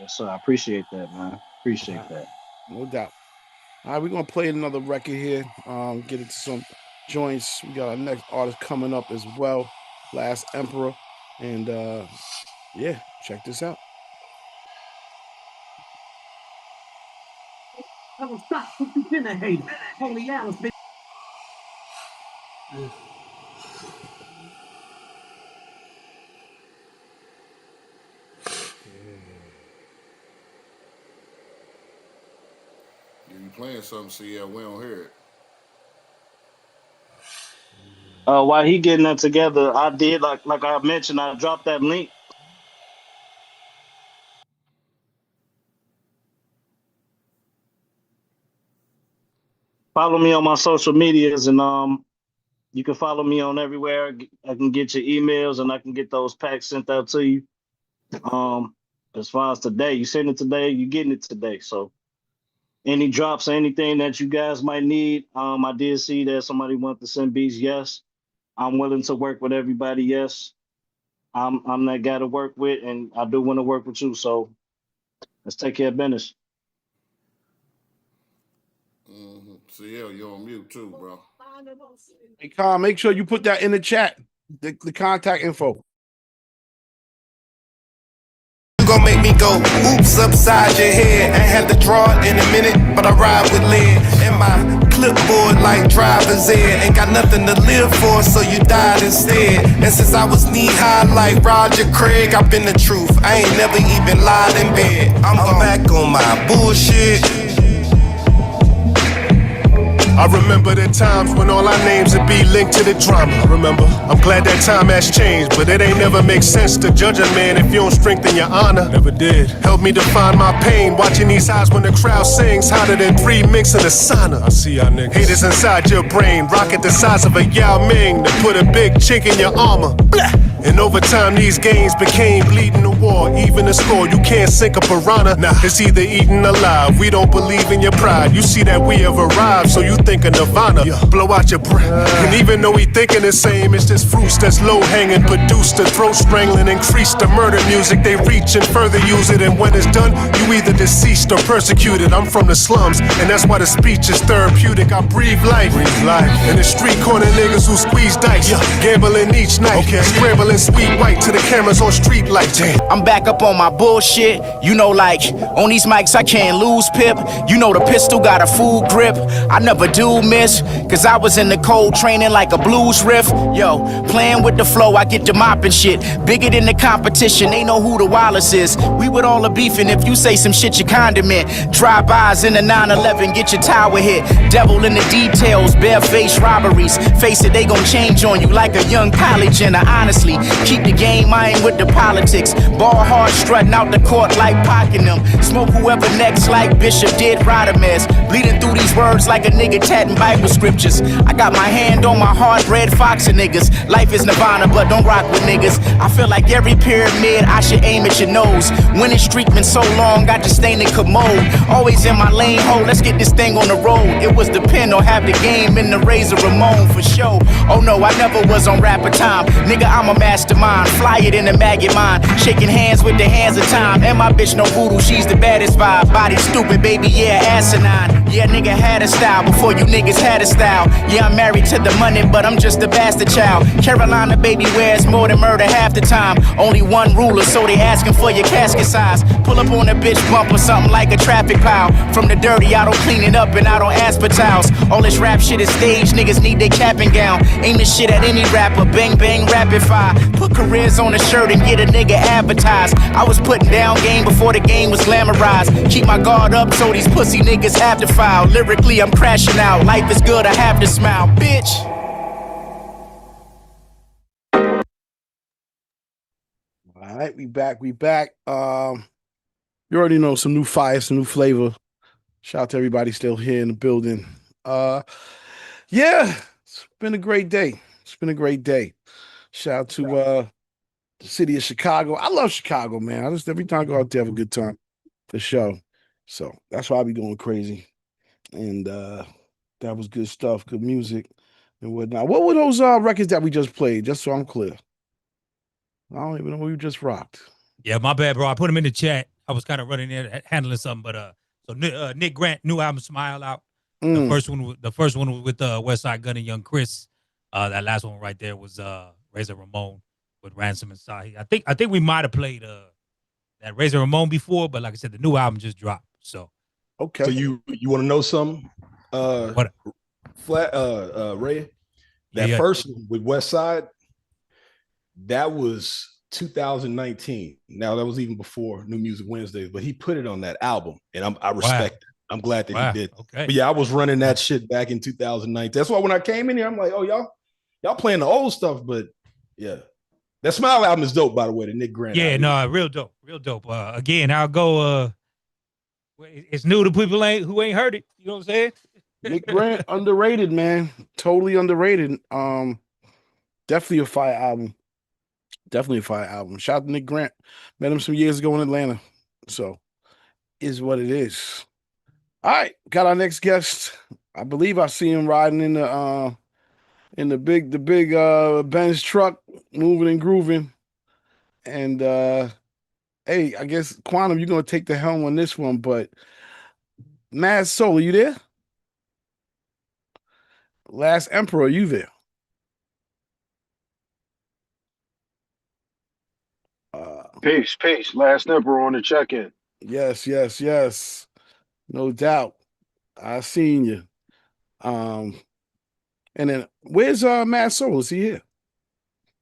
Yes, sir. I appreciate that, man. Appreciate that. No doubt. All right, we're gonna play another record here. Get into some joints. We got our next artist coming up as well, Last Emperor, and yeah, check this out. I will stop putting in a hater. Holy Alice, bitch. You playing something, CL, we don't hear it. While he getting that together, I did like I mentioned, I dropped that link. Follow me on my social medias, and you can follow me on everywhere. I can get your emails, and I can get those packs sent out to you. As far as today, you send it today, you getting it today. So any drops or anything that you guys might need, I did see that somebody wanted to send beats. Yes, I'm willing to work with everybody. Yes, I'm that guy to work with, and I do want to work with you. So let's take care of business. CL, you're on mute too, bro. Hey, Con, make sure you put that in the chat, the contact info. Gon' make me go oops upside your head. Ain't had to draw it in a minute, but I ride with lead. And my clipboard like driver's ed. Ain't got nothing to live for, so you died instead. And since I was knee high like Roger Craig, I've been the truth. I ain't never even lied in bed. I'm back on my bullshit. I remember the times when all our names would be linked to the drama. Remember, I'm glad that time has changed, but it ain't never make sense to judge a man if you don't strengthen your honor. Never did. Help me define my pain, watching these eyes when the crowd sings hotter than 3 mix in a sauna. I see y'all niggas. Haters inside your brain, rocket the size of a Yao Ming to put a big chink in your armor. Blah. And over time these games became bleeding the war, even the score. You can't sink a piranha. Nah, it's either eaten alive. We don't believe in your pride. You see that we have arrived, so you think of Nirvana. Blow out your breath. And even though we thinking the same, it's just fruits that's low hanging, produced the throat strangling, increase the murder music. They reach and further use it, and when it's done, you either deceased or persecuted. I'm from the slums, and that's why the speech is therapeutic. I breathe life. And the street corner niggas who squeeze dice, gambling each night, scrambling sweet white to the cameras on street lights. I'm back up on my bullshit. You know, like on these mics I can't lose pip. You know the pistol got a full grip. I never do miss, cause I was in the cold training like a blues riff. Yo, playing with the flow, I get to mopping shit. Bigger than the competition, they know who the Wallace is. We with all the beefing, if you say some shit you condiment. Drive-bys in the 911, get your tower hit. Devil in the details, bare-faced robberies. Face it, they gon' change on you like a young college and honestly. Keep the game, I ain't with the politics. Ball hard, strutting out the court like pocking them. Smoke whoever next like Bishop did Radames. Bleeding through these words like a nigga tatting Bible scriptures. I got my hand on my heart, red fox and niggas. Life is nirvana, but don't rock with niggas. I feel like every pyramid, I should aim at your nose. Winning streak been so long, I just stained the commode. Always in my lane, ho, let's get this thing on the road. It was depend on have the game in the Razor Ramon for sure. Oh no, I never was on rapper time. Nigga, I'm a mastermind, fly it in the maggot mind. Shaking hands with the hands of time. And my bitch no voodoo, she's the baddest vibe. Body stupid, baby, yeah, asinine. Yeah, nigga had a style before you niggas had a style. Yeah, I'm married to the money, but I'm just a bastard child. Carolina baby wears more than murder half the time. Only one ruler, so they asking for your casket size. Pull up on a bitch bump or something like a traffic pile. From the dirty, I don't clean it up and I don't ask for towels. All this rap shit is staged, niggas need their cap and gown. Aim this shit at any rapper, bang bang rapid fire. Put careers on a shirt and get a nigga advertised. I was putting down game before the game was glamorized. Keep my guard up so these pussy niggas have to file. Lyrically, I'm crashing out. Life is good, I have to smile, bitch. All right, we back. You already know some new fire, some new flavor. Shout out to everybody still here in the building. Yeah, it's been a great day. Shout out to the city of Chicago. I love Chicago, man. I just every time I go out there, have a good time for sure. So that's why I be going crazy. And that was good stuff, good music and whatnot. What were those records that we just played? Just so I'm clear. I don't even know what we just rocked. Yeah, my bad, bro. I put them in the chat. I was kind of running in handling something, but so Nick Grant, new album Smile out. The first one was with West Side Gun and Young Chris. That last one right there was Razor Ramon with Ransom and Sahi. I think we might have played that Razor Ramon before, but like I said, the new album just dropped. So okay. So you want to know something? What? Ray, that first one with West Side, that was 2019. Now that was even before New Music Wednesdays, but he put it on that album, and I respect it. I'm glad that he did. Okay. But yeah, I was running that shit back in 2019. That's why when I came in here, I'm like, oh, y'all playing the old stuff, but yeah. That Smile album is dope, by the way, the Nick Grant. Yeah, album. no, real dope. Again, I'll go it's new to people who ain't heard it. You know what I'm saying? Nick Grant, underrated, man. Totally underrated. Definitely a fire album. Shout out to Nick Grant. Met him some years ago in Atlanta. So is what it is. All right, got our next guest. I believe I see him riding in the big Benz truck, moving and grooving. And hey, I guess Quantum, you're gonna take the helm on this one, but Madsol, are you there? Last Emperor, are you there? Peace. Last Emperor on the check-in. Yes. No doubt. I seen you. And then where's Madsol? Is he here?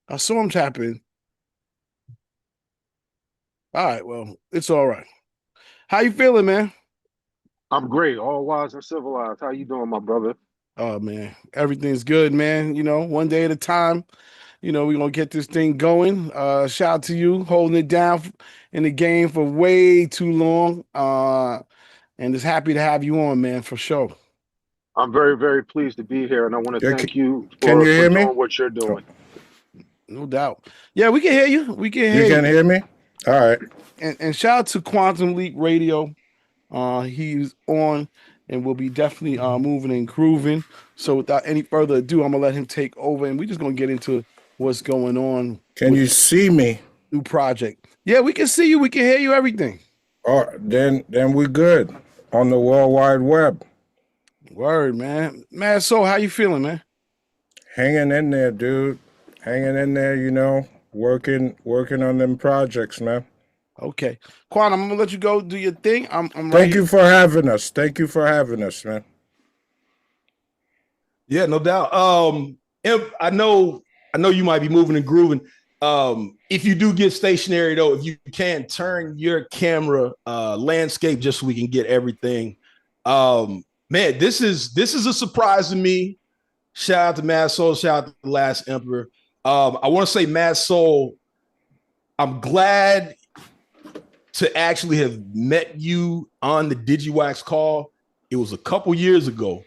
I saw him tap in. All right, well, it's all right. How you feeling, man? I'm great. All wise and civilized. How you doing, my brother? Oh, man. Everything's good, man. You know, one day at a time. You know, we're going to get this thing going. Shout out to you holding it down in the game for way too long. And just happy to have you on, man, for sure. I'm very, very pleased to be here, and I want to thank you for doing what you're doing. No doubt. Yeah, we can hear you. You can hear me? All right. And shout out to Quantum Leap Radio. He's on and will be definitely moving and grooving. So without any further ado, I'm going to let him take over, and we're just going to get into what's going on. Can you see me? New project. Yeah, we can see you. We can hear you, everything. Oh, then we're good on the World Wide Web. Word, man. Madsol, how you feeling, man? Hanging in there, dude. Hanging in there, you know, working on them projects, man. Okay. Quan, I'm gonna let you go do your thing. I'm Thank you for having us. Thank you for having us, man. Yeah, no doubt. I know you might be moving and grooving. If you do get stationary though, if you can turn your camera landscape just so we can get everything. Man, this is a surprise to me. Shout out to Madsol, shout out to the Last Emperor. I want to say, Madsol, I'm glad to actually have met you on the Digiwaxx call. It was a couple years ago.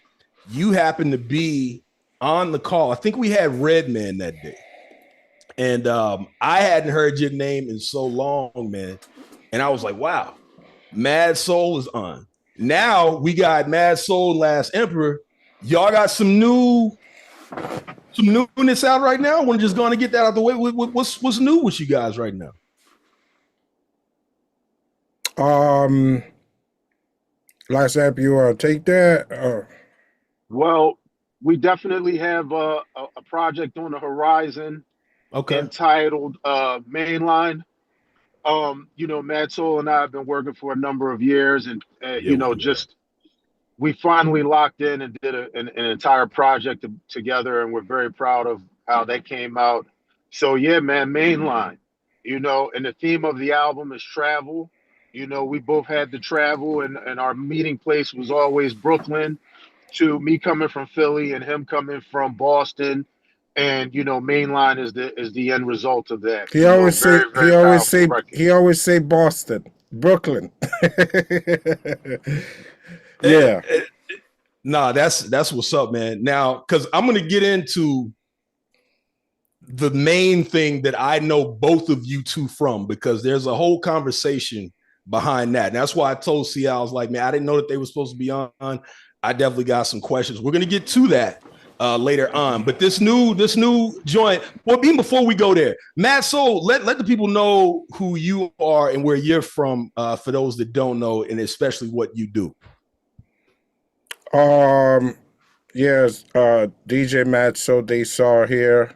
You happened to be on the call. I think we had Redman that day. And I hadn't heard your name in so long, man. And I was like, wow, Madsol is on. Now we got Madsol and Last Emperor. Y'all got some newness out right now. I want to just go on and get that out the way. What's new with you guys right now? Last Emperor, you want to take that? Well, we definitely have a project on the horizon. Okay. Entitled Mainline. You know, Madsol and I have been working for a number of years, and we finally locked in and did an entire project together, and we're very proud of how that came out. So yeah, man, Mainline. You know, and the theme of the album is travel. You know, we both had to travel, and our meeting place was always Brooklyn. To me coming from Philly and him coming from Boston. And you know, Mainline is the end result of that. He always say Boston, Brooklyn. Yeah. Nah, that's what's up, man. Now, because I'm gonna get into the main thing that I know both of you two from, because there's a whole conversation behind that. And that's why I told C. I was like, man, I didn't know that they were supposed to be on. I definitely got some questions. We're gonna get to that later on. But this new joint, well, even before we go there, Madsol, let the people know who you are and where you're from, for those that don't know, and especially what you do. Yes, DJ Madsol Desar here.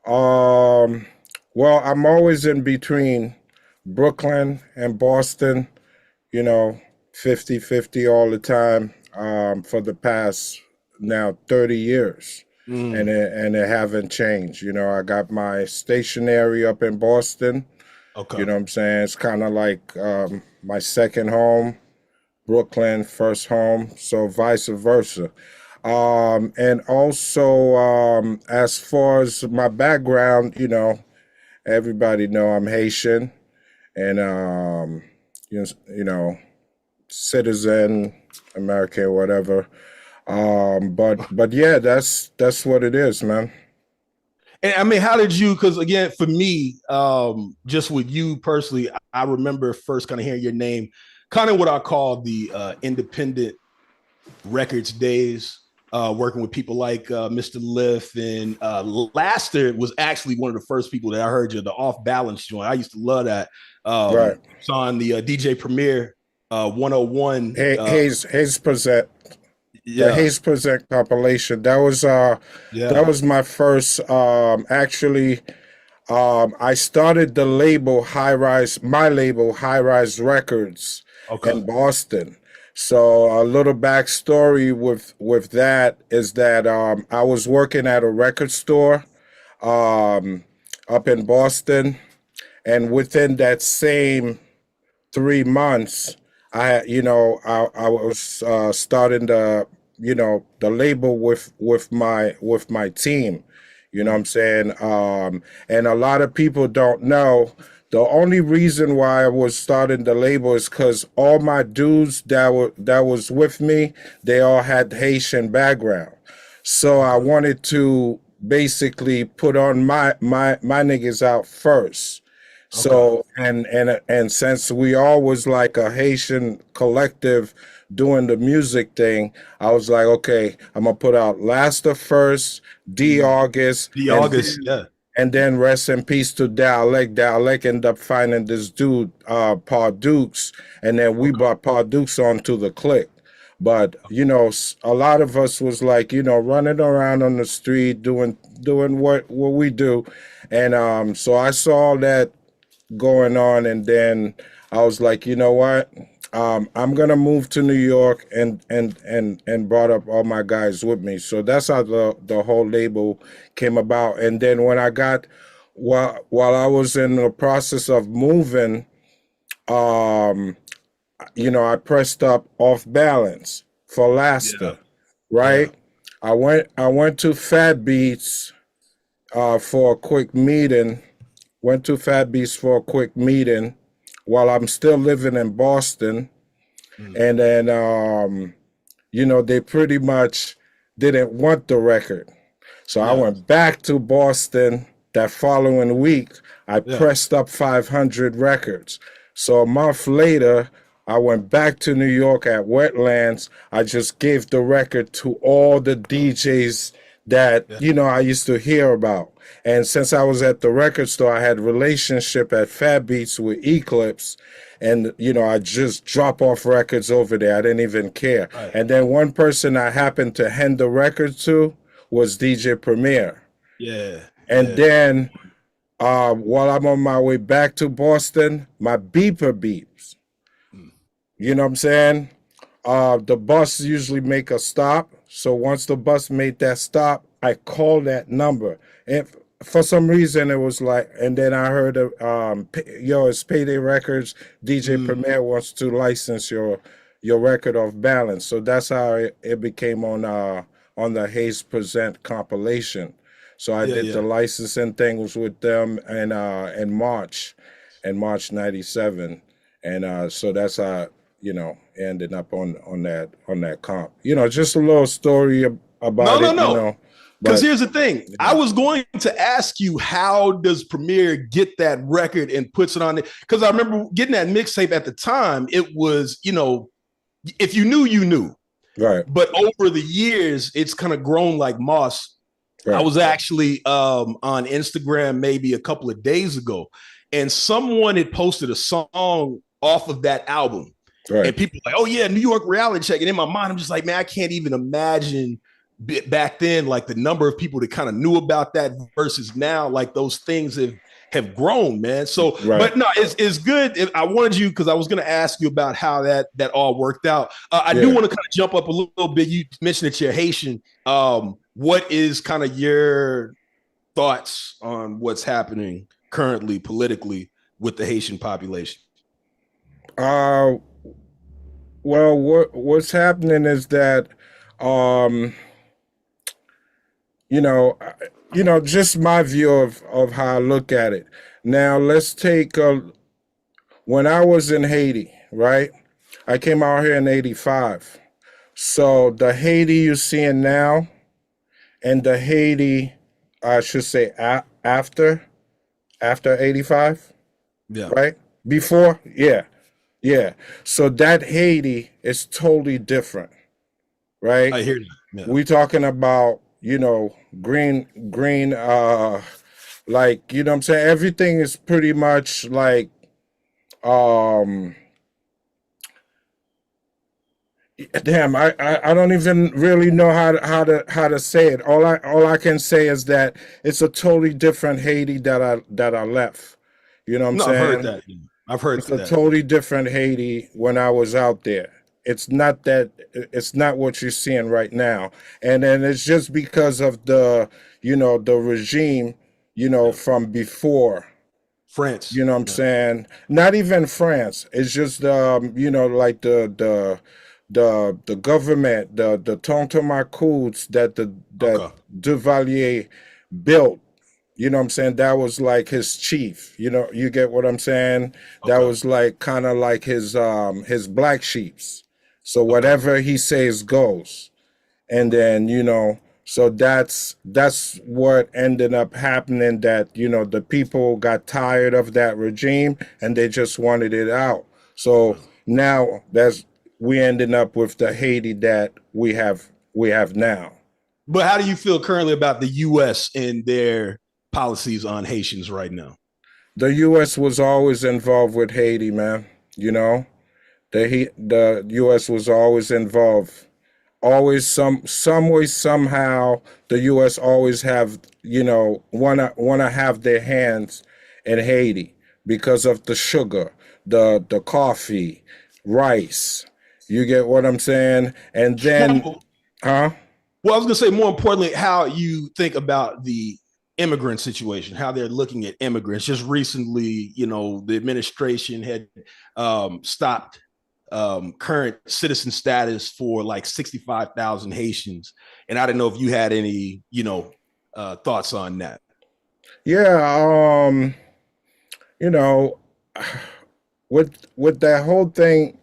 Well, I'm always in between Brooklyn and Boston, you know, 50-50 all the time, for the past now 30 years. And it haven't changed. You know, I got my stationery up in Boston. Okay. You know what I'm saying? It's kind of like my second home, Brooklyn, first home, so vice versa. And also, as far as my background, you know, everybody know I'm Haitian and, you know, citizen, American, whatever. But yeah, that's what it is, man. And I mean, how did you, because again, for me, just with you personally, I remember first kind of hearing your name, kind of what I call the independent records days, working with people like Mr. Liff, and Laster was actually one of the first people that I heard you, the Off Balance joint. I used to love that. Right. It's on the DJ Premier 101. Hayes Present. Yeah. The Hayes Present compilation. That was my first actually. I started the label High Rise Records in Boston. So a little backstory with that is that I was working at a record store up in Boston, and within that same 3 months, I was starting the label with my team. You know what I'm saying? And a lot of people don't know. The only reason why I was starting the label is because all my dudes that was with me, they all had Haitian background. So I wanted to basically put on my niggas out first. So and since we all was like a Haitian collective doing the music thing, I was like, okay, I'm gonna put out Laster first, August, and then rest in peace to Dialect. Dialect ended up finding this dude, Paul Dukes, and then we brought Paul Dukes onto the clique. But you know, a lot of us was like, you know, running around on the street doing what we do, and so I saw that going on, and then I was like, you know what, I'm gonna move to New York and brought up all my guys with me. So that's how the whole label came about. And then when I got while I was in the process of moving, you know, I pressed up Off Balance for Laster, right? I went to Fat Beats for a quick meeting. Went to Fat Beast for a quick meeting while I'm still living in Boston. And then, they pretty much didn't want the record. So I went back to Boston that following week. I pressed up 500 records. So a month later, I went back to New York at Wetlands. I just gave the record to all the DJs that, I used to hear about. And since I was at the record store, I had relationship at Fat Beats with Eclipse. And, I just drop off records over there. I didn't even care. Right. And then one person I happened to hand the record to was DJ Premier. Yeah. And then while I'm on my way back to Boston, my beeper beeps. You know what I'm saying? The bus usually make a stop. So once the bus made that stop, I called that number. And for some reason, it was like, and then I heard, it's Payday Records. DJ Premier wants to license your record off balance. So that's how it became on the Hayes Present compilation. So I did the licensing thing was with them in March 97. And so that's how, ended up on that comp. Just a little story about it. No. Because here's the thing. I was going to ask you, how does Premier get that record and puts it on it? Because I remember getting that mixtape at the time. It was, if you knew, you knew. Right. But over the years, it's kind of grown like moss. Right. I was actually on Instagram maybe a couple of days ago, and someone had posted a song off of that album. Right. And people were like, oh yeah, New York Reality Check. And in my mind, I'm just like, man, I can't even imagine back then, like the number of people that kind of knew about that versus now, like those things have grown, man. So, but no, it's good. I wanted you, because I was going to ask you about how that all worked out. I do want to kind of jump up a little bit. You mentioned that you're Haitian. What is kind of your thoughts on what's happening currently politically with the Haitian population? Well, what's happening is that, just my view of how I look at it. Now, let's take when I was in Haiti, right? I came out here in 85. So the Haiti you're seeing now and the Haiti, I should say, after 85, right? Before, yeah. So that Haiti is totally different, right? I hear you. Yeah. We talking about, green, like, what I'm saying? Everything is pretty much like, damn, I don't even really know how to say it. All I can say is that it's a totally different Haiti that I left. You know what I'm saying? I've heard that. I've heard it's a totally different Haiti when I was out there. It's not what you're seeing right now. And then it's just because of the regime, from before. France. You know what I'm saying? Not even France. It's just like the government, the Tonton Marcouds that Duvalier built. You know what I'm saying? That was like his chief. You get what I'm saying? That was like kind of like his black sheeps. So whatever he says goes. And then, so that's what ended up happening, that, the people got tired of that regime and they just wanted it out. So now we ended up with the Haiti that we have now. But how do you feel currently about the U.S. and their policies on Haitians right now? The U.S. was always involved with Haiti, man. The U.S. was always involved. Always some way, somehow, the U.S. always have, wanna have their hands in Haiti because of the sugar, the coffee, rice. You get what I'm saying? And then, Well, I was gonna say, more importantly, how you think about the immigrant situation, how they're looking at immigrants. Just recently, the administration had stopped current citizen status for like 65,000 Haitians. And I didn't know if you had any, thoughts on that. Yeah, you know, with that whole thing,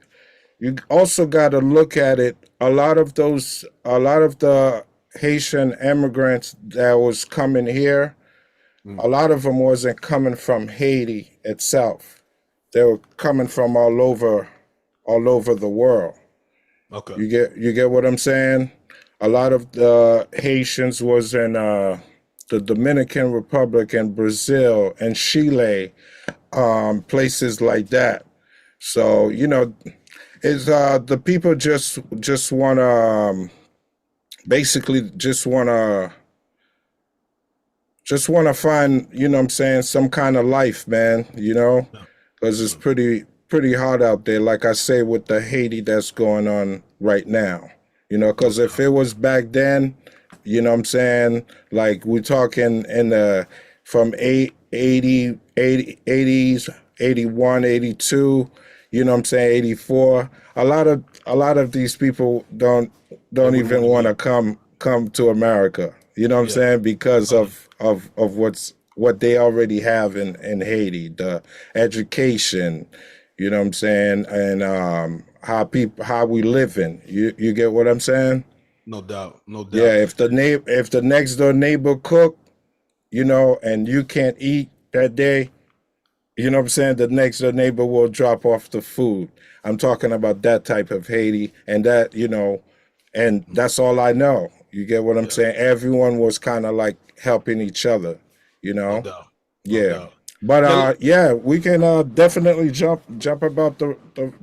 you also got to look at it. A lot of the Haitian immigrants that was coming here, a lot of them wasn't coming from Haiti itself. They were coming from all over the world. Okay. You get what I'm saying? A lot of the Haitians was in the Dominican Republic and Brazil and Chile, places like that. So is the people just want to basically just want to find, what I'm saying, some kind of life, man, because it's pretty hard out there, like I say, with the Haiti that's going on right now, because if it was back then, what I'm saying, like we're talking in the from 80s, 81, 82, what I'm saying, 84, a lot of these people don't even want to come to America, what I'm saying, because of what they already have in Haiti, the education, what I'm saying, and how we living. You get what I'm saying? No doubt. No doubt. Yeah, if the next door neighbor cook, and you can't eat that day, what I'm saying, the next door neighbor will drop off the food. I'm talking about that type of Haiti, and that, and that's all I know. You get what I'm saying? Everyone was kind of like helping each other, No doubt. Yeah. doubt. But we can definitely jump about the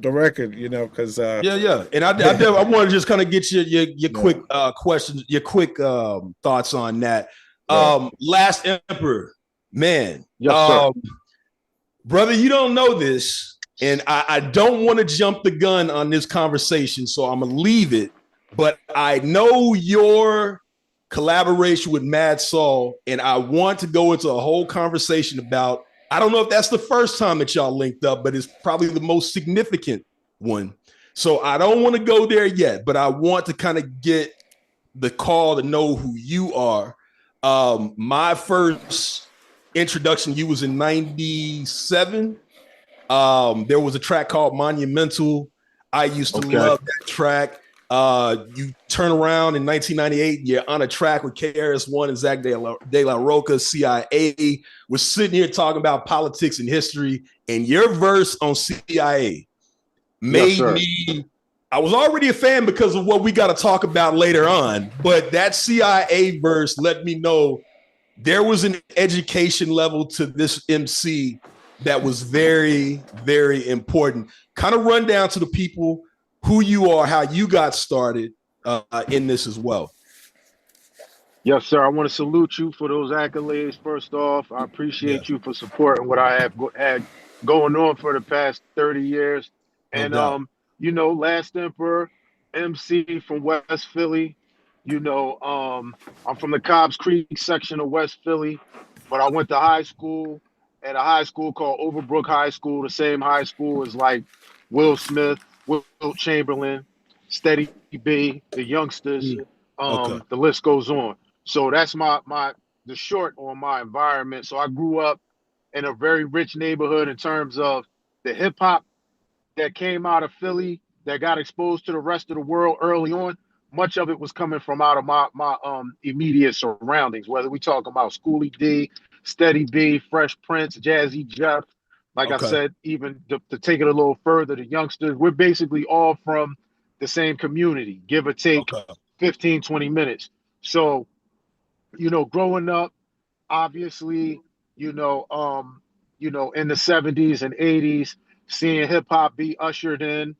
record, because Yeah. And I want to just kind of get your quick questions, your quick thoughts on that. Last Emperor, man. Yes, sir. Brother, you don't know this, and I don't want to jump the gun on this conversation, so I'm gonna leave it. But I know your collaboration with Madsol, and I want to go into a whole conversation about. I don't know if that's the first time that y'all linked up, but it's probably the most significant one. So I don't want to go there yet, but I want to kind of get the call to know who you are. My first introduction to you was in 97. There was a track called Monumental. I used to love that track. You turn around in 1998, you're on a track with KRS-One and Zach De La Roca, CIA. We're sitting here talking about politics and history, and your verse on CIA made me. I was already a fan because of what we got to talk about later on, but that CIA verse let me know there was an education level to this MC that was very, very important. Kind of run down to the people who you are, how you got started in this as well. Yes, sir. I want to salute you for those accolades. First off, I appreciate you for supporting what I have had going on for the past 30 years. And Last Emperor, MC from West Philly. I'm from the Cobbs Creek section of West Philly, but I went to high school at a high school called Overbrook High School, the same high school as like Will Smith, Will Chamberlain, Steady B, the youngsters. The list goes on. So that's the short on my environment. So I grew up in a very rich neighborhood in terms of the hip hop that came out of Philly that got exposed to the rest of the world early on. Much of it was coming from out of my immediate surroundings, whether we talk about Schoolie D, Steady B, Fresh Prince, Jazzy Jeff. Like I said, even to take it a little further, the youngsters, we're basically all from the same community, give or take 15, 20 minutes. So, growing up, obviously, in the 70s and 80s, seeing hip hop be ushered in,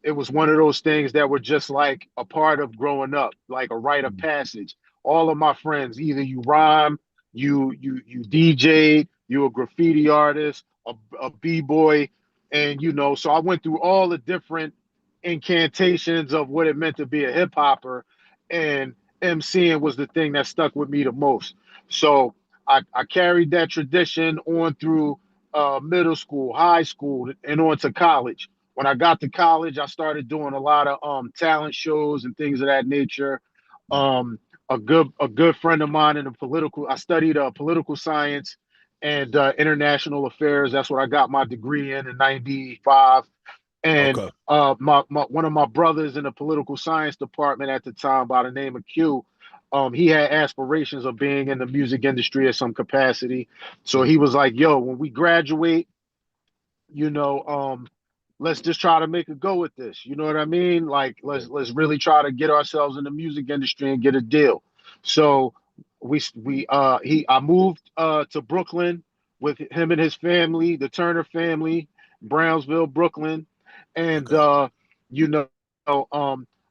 it was one of those things that were just like a part of growing up, like a rite of passage. All of my friends, either you rhyme, you DJ, you a graffiti artist, a b-boy, and so I went through all the different incantations of what it meant to be a hip hopper, and MCing was the thing that stuck with me the most. So I carried that tradition on through middle school, high school, and on to college. When I got to college, I started doing a lot of talent shows and things of that nature. a good friend of mine in the political. I studied political science and international affairs. That's what I got my degree in '95. And Okay. my one of my brothers in the political science department at the time, by the name of Q, he had aspirations of being in the music industry at some capacity. So he was like, "Yo, when we graduate, you know, let's just try to make a go with this. You know what I mean? Like, let's really try to get ourselves in the music industry and get a deal." So I moved to Brooklyn with him and his family, the Turner family, Brownsville, Brooklyn, and you know,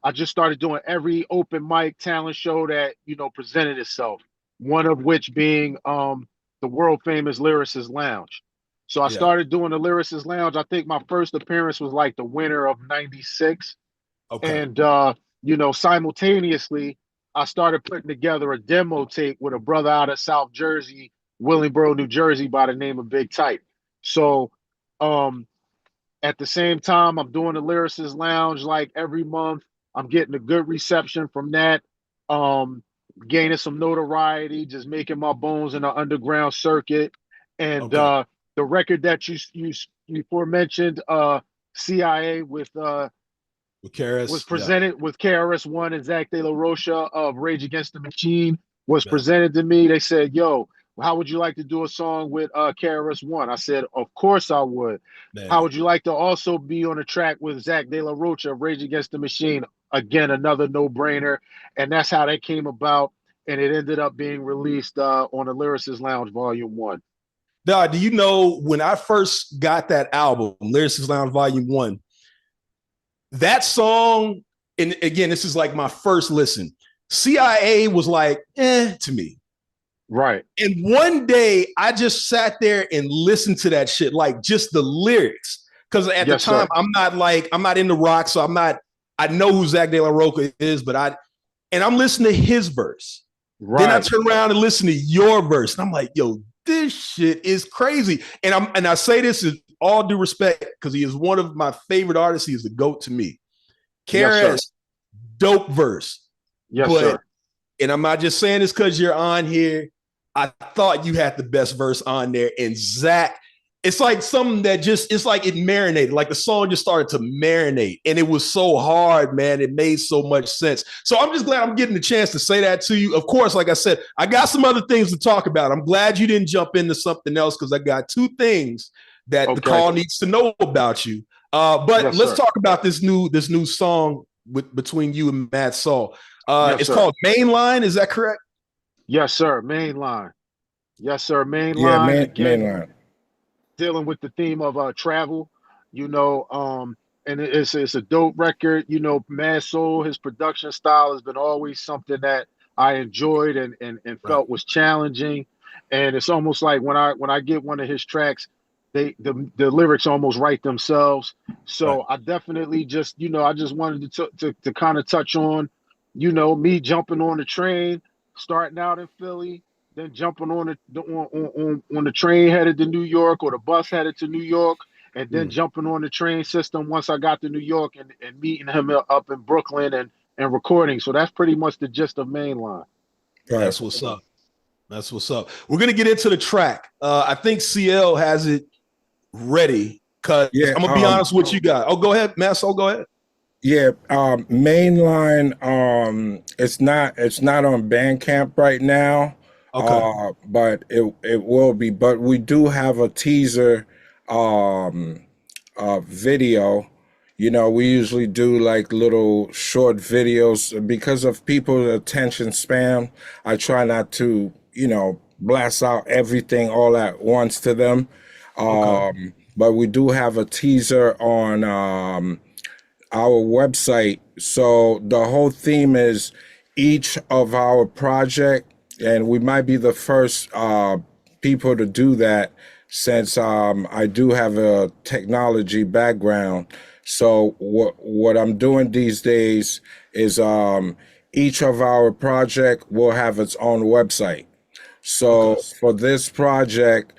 I just started doing every open mic talent show that presented itself. One of which being the world famous Lyricist Lounge. So I Yeah. started doing the Lyricist Lounge. I think my first appearance was like the winter of '96. Okay. And simultaneously, I started putting together a demo tape with a brother out of South Jersey, Willingboro, New Jersey, by the name of Big Type. So at the same time, I'm doing the Lyricist Lounge like every month. I'm getting a good reception from that. Gaining some notoriety, just making my bones in the underground circuit. And the record that you aforementioned, CIA with KRS, was presented with KRS-One and Zach De La Rocha of Rage Against the Machine was Yeah. presented to me. They said, "Yo, how would you like to do a song with KRS-One?" I said, "Of course I would." Man. How would you like to also be on a track with Zach De La Rocha of Rage Against the Machine? Again, another no-brainer. And that's how that came about. And it ended up being released on the Lyricist Lounge Volume 1. Now, do you know when I first got that album, Lyricist Lounge Volume 1, that song, and again, this is like my first listen, CIA was like, to me. Right. And one day I just sat there and listened to that shit, like just the lyrics. Because at the time, sir. I'm not into rock, so I know who Zach De La Rocha is, but I'm listening to his verse. Right. Then I turn around and listen to your verse. And I'm like, yo, this shit is crazy. And I say this with all due respect, because he is one of my favorite artists. He is the GOAT to me. KRS, dope verse. Yes, sir. And I'm not just saying this because you're on here. I thought you had the best verse on there. And Zach, it's like something that it's like it marinated. Like the song just started to marinate. And it was so hard, man. It made so much sense. So I'm just glad I'm getting the chance to say that to you. Of course, like I said, I got some other things to talk about. I'm glad you didn't jump into something else because I got two things that the call needs to know about you. But let's talk about this new song between you and Madsol. It's called Mainline. Is that correct? Yes, sir. Mainline. Yes, sir. Mainline. Yeah, Mainline. Dealing with the theme of travel, and it's a dope record. Madsol, his production style has been always something that I enjoyed and felt was challenging. And it's almost like when I get one of his tracks, the lyrics almost write themselves. So I definitely just I just wanted to kind of touch on me jumping on the train, starting out in Philly, then jumping on the train headed to New York or the bus headed to New York, and then jumping on the train system once I got to New York and meeting him up in Brooklyn and recording. So that's pretty much the gist of Mainline. That's what's up. That's what's up. We're gonna get into the track. I think CL has it ready because I'm gonna be honest with you guys. Oh, go ahead, Madsol. Go ahead. Yeah, Mainline. It's not on Bandcamp right now. Okay. But it will be. But we do have a teaser video. We usually do like little short videos because of people's attention span. I try not to, blast out everything all at once to them. But we do have a teaser on our website. So the whole theme is each of our project, and we might be the first people to do that since I do have a technology background. So what I'm doing these days is each of our project will have its own website. So for this project,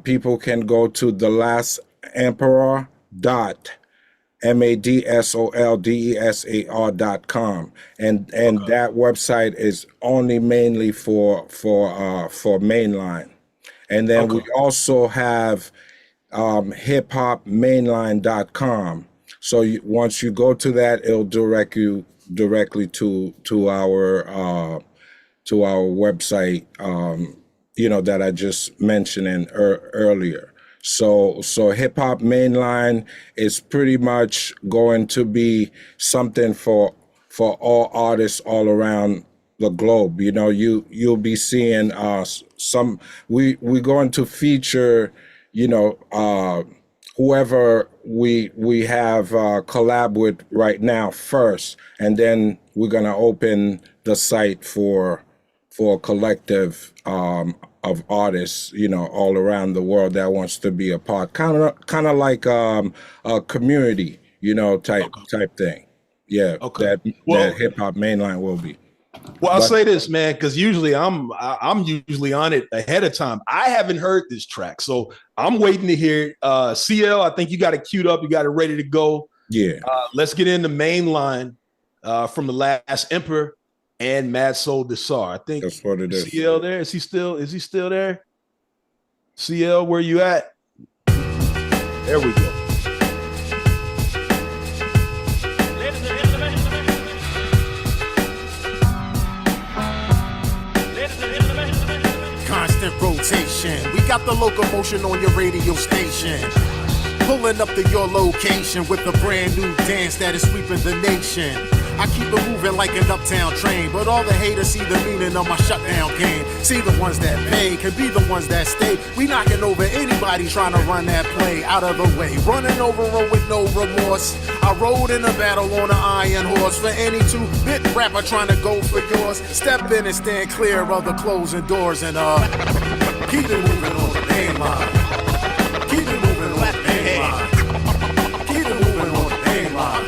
people can go to thelasemperor.com MADSOLDESAR.com, and that website is only mainly for mainline. And then we also have hiphopmainline.com. So once you go to that, it'll direct you directly to our website, that I just mentioned earlier. So Hip Hop Mainline is pretty much going to be something for all artists all around the globe. You'll be seeing we're going to feature, whoever we have collab with right now first, and then we're gonna open the site for a collective of artists, all around the world that wants to be a part, kind of like a community, type thing. Yeah, that Hip Hop Mainline will be. Well, I'll say this, man, because usually I'm usually on it ahead of time. I haven't heard this track, so I'm waiting to hear it. CL, I think you got it queued up, you got it ready to go. Yeah. Let's get in the main line from The Last Emperor and Madsol Desar. I think that's what it is. CL there? Is he still there? CL, where you at? There we go. Constant rotation. We got the locomotion on your radio station. Pulling up to your location with a brand new dance that is sweeping the nation. I keep it moving like an uptown train, but all the haters see the meaning of my shutdown game. See the ones that pay can be the ones that stay. We knocking over anybody trying to run that play out of the way. Running over them with no remorse. I rode in a battle on an iron horse. For any 2-bit rapper trying to go for yours, step in and stand clear of the closing doors and keep it moving on the main line. Keep it moving on the main line. Keep it moving on the main line.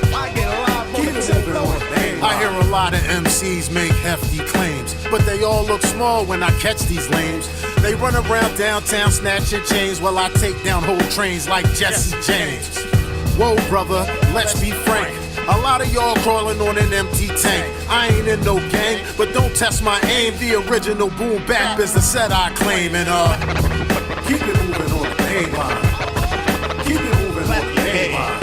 I hear a lot of MCs make hefty claims, but they all look small when I catch these lames. They run around downtown snatching chains while I take down whole trains like Jesse James. Whoa, brother, let's be frank. A lot of y'all crawling on an empty tank. I ain't in no gang, but don't test my aim. The original boom bap is the set I claim. And keep it moving on the main line. Keep it moving on the main line.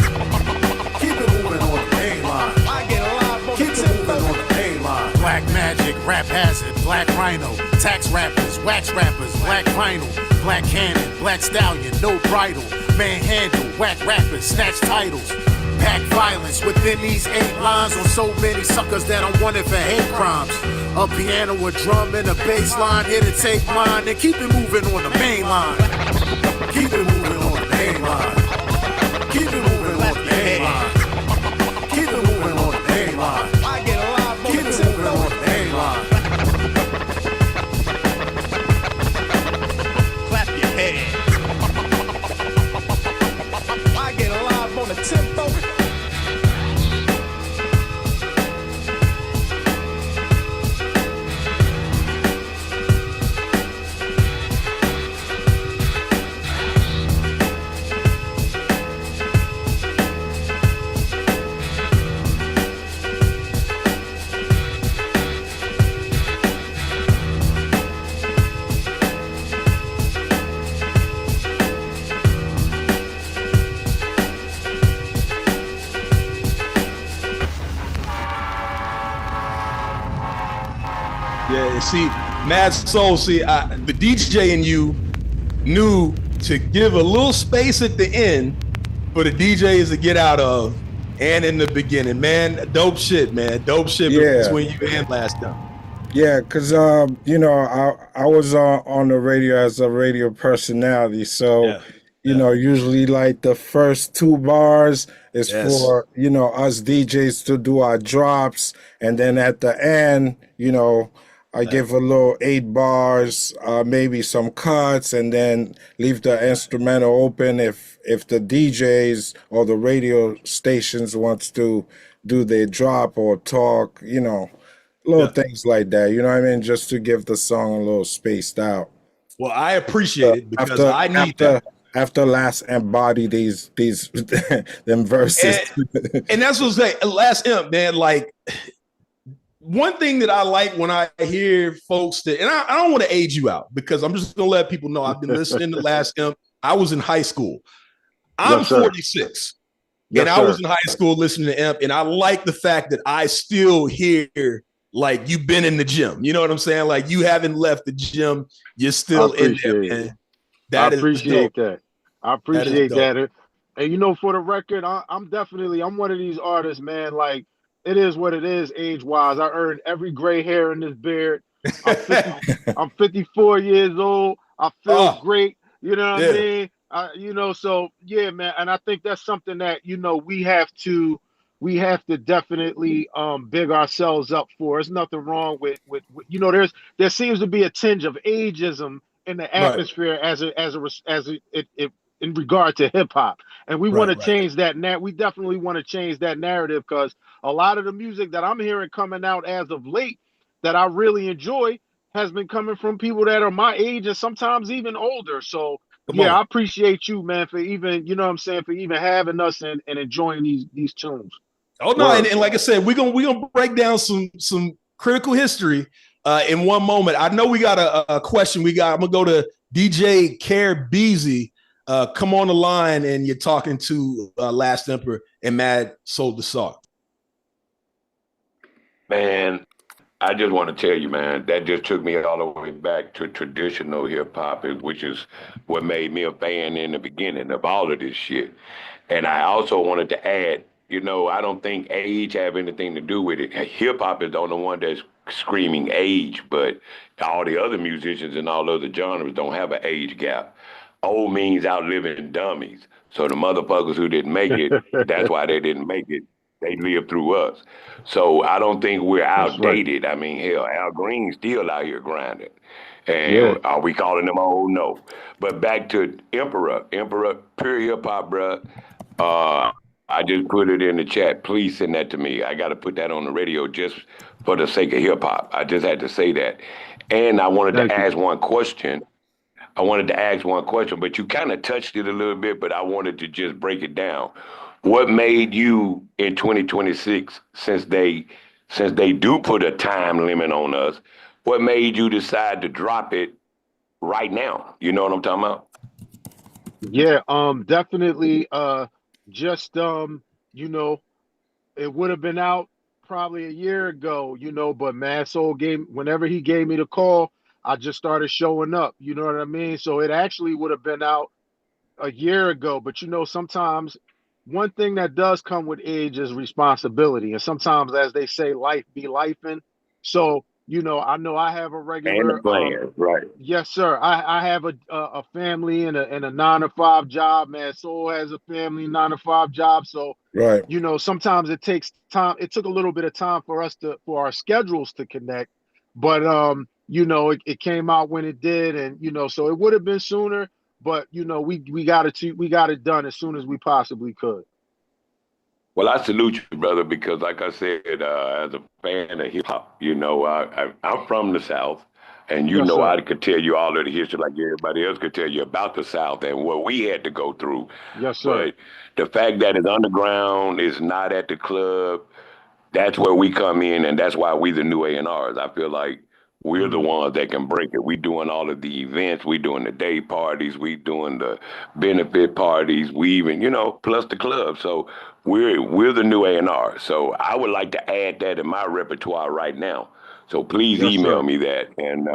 Keep it moving on the main line. Keep it moving on the main line. Black Magic, Rap Hazard, Black Rhino, Tax Rappers, Wax Rappers, Black Vinyl, Black Cannon, Black Stallion, No Bridle, Manhandle, Whack Rappers, Snatch Titles. Pack violence within these 8 lines on so many suckers that I'm wanted for hate crimes. A piano, a drum, and a bass line here to take mine and keep it moving on the main line. Keep it moving on the main line. Keep it moving on the main line. Keep it moving on the main line. Keep it moving on the main line. Clap your hands. I get alive on the tempo. Yeah, see, Madsol, the DJ in you knew to give a little space at the end for the DJs to get out of, and in the beginning, man. Dope shit, man. Dope shit between you and Last Time. Yeah, because I was on the radio as a radio personality, so usually like the first 2 bars is for us DJs to do our drops, and then at the end, I give a little 8 bars, maybe some cuts, and then leave the instrumental open if the DJs or the radio stations wants to do their drop or talk, little things like that. You know what I mean? Just to give the song a little spaced out. Well, I appreciate it because I need that. after last embody these them verses. And that's what I'm saying. Last imp, man, like one thing that I like when I hear folks that, and I don't want to age you out because I'm just gonna let people know I've been listening to Last Imp. I was in high school. I'm 46. And I was in high school listening to Imp, and I like the fact that I still hear like you've been in the gym. You know what I'm saying? Like you haven't left the gym. You're still in there, man. I appreciate that. I appreciate that. And you know, for the record, I'm one of these artists, man. Like it is what it is, age wise. I earned every gray hair in this beard. I'm 54 years old. I feel great. You know what I mean? You know, so yeah, man. And I think that's something that, you know, we have to definitely big ourselves up for. There's nothing wrong with you know, there seems to be a tinge of ageism in the atmosphere as it in regard to hip hop. And we want to change that we definitely want to change that narrative, because a lot of the music that I'm hearing coming out as of late that I really enjoy has been coming from people that are my age and sometimes even older. So I appreciate you, man, for even, you know what I'm saying, for even having us and enjoying these tunes. Oh no, and like I said, we're gonna break down some critical history in one moment. I know we got a question. I'm gonna go to DJ Care Beezy. Come on the line, and you're talking to Last Emperor and Madsol Desar. Man, I just want to tell you, man, that just took me all the way back to traditional hip hop, which is what made me a fan in the beginning of all of this shit. And I also wanted to add, you know, I don't think age have anything to do with it. Hip hop is the only one that's screaming age, but all the other musicians and all other genres don't have an age gap. Old means outliving dummies. So the motherfuckers who didn't make it, that's why they didn't make it. They lived through us. So I don't think we're outdated. I mean, hell, Al Green's still out here grinding. And are we calling them old? No. But back to Emperor, pure hip hop, bruh. I just put it in the chat. Please send that to me. I got to put that on the radio just for the sake of hip hop. I just had to say that. And I wanted to ask one question. But you kind of touched it a little bit, but I wanted to just break it down. What made you in 2026, since they do put a time limit on us, what made you decide to drop it right now? You know what I'm talking about? Yeah, definitely. Just you know, it would have been out probably a year ago, you know, but whenever he gave me the call, I just started showing up. You know what I mean? So it actually would have been out a year ago. But you know, sometimes one thing that does come with age is responsibility. And sometimes, as they say, life be lifing. So, you know I have a regular and the plan, right? Yes, sir. I have a family and a 9-to-5 job. Man, Soul has a family 9-to-5 job. So you know, sometimes it takes time. It took a little bit of time for our schedules to connect, but you know, it came out when it did, and you know, so it would have been sooner, but you know, we got it done as soon as we possibly could. Well, I salute you, brother, because like I said, as a fan of hip hop, you know, I'm from the South, and you know, I could tell you all of the history like everybody else could tell you about the South and what we had to go through. Yes, sir. But the fact that it's underground, is not at the club, that's where we come in, and that's why we the new A&Rs. I feel like we're the ones that can break it. We doing all of the events, we doing the day parties, we doing the benefit parties, we even, you know, plus the club. So we're the new A&R. So I would like to add that in my repertoire right now. So please email me that, and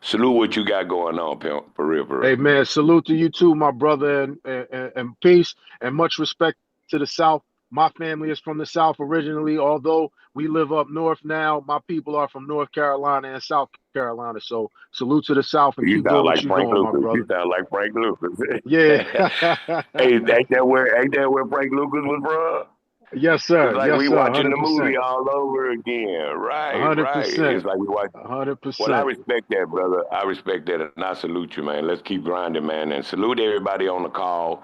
salute what you got going on, pimp, for real, for real. Hey man, salute to you too, my brother, and peace and much respect to the South. My family is from the South originally, although we live up north now. My people are from North Carolina and South Carolina. So salute to the South, and keep doing what you're doing, my brother. You sound like Frank Lucas. Yeah. Hey, ain't that where Frank Lucas was from? Yes, sir. It's like yes, we sir. watching 100%. the movie all over again. Right, 100%. right. It's like we watch. 100%. Well, I respect that, brother. I respect that, and I salute you, man. Let's keep grinding, man, and salute everybody on the call.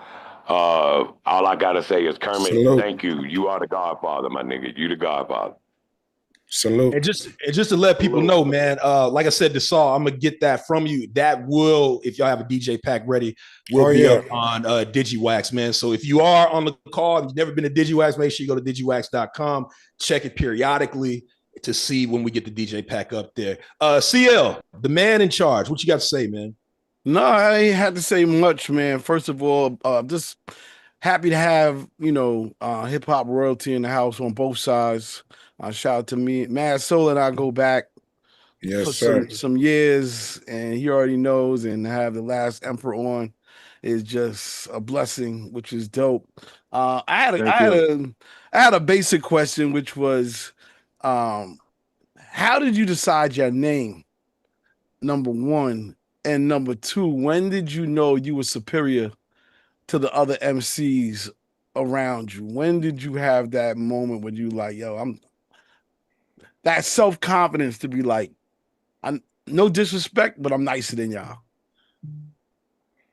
All I gotta say is, Kermit, thank you. You are the Godfather, my nigga. You the Godfather. Salute. And just to let people know, man, like I said, Desar, I'm gonna get that from you. That will, if y'all have a DJ pack ready, will be up on Digiwaxx, man. So if you are on the call, if you've never been to Digiwaxx, make sure you go to digiwaxx.com, check it periodically to see when we get the DJ pack up there. CL, the man in charge, what you got to say, man? No, I ain't had to say much, man. First of all, just happy to have, hip hop royalty in the house on both sides. Shout out to me. Madsol and I go back for some years, and he already knows, and to have the last emperor on is just a blessing, which is dope. I had a basic question, which was, how did you decide your name? Number one. And number two, when did you know you were superior to the other MCs around you? When did you have that moment when you like, yo, I'm that self-confidence to be like, I'm no disrespect, but I'm nicer than y'all?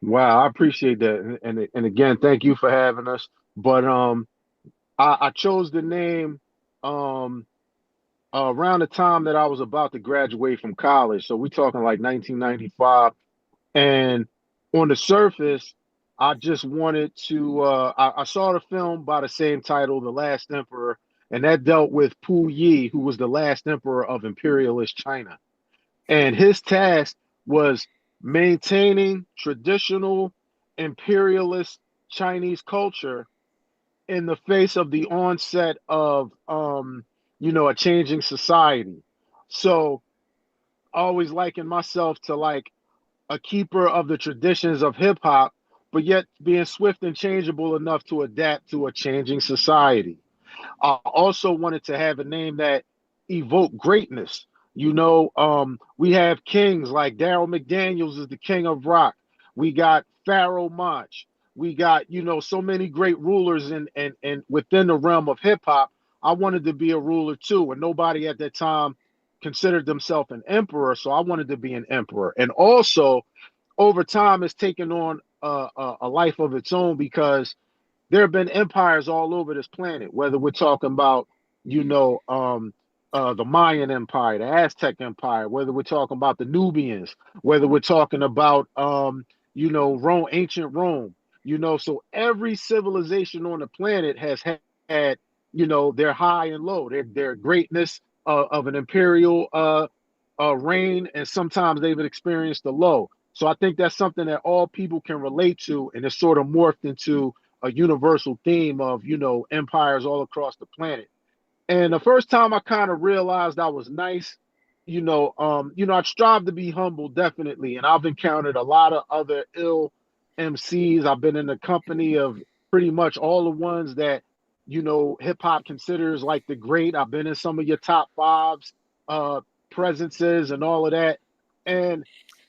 Wow, I appreciate that. And again, thank you for having us. But I chose the name around the time that I was about to graduate from college. So we're talking like 1995. And on the surface, I just wanted to I saw the film by the same title, The Last Emperor, and that dealt with Pu Yi, who was the last emperor of imperialist China. And his task was maintaining traditional imperialist Chinese culture in the face of the onset of a changing society. So I always liken myself to like a keeper of the traditions of hip hop, but yet being swift and changeable enough to adapt to a changing society. I also wanted to have a name that evoked greatness. We have kings like Daryl McDaniels is the king of rock. We got Pharaoh Monch. We got, so many great rulers and within the realm of hip hop. I wanted to be a ruler too, and nobody at that time considered themselves an emperor, so I wanted to be an emperor. And also, over time, it's taken on a life of its own because there have been empires all over this planet, whether we're talking about, the Mayan Empire, the Aztec Empire, whether we're talking about the Nubians, whether we're talking about, Rome, ancient Rome, so every civilization on the planet has had, their high and low, their greatness of an imperial reign, and sometimes they've experienced the low. So I think that's something that all people can relate to, and it's sort of morphed into a universal theme of, empires all across the planet. And the first time I kind of realized I was nice, I strive to be humble, definitely. And I've encountered a lot of other ill MCs. I've been in the company of pretty much all the ones that, hip hop considers like the great. I've been in some of your top fives, presences and all of that. And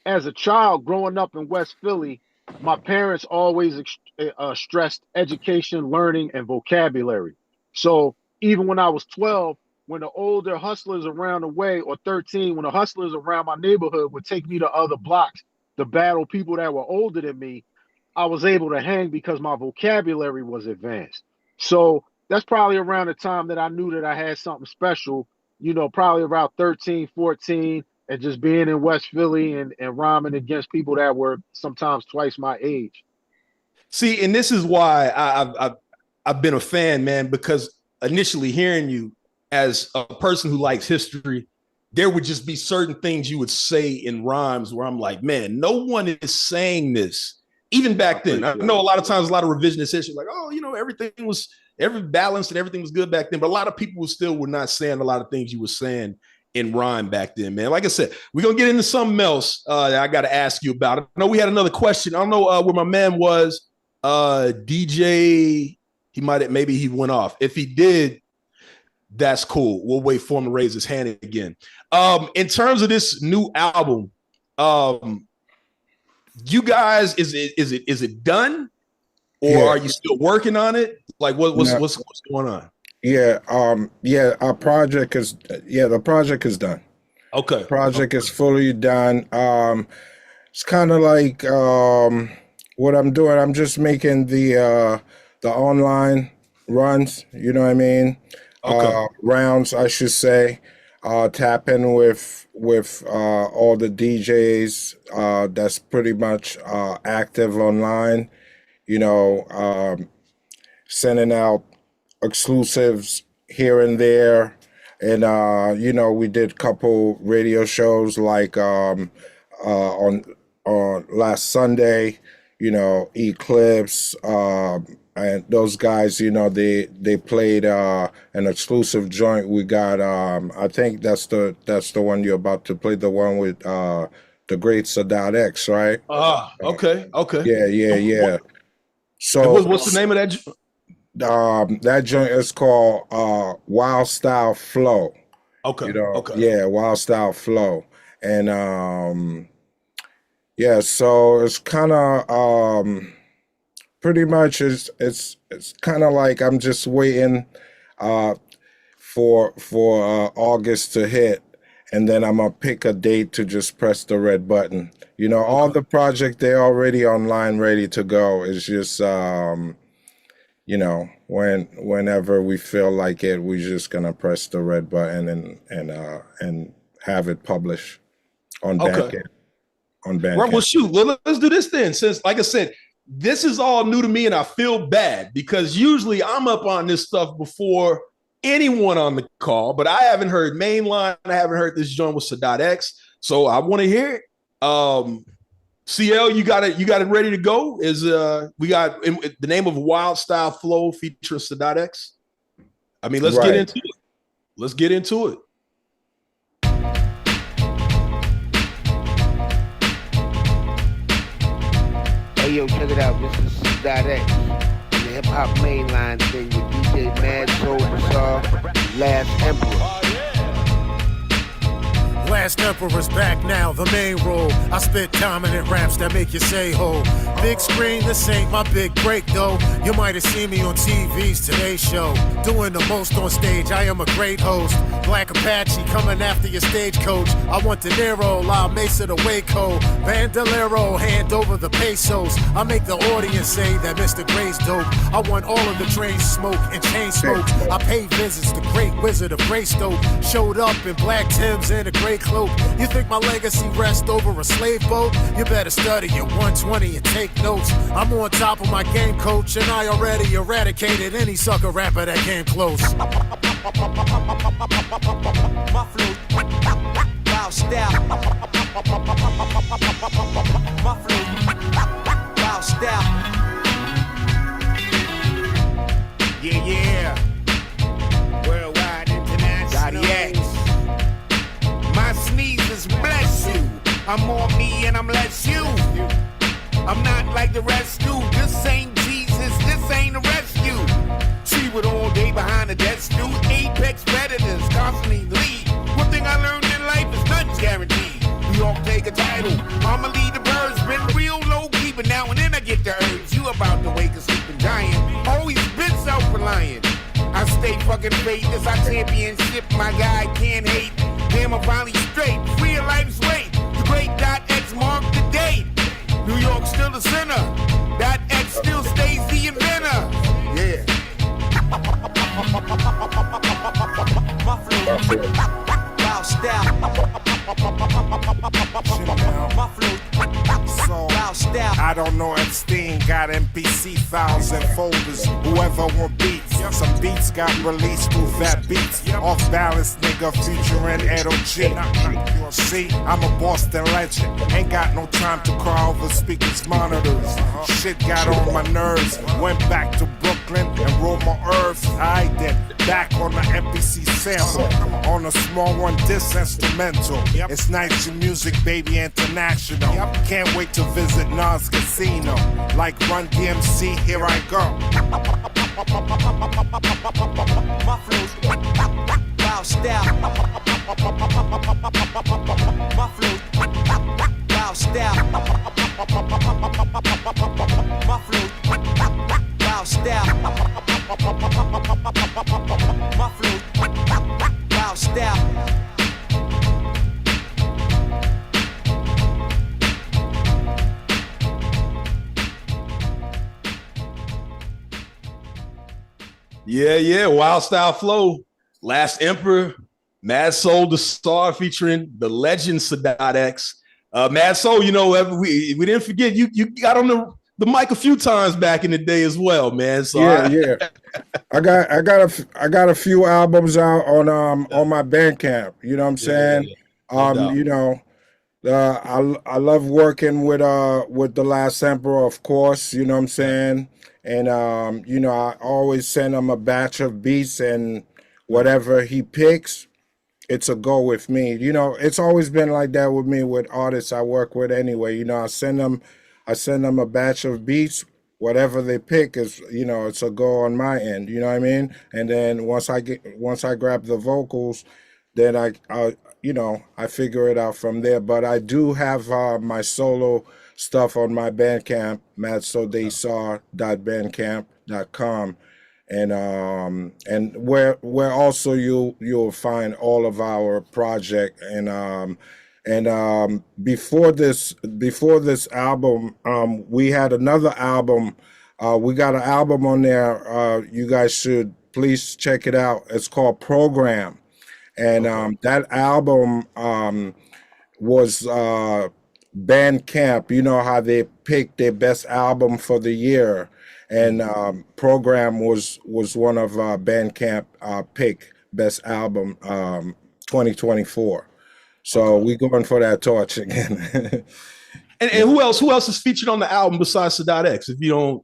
as a child growing up in West Philly, my parents always stressed education, learning, and vocabulary. So even when I was 12, when the older hustlers around the way, or 13, when the hustlers around my neighborhood would take me to other blocks to battle people that were older than me, I was able to hang because my vocabulary was advanced. So that's probably around the time that I knew that I had something special, probably about 13, 14, and just being in West Philly and rhyming against people that were sometimes twice my age. See, and this is why I've been a fan, man, because initially hearing you as a person who likes history, there would just be certain things you would say in rhymes where I'm like, man, no one is saying this. Even back then, I know a lot of times, a lot of revisionist history, like, oh, everything was balanced and everything was good back then. But a lot of people still were not saying a lot of things you were saying in rhyme back then, man. Like I said, we're going to get into something else that I got to ask you about. I know we had another question. I don't know where my man was. DJ, maybe he went off. If he did, that's cool. We'll wait for him to raise his hand again. In terms of this new album, you guys, is it done, or are you still working on it? Like what's going on? Yeah, our project is the project is done. Okay. The project is fully done. It's kind of like what I'm doing. I'm just making the online runs, you know what I mean? rounds, I should say. Tap in with all the DJs that's pretty much active online. You know, sending out exclusives here and there, and you know, we did a couple radio shows like on last Sunday. You know, Eclipse. And those guys, you know, they played an exclusive joint. We got I think that's the one you're about to play, the one with the great X, right? Okay. Yeah. So what's the name of that? That joint is called Wild Style Flow. Okay. You know, okay. Yeah, Wild Style Flow. And yeah, so it's kind of pretty much it's kind of like I'm just waiting for August to hit, and then I'm gonna pick a date to just press the red button. You know, all the project, they're already online, ready to go. It's just you know, whenever we feel like it, we're just gonna press the red button and have it published on Bandcamp. On Bandcamp. Well, shoot. Well, let's do this then. Since, like I said, this is all new to me, and I feel bad because usually I'm up on this stuff before anyone on the call, but I haven't heard Mainline. I haven't heard this joint with C.X. So I want to hear it. CL, you got it ready to go? Is we got the name of Wild Style Flow featuring C.X. I mean, let's get into it. Let's get into it. Hey yo, check it out. This is C.X. the hip hop mainline thing with DJ Madsol Desar, Last Emperor. Last Emperor's back now, the main role. I spit dominant raps that make you say ho. Big screen, this ain't my big break though. You might have seen me on TV's Today Show. Doing the most on stage, I am a great host. Black Apache coming after your stagecoach. I want De Niro, La Mesa to Waco. Bandolero, hand over the pesos. I make the audience say that Mr. Gray's dope. I want all of the train smoke and chain smokes. I pay visits, the great wizard of Greystoke. Showed up in black Timbs and a gray cloak. You think my legacy rests over a slave boat? You better study your 120 and take notes. I'm on top of my game, coach, and I already eradicated any sucker rapper that came close. My flow, wild style. My flow, wild style. Yeah. Worldwide, international. My sneezes bless you. I'm more me and I'm less you. I'm not like the rest do. This ain't Jesus, this ain't a rescue. She would all day behind the desk do. Apex predators constantly lead. One thing I learned in life is nothing's guaranteed. We all take a title. I'ma lead the birds. Been real low key, but now and then I get the urge. You about to wake a sleeping giant. Always been self-reliant. I stay fucking faithless. I championship. My guy can't hate. Damn, I'm finally straight. Free of life's weight. The great .X marked the date. New York still the center. .X still stays the inventor. Yeah. My flow, wild style. My flow, wild style. I don't know Epstein got MPC files and folders. Whoever want beats, some beats got released through that beats. Off balance nigga featuring Edo G. See, I'm a Boston legend. Ain't got no time to cry over speakers monitors. Shit got on my nerves. Went back to Brooklyn and rolled my herbs. I did back on the MPC sample. On a small one, this instrumental. It's nice music, baby, international. Can't wait to visit Nas Casino. Like Run DMC, here I go. My flow's wild style. My flow's wild style. My flow's wild style. My flow's wild style. Yeah, Wild Style Flow. Last Emperor, Madsol Desar featuring the legend Sadat. Madsol, you know, we didn't forget you got on the mic a few times back in the day as well, man. So yeah. I got a few albums out on my Bandcamp. You know what I'm saying? No doubt. You know, I love working with the Last Emperor, of course. You know what I'm saying? And you know, I always send him a batch of beats, and whatever he picks, it's a go with me. You know, it's always been like that with me with artists I work with anyway. You know, I send them a batch of beats. Whatever they pick is, you know, it's a go on my end. You know what I mean? And then once I grab the vocals, then I you know, I figure it out from there. But I do have my solo stuff on my Bandcamp, madsoldesar.bandcamp.com. And where also you'll find all of our project. And before this album, we had another album. We got an album on there. You guys should please check it out. It's called Program. And that album was Bandcamp. You know how they pick their best album for the year, and Program was one of Bandcamp pick best album 2024. So we going for that torch again. And who else is featured on the album besides Sadat? If you don't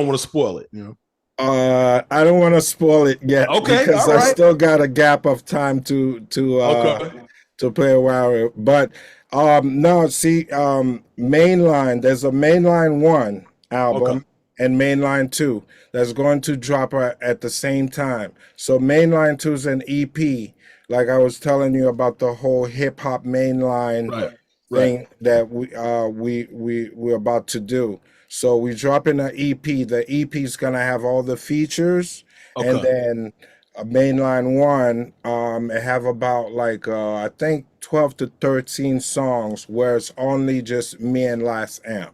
want to spoil it, you know. I don't want to spoil it yet, because I still got a gap of time to play around. But no, see, Mainline. There's a Mainline 1 album and Mainline 2 that's going to drop at the same time. So Mainline 2 is an EP. Like I was telling you about the whole hip hop mainline thing that we're about to do. So we drop in an EP. The EP is gonna have all the features, and then a Mainline 1, it have about like I think 12 to 13 songs where it's only just me and Last Amp.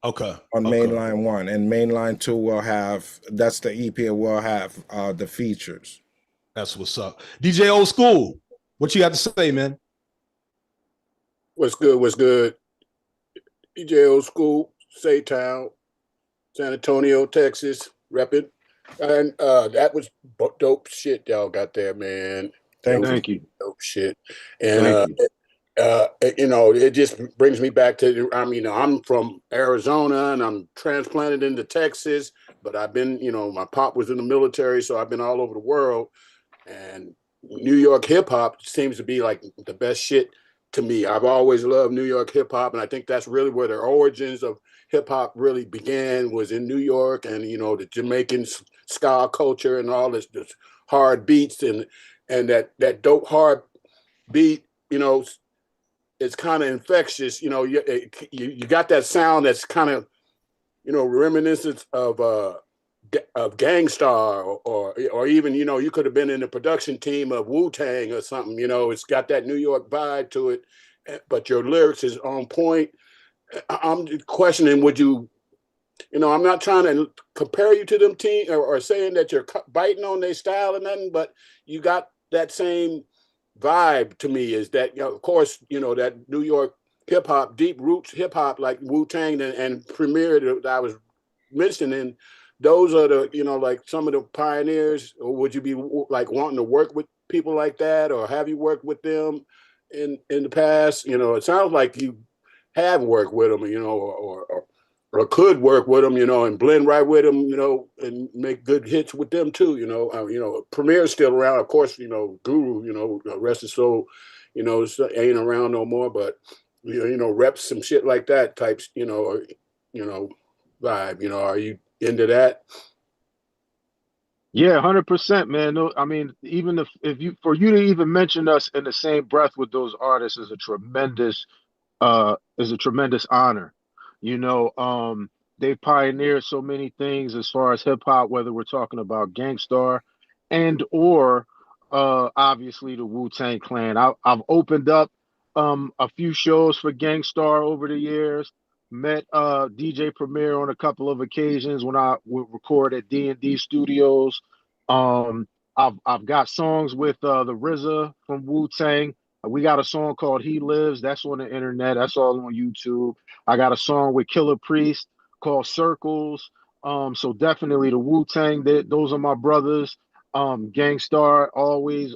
On Mainline 1, and Mainline 2 will have, that's the EP. It will have the features. That's what's up. DJ Old School, what you got to say, man? What's good? What's good? DJ Old School, Saytown, San Antonio, Texas, repping. And that was dope shit y'all got there, man. Thank you. Dope shit. And you know, it just brings me back to, I mean, I'm from Arizona and I'm transplanted into Texas, but I've been, you know, my pop was in the military, so I've been all over the world. And New York hip hop seems to be like the best shit to me. I've always loved New York hip hop, and I think that's really where the origins of hip hop really began, was in New York, and you know, the Jamaican ska culture and all this hard beats and that dope hard beat, you know, it's kind of infectious. You know, you got that sound that's kind of, you know, reminiscent of Gang Starr or even, you know, you could have been in the production team of Wu-Tang or something. You know, it's got that New York vibe to it, but your lyrics is on point. I'm questioning, would you, you know, I'm not trying to compare you to them team or saying that you're biting on their style or nothing, but you got that same vibe to me, is that, you know, of course, you know, that New York hip hop, deep roots hip hop like Wu-Tang and Premier that I was mentioning. Those are the, you know, like some of the pioneers. Or would you be like wanting to work with people like that, or have you worked with them in the past? You know, it sounds like you have worked with them, you know, or could work with them, you know, and blend right with them, you know, and make good hits with them too, you know. You know, Premier's still around, of course. You know, Guru, you know, rest his soul, you know, ain't around no more. But you know, reps some shit like that types, you know, or, you know, vibe. You know, are you into that? Yeah, 100%, man. No, I mean, even if you, for you to even mention us in the same breath with those artists is a tremendous honor. You know, they pioneered so many things as far as hip hop, whether we're talking about Gangstar or obviously the Wu-Tang Clan. I've opened up a few shows for Gangstar over the years. Met DJ Premier on a couple of occasions when I would record at D&D Studios. I've got songs with the RZA from Wu Tang. We got a song called "He Lives." That's on the internet. That's all on YouTube. I got a song with Killer Priest called "Circles." So definitely the Wu Tang. Those are my brothers. Gangstar, always.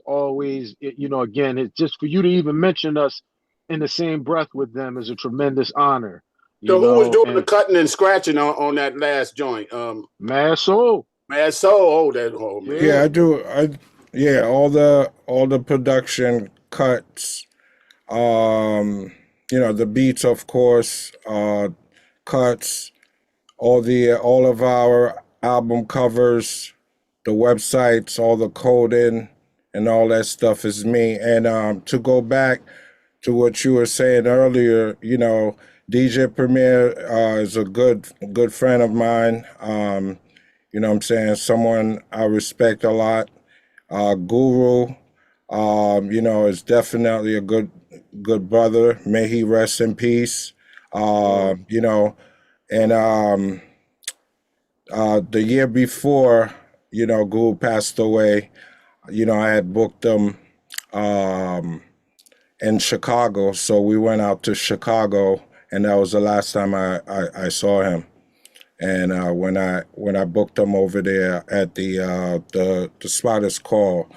Again, it's just for you to even mention us in the same breath with them is a tremendous honor. So who was doing the And cutting and scratching on that last joint? Madsol. Madsol. Oh man. Yeah, I do. Yeah, all the production cuts, the beats, of course, cuts, all of our album covers, the websites, all the coding, and all that stuff is me. And to go back to what you were saying earlier, DJ Premier is a good friend of mine. You know what I'm saying? Someone I respect a lot. Guru, is definitely a good brother. May he rest in peace. And the year before, Guru passed away, I had booked him in Chicago. So we went out to Chicago, and that was the last time I saw him. And when I booked him over there at the spot is called,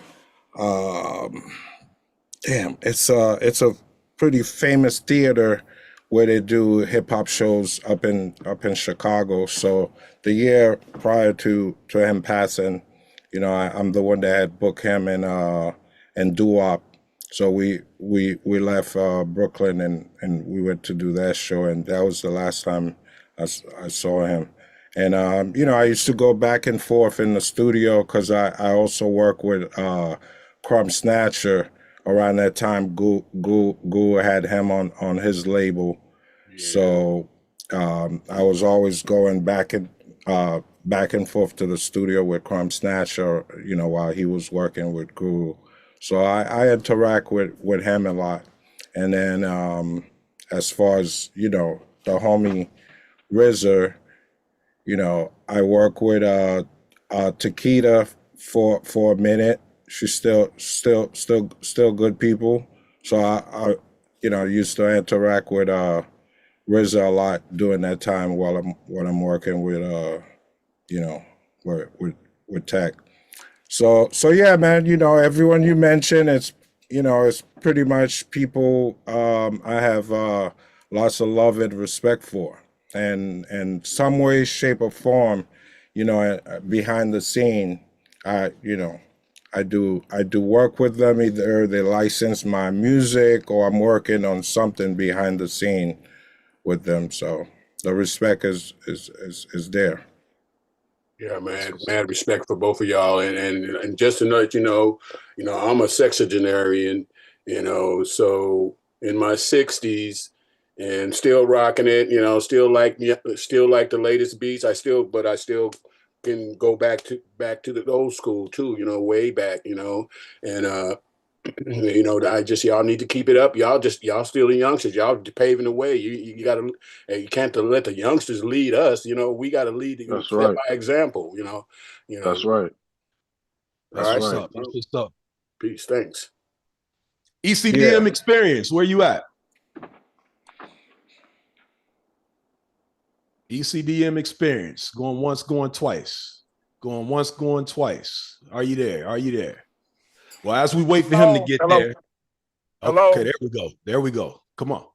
it's a pretty famous theater where they do hip hop shows up in Chicago. So the year prior to him passing, I'm the one that had booked him in Doo-Wop. So we left Brooklyn and we went to do that show, and that was the last time I saw him. And I used to go back and forth in the studio because I also work with Crumb Snatcher. Around that time, Goo had him on his label. Yeah. So I was always going back and forth to the studio with Crumb Snatcher, while he was working with Guru. So I interact with him a lot. And then as far as, the homie RZA, I work with Takeda for a minute. She's still good people. So I used to interact with RZA a lot during that time while I'm working with with tech. So yeah, man, everyone you mentioned, it's pretty much people I have lots of love and respect for. And some way, shape, or form, behind the scene, I do work with them. Either they license my music or I'm working on something behind the scene with them. So the respect is there. Yeah, man, mad respect for both of y'all, and just to let you know, I'm a sexagenarian, so in my 60s and still rocking it, still like the latest beats. I still can go back to the old school too, way back, and y'all need to keep it up. Y'all still the youngsters. Y'all paving the way. You gotta, you can't let the youngsters lead us. We gotta lead. That's set right. by example. That's right. That's All what's right. up. That's what's up. Peace. Thanks. ECDM experience. Where you at? ECDM experience. Going once, going twice. Going once, going twice. Are you there? Are you there? Well, as we wait for him to get there. Hello. Okay, there we go. Come on.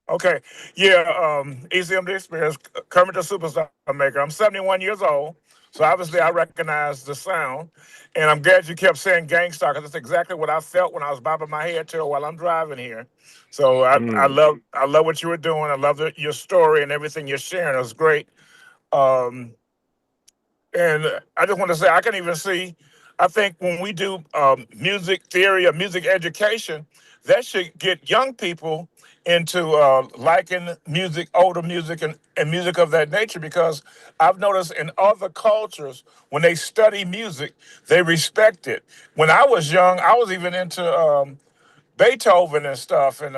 Okay. Yeah, ECM the Experience, Kermit the Superstar Maker. I'm 71 years old, so obviously I recognize the sound. And I'm glad you kept saying Gangstar, because that's exactly what I felt when I was bobbing my head to it while I'm driving here. So I love what you were doing. I love your story and everything you're sharing. It was great. And I just want to say, I can even see, I think when we do music theory or music education, that should get young people into liking music, older music, and music of that nature, because I've noticed in other cultures, when they study music, they respect it. When I was young, I was even into Beethoven and stuff, and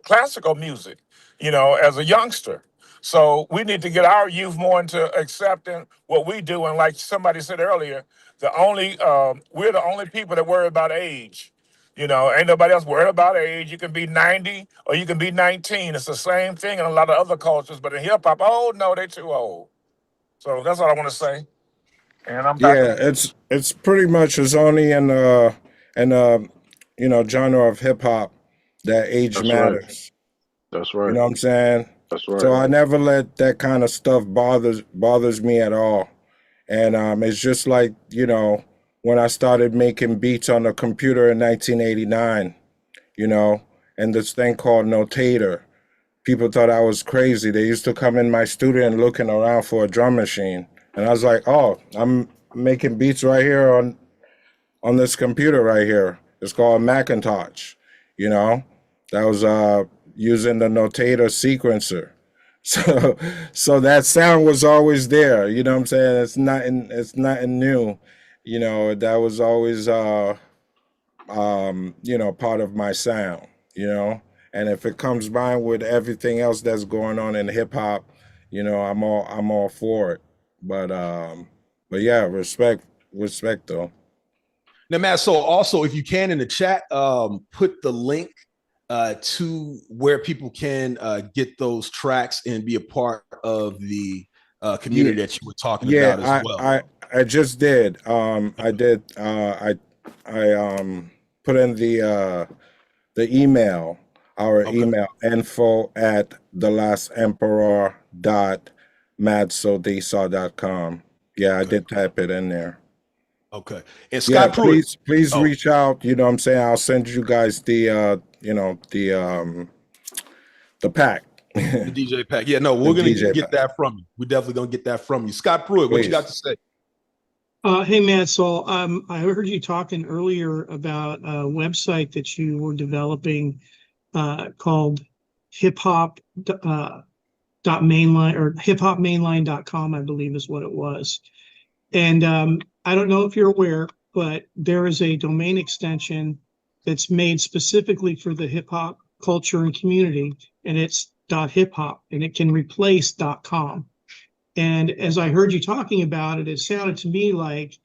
classical music, as a youngster. So we need to get our youth more into accepting what we do. And like somebody said earlier, we're the only people that worry about age. You know, ain't nobody else worried about age. You can be 90 or you can be 19. It's the same thing in a lot of other cultures, but in hip hop, oh no, they too old. So that's all I want to say. And I'm back. Yeah, it's pretty much it's only in genre of hip hop that age That's right. matters. That's You right. know what I'm saying? That's right. So I never let that kind of stuff bothers me at all. And it's just like, when I started making beats on the computer in 1989, and this thing called Notator. People thought I was crazy. They used to come in my studio and looking around for a drum machine. And I was like, oh, I'm making beats right here on this computer right here. It's called Macintosh, That was using the Notator sequencer. So that sound was always there. You know what I'm saying? It's nothing new. That was always part of my sound, And if it comes by with everything else that's going on in hip hop, I'm all for it. But yeah, respect though. Now, Matt, so also if you can in the chat, put the link to where people can get those tracks and be a part of the community that you were talking about as well. I just did. I did. I put in the email, our email, info@thelасtemperor.madsoldesar.com. Yeah, I did type it in there. Okay. And Scott Pruitt. Please reach out. You know what I'm saying? I'll send you guys the pack. The DJ pack. Yeah, no, we're going to get that from you. We're definitely going to get that from you. Scott Pruitt, what you got to say? Hey, Madsol, I heard you talking earlier about a website that you were developing called hiphop.mainline or hiphopmainline.com, I believe is what it was. And I don't know if you're aware, but there is a domain extension that's made specifically for the hip hop culture and community, and it's .hiphop, and it can replace .com. And as I heard you talking about it, it sounded to me like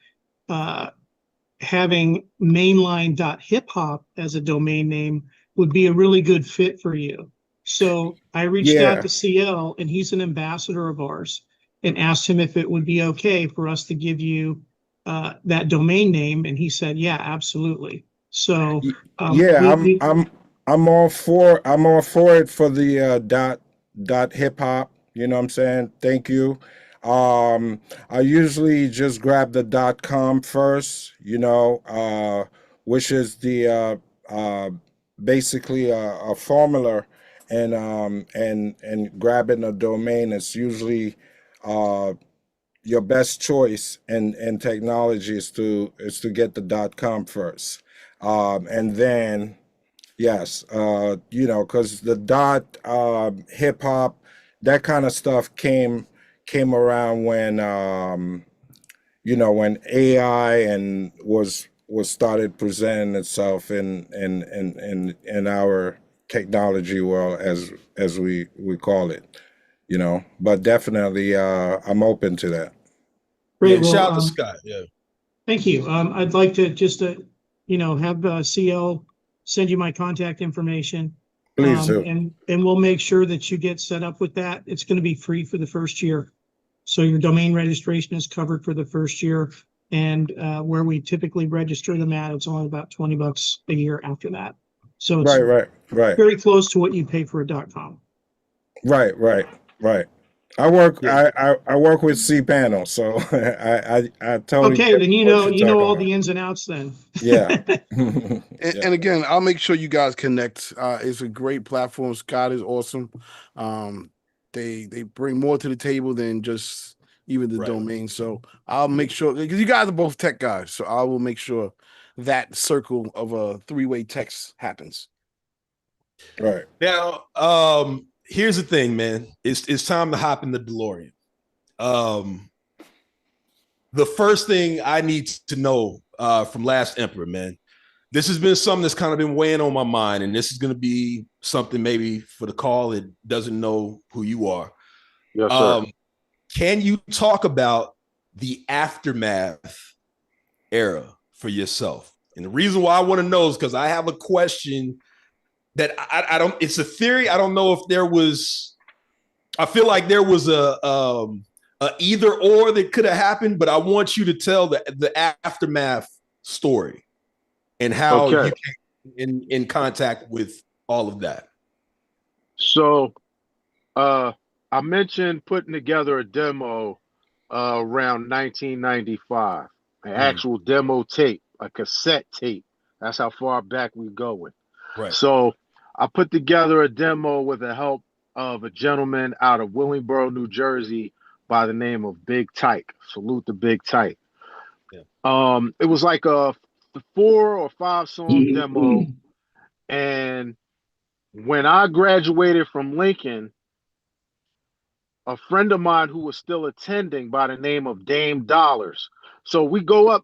having mainline.hiphop as a domain name would be a really good fit for you. So I reached out to CL, and he's an ambassador of ours, and asked him if it would be okay for us to give you that domain name, and he said, "Yeah, absolutely." So I'm all for it for the dot hip hop. You know what I'm saying? Thank you. I usually just grab the .com first, which is the basically a formula, and grabbing a domain is usually your best choice in technology is to get the .com first, and then yes, because the hip hop, that kind of stuff came around when when AI and was started presenting itself in our technology world, as we call it, but definitely I'm open to that. Great. Yeah, shout out to Scott. Yeah. Thank you. I'd like to just have CL send you my contact information. Please do. And we'll make sure that you get set up with that. It's going to be free for the first year. So your domain registration is covered for the first year. And where we typically register them at, it's only about $20 a year after that. So it's right. very close to what you pay for a .com. Right. I work with cPanel, so I totally. Okay, then you know all the ins and outs then. Yeah. And again, I'll make sure you guys connect. It's a great platform. Scott is awesome. They bring more to the table than just even the domain. So I'll make sure, because you guys are both tech guys, so I will make sure that circle of a three-way text happens. Right. Now, here's the thing, man. It's time to hop in the DeLorean. The first thing I need to know from Last Emperor, man, this has been something that's kind of been weighing on my mind, and this is going to be something maybe for the call that doesn't know who you are. Yes, sir. Can you talk about the aftermath era for yourself? And the reason why I want to know is because I have a question that I don't, it's a theory. I don't know if there was, I feel like there was a either or that could have happened, but I want you to tell the aftermath story and how you came in contact with all of that. So I mentioned putting together a demo around 1995, an actual demo tape, a cassette tape. That's how far back we going. Right. So I put together a demo with the help of a gentleman out of Willingboro, New Jersey by the name of Big Tyke. Salute to Big Tyke. Yeah. It was like a 4 or 5 song demo. And when I graduated from Lincoln, a friend of mine who was still attending by the name of Dame Dollars. So we go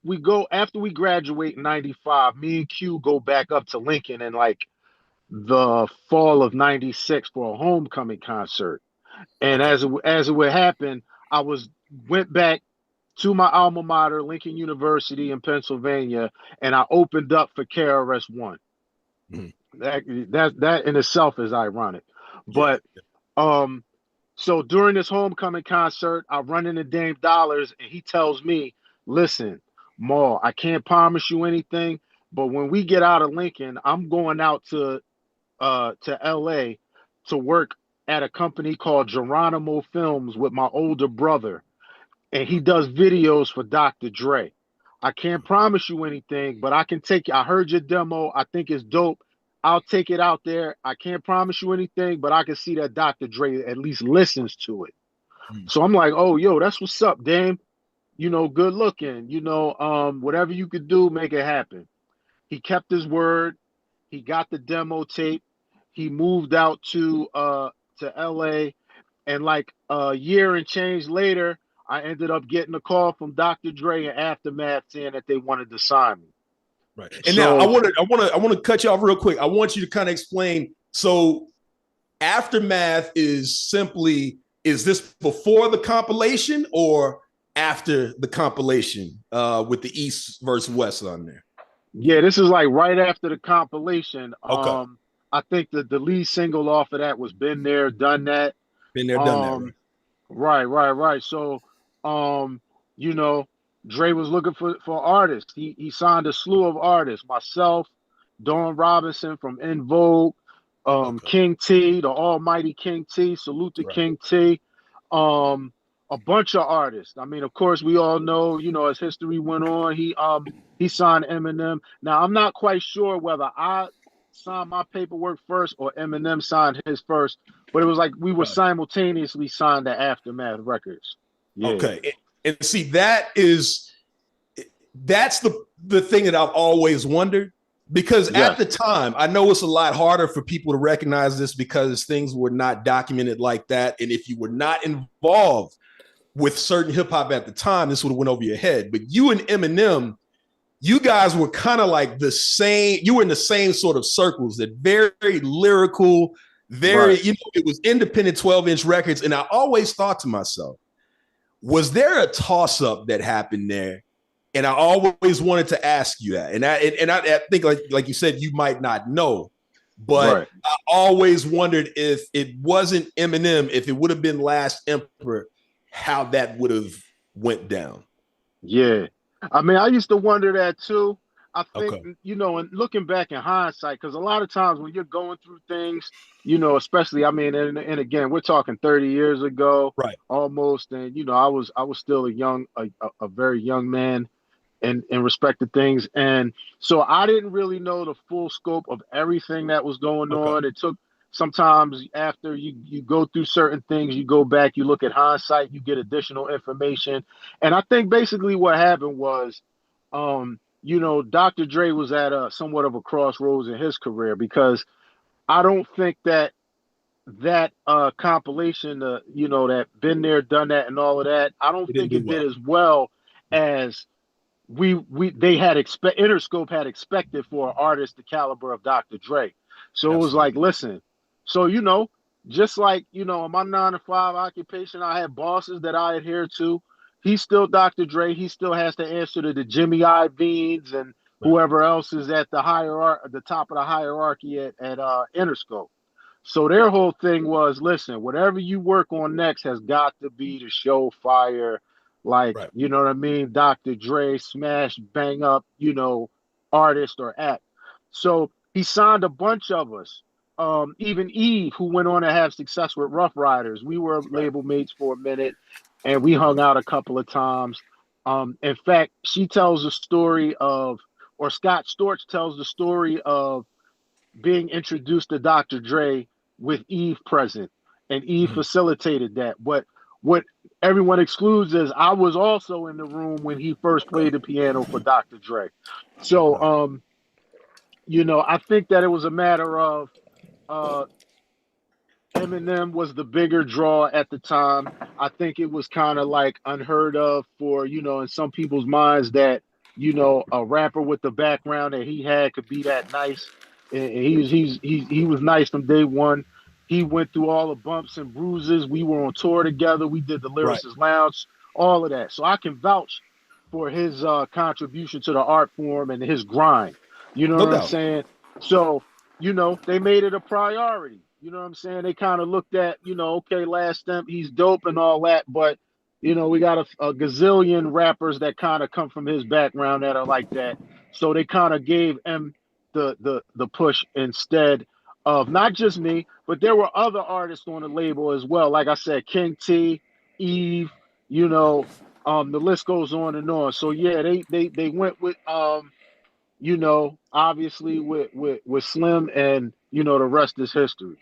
after we graduate in 95, me and Q go back up to Lincoln in like the fall of 96 for a homecoming concert. And as it would happen, I went back to my alma mater, Lincoln University in Pennsylvania, and I opened up for KRS-One. That in itself is ironic. But so during this homecoming concert, I run into Dame Dollars and he tells me, listen, Maul, I can't promise you anything, but when we get out of Lincoln, I'm going out to LA to work at a company called Geronimo Films with my older brother. And he does videos for Dr. Dre. I can't promise you anything, but I can take you. I heard your demo. I think it's dope. I'll take it out there. I can't promise you anything, but I can see that Dr. Dre at least listens to it. So I'm like, oh, yo, that's what's up, Dame. You know, good looking. You know, whatever you could do, make it happen. He kept his word. He got the demo tape. He moved out to LA. And like a year and change later, I ended up getting a call from Dr. Dre and Aftermath saying that they wanted to sign me. Right. And so, now I want to cut you off real quick. I want you to kind of explain. So Aftermath is simply, is this before the compilation or after the compilation with the East versus West on there? Yeah, this is like right after the compilation. Okay. I think that the lead single off of that was Been There, Done That. Been There, Done That. Right. So, you know, Dre was looking for artists. He signed a slew of artists. Myself, Dawn Robinson from In Vogue, King T, the almighty King T. Salute to King T. A bunch of artists. I mean, of course, we all know, you know, as history went on, he signed Eminem. Now, I'm not quite sure whether I signed my paperwork first or Eminem signed his first, but it was like we were simultaneously signed to Aftermath Records. Yeah. Okay. And see, that's the thing that I've always wondered, because at the time, I know it's a lot harder for people to recognize this because things were not documented like that. And if you were not involved with certain hip hop at the time, this would have went over your head. But you and Eminem, you guys were kind of like the same. You were in the same sort of circles, that very lyrical, very, you know, it was independent 12-inch records. And I always thought to myself, was there a toss-up that happened there? And I always wanted to ask you that. And I think like you said, you might not know, but I always wondered if it wasn't Eminem, if it would have been Last Emperor, how that would have went down. Yeah. I mean, I used to wonder that too. I think, you know, and looking back in hindsight, because a lot of times when you're going through things, you know, especially, I mean, and again, we're talking 30 years ago, almost. And, you know, I was still a very young man in respect to things. And so I didn't really know the full scope of everything that was going on. It took sometimes after you go through certain things, you go back, you look at hindsight, you get additional information. And I think basically what happened was, you know, Dr. Dre was at somewhat of a crossroads in his career, because I don't think that compilation, you know, that Been There, Done That and all of that, I don't think it did as well as they had Interscope had expected for an artist the caliber of Dr. Dre. So it was like, listen, so, you know, just like, you know, in my 9-to-5 occupation, I had bosses that I adhered to. he's still Dr. Dre. He still has to answer to the Jimmy Iovine's and whoever else is at the top of the hierarchy at Interscope. So their whole thing was, listen, whatever you work on next has got to be the show fire, like, you know what I mean? Dr. Dre, smash, bang up, artist or act. So he signed a bunch of us. Even Eve, who went on to have success with Rough Riders. We were label mates for a minute, and we hung out a couple of times. In fact, she tells the story of, or Scott Storch tells the story of being introduced to Dr. Dre with Eve present, and Eve facilitated that. But what everyone excludes is I was also in the room when he first played the piano for Dr. Dre. So, I think that it was a matter of Eminem was the bigger draw at the time. I think it was kind of like unheard of for, in some people's minds that, a rapper with the background that he had could be that nice. And he was nice from day one. He went through all the bumps and bruises. We were on tour together. We did the Lyricist Lounge, all of that. So I can vouch for his contribution to the art form and his grind. You know what I'm saying? So, they made it a priority. You know what I'm saying? They kind of looked at, okay, Last Stamp, he's dope and all that, but, we got a gazillion rappers that kind of come from his background that are like that. So they kind of gave him the push instead of not just me, but there were other artists on the label as well. Like I said, King T, Eve, the list goes on and on. So yeah, they went with obviously with Slim, and the rest is history.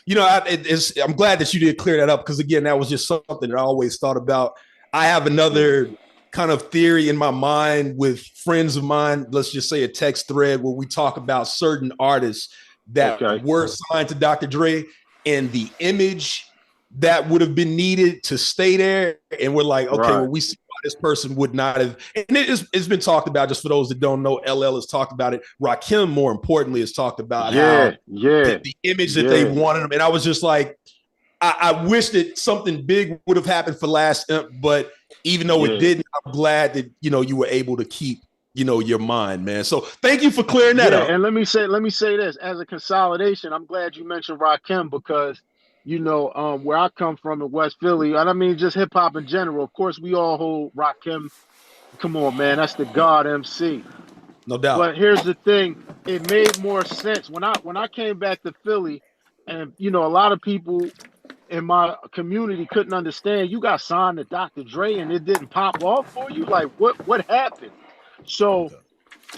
I'm glad that you did clear that up, because again, that was just something that I always thought about. I have another kind of theory in my mind with friends of mine. Let's just say a text thread where we talk about certain artists that were signed to Dr. Dre and the image that would have been needed to stay there. And we're like, okay, well, we see why this person would not have. And it's been talked about, just for those that don't know, LL has talked about it. Rakim, more importantly, has talked about how the image that they wanted him. And I was just like, I wish that something big would have happened for Last Stamp, but even though it didn't, I'm glad that, you were able to keep, your mind, man. So thank you for clearing that up. And let me say this, as a consolidation, I'm glad you mentioned Rakim, because where I come from in West Philly, and I mean just hip hop in general, of course, we all hold Rakim. Come on, man, that's the God MC. No doubt. But here's the thing, it made more sense when I came back to Philly, and a lot of people in my community couldn't understand. You got signed to Dr. Dre and it didn't pop off for you? Like, what happened? So,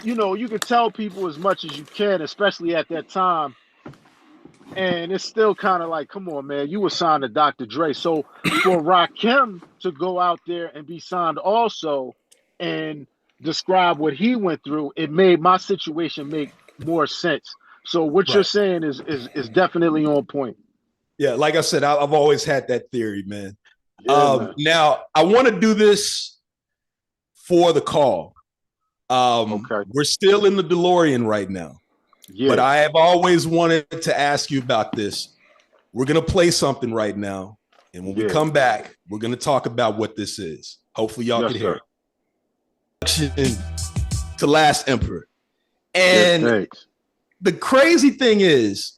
you can tell people as much as you can, especially at that time. And it's still kind of like, come on, man, you were signed to Dr. Dre. So for Rakim to go out there and be signed also and describe what he went through, it made my situation make more sense. So what you're saying is definitely on point. Yeah, like I said, I've always had that theory, man. Man. Now, I want to do this for the call. We're still in the DeLorean right now. But I have always wanted to ask you about this. We're going to play something right now. And when we come back, we're going to talk about what this is. Hopefully y'all can hear it. To Last Emperor. And the crazy thing is,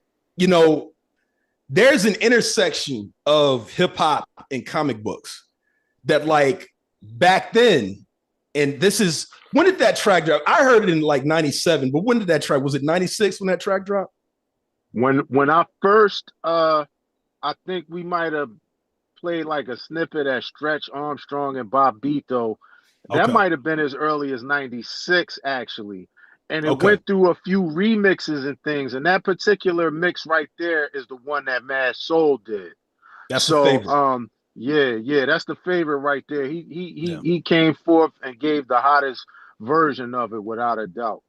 there's an intersection of hip hop and comic books that, like, back then, and this is, when did that track drop? I heard it in like 97, but when did that track? Was it 96 when that track dropped? When I first, I think we might have played like a snippet at Stretch Armstrong and Bobito. That might have been as early as 96, actually. And it went through a few remixes and things. And that particular mix right there is the one that Madsol did. That's the favorite. Yeah, that's the favorite right there. He came forth and gave the hottest version of it, without a doubt.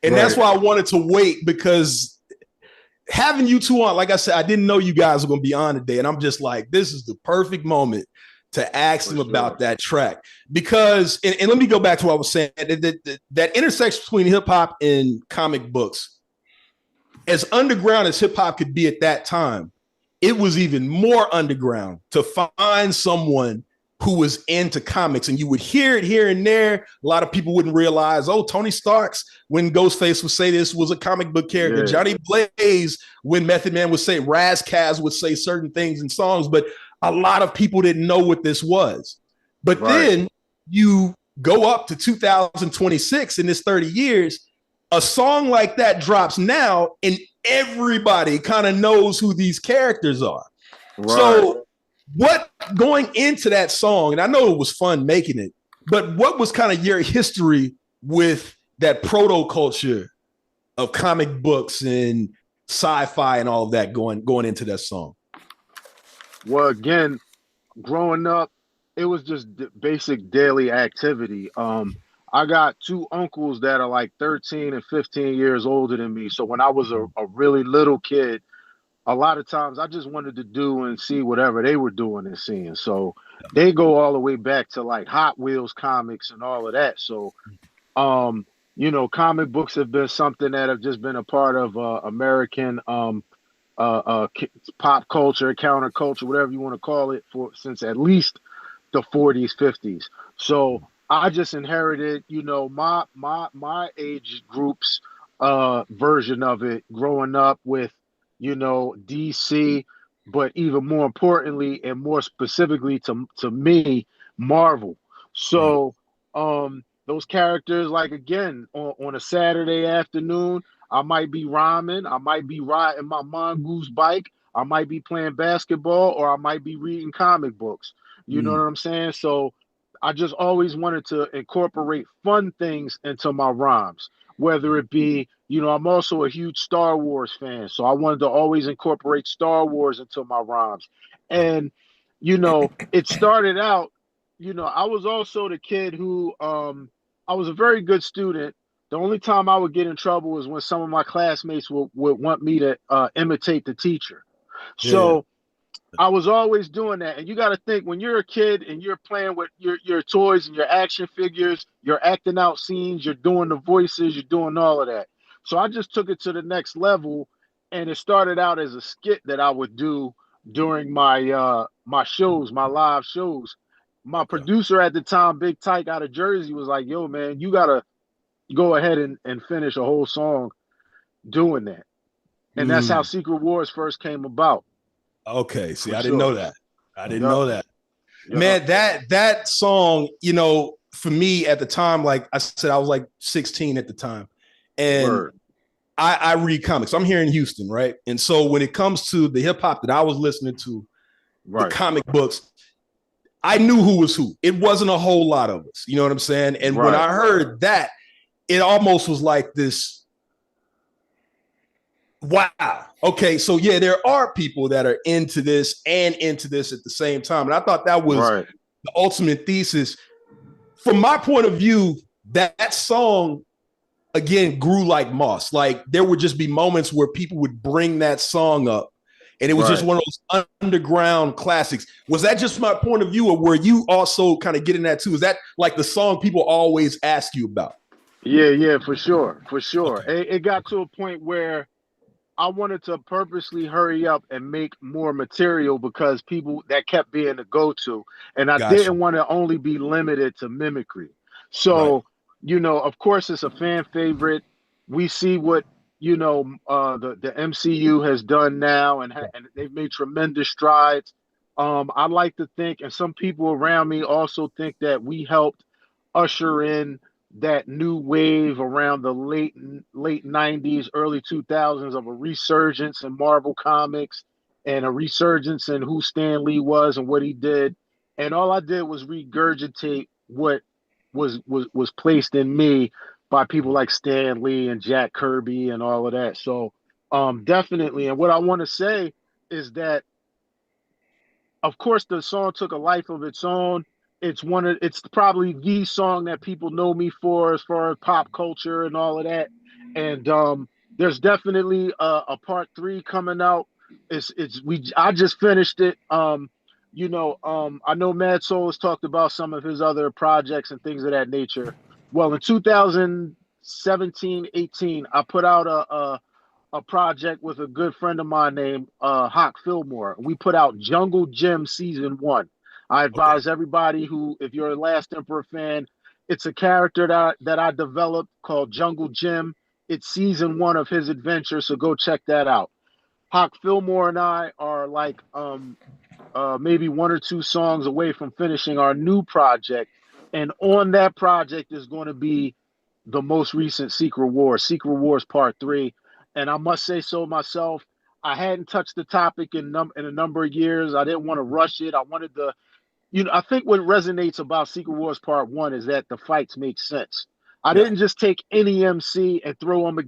And that's why I wanted to wait, because having you two on, like I said, I didn't know you guys were going to be on today. And I'm just like, this is the perfect moment to ask them about that track. Because, and let me go back to what I was saying, that intersection between hip hop and comic books, as underground as hip hop could be at that time, it was even more underground to find someone who was into comics, and you would hear it here and there. A lot of people wouldn't realize, oh, Tony Stark's, when Ghostface would say this, was a comic book character. Yeah. Johnny Blaze, when Method Man would say, Raz-Kaz would say certain things in songs, but a lot of people didn't know what this was. But then you go up to 2026 in this 30 years, a song like that drops now, and everybody kind of knows who these characters are. So what going into that song, and I know it was fun making it, but what was kind of your history with that proto culture of comic books and sci-fi and all of that going into that song? Well, again, growing up, it was just basic daily activity. I got two uncles that are like 13 and 15 years older than me. So when I was a really little kid, a lot of times I just wanted to do and see whatever they were doing and seeing. So they go all the way back to like Hot Wheels comics and all of that. So, you know, comic books have been something that have just been a part of American pop culture, counterculture, whatever you want to call it, since at least the 40s, 50s. So I just inherited, you know, my age group's version of it growing up with, you know, DC, but even more importantly and more specifically to me, Marvel. So those characters, like again, on a Saturday afternoon, I might be rhyming, I might be riding my mongoose bike, I might be playing basketball, or I might be reading comic books. You know what I'm saying? So I just always wanted to incorporate fun things into my rhymes, whether it be, you know, I'm also a huge Star Wars fan, so I wanted to always incorporate Star Wars into my rhymes. And, you know, it started out, you know, I was also the kid who, I was a very good student. The only time I would get in trouble was when some of my classmates would want me to imitate the teacher. So I was always doing that. And you got to think, when you're a kid and you're playing with your toys and your action figures, you're acting out scenes, you're doing the voices, you're doing all of that. So I just took it to the next level, and it started out as a skit that I would do during my my shows, my live shows. My producer at the time, Big Tyke out of Jersey, was like, yo, man, you got to go ahead and finish a whole song doing that. And that's how Secret Wars first came about. Okay, see, I didn't know that. I didn't know that. Man, that song, you know, for me at the time, like I said, I was like 16 at the time. And I read comics. I'm here in Houston, right? And so when it comes to the hip hop that I was listening to, the comic books, I knew who was who. It wasn't a whole lot of us. You know what I'm saying? And when I heard that, it almost was like this, wow. Okay, so yeah, there are people that are into this and into this at the same time. And I thought that was the ultimate thesis. From my point of view, that song, again, grew like moss. Like there would just be moments where people would bring that song up, and it was just one of those underground classics. Was that just my point of view, or were you also kind of getting that too? Is that like the song people always ask you about? Yeah, for sure. Okay. It got to a point where I wanted to purposely hurry up and make more material, because people that kept being the go-to, and I didn't want to only be limited to mimicry. So, you know, of course, it's a fan favorite. We see what, you know, the MCU has done now, and they've made tremendous strides. I like to think, and some people around me also think, that we helped usher in that new wave around the late 90s, early 2000s of a resurgence in Marvel Comics and a resurgence in who Stan Lee was and what he did. And all I did was regurgitate what was placed in me by people like Stan Lee and Jack Kirby and all of that. So definitely. And what I want to say is that, of course, the song took a life of its own. It's probably the song that people know me for as far as pop culture and all of that. And there's definitely a part 3 coming out. I just finished it. You know, I know Madsol has talked about some of his other projects and things of that nature. Well, in 2017, 18, I put out a project with a good friend of mine named Hawk Fillmore. We put out Jungle Gym Season 1. I advise everybody who, if you're a Last Emperor fan, it's a character that I developed called Jungle Jim. It's season 1 of his adventure, so go check that out. Hawk Fillmore and I are like maybe 1 or 2 songs away from finishing our new project, and on that project is going to be the most recent Secret Wars Part 3. And I must say so myself, I hadn't touched the topic in a number of years. I didn't want to rush it. I wanted to, I think what resonates about Secret Wars Part 1 is that the fights make sense. I didn't just take any MC and throw them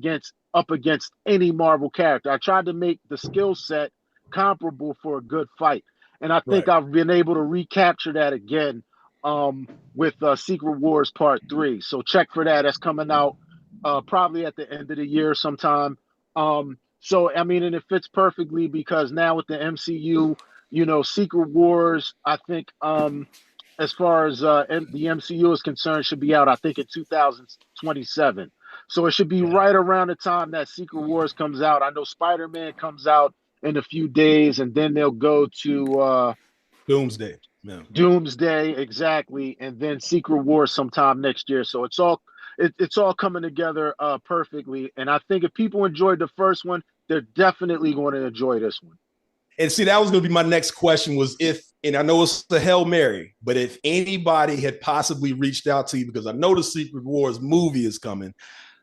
up against any Marvel character. I tried to make the skill set comparable for a good fight. And I think I've been able to recapture that again with Secret Wars Part 3. So check for that. That's coming out probably at the end of the year sometime. So, I mean, and it fits perfectly because now with the MCU, Secret Wars, I think, as far as the MCU is concerned, should be out, I think, in 2027. So it should be right around the time that Secret Wars comes out. I know Spider-Man comes out in a few days, and then they'll go to Doomsday. Yeah. Doomsday, exactly, and then Secret Wars sometime next year. So it's all coming together perfectly. And I think if people enjoyed the first one, they're definitely going to enjoy this one. And see, that was going to be my next question was and I know it's the Hail Mary, but if anybody had possibly reached out to you, because I know the Secret Wars movie is coming,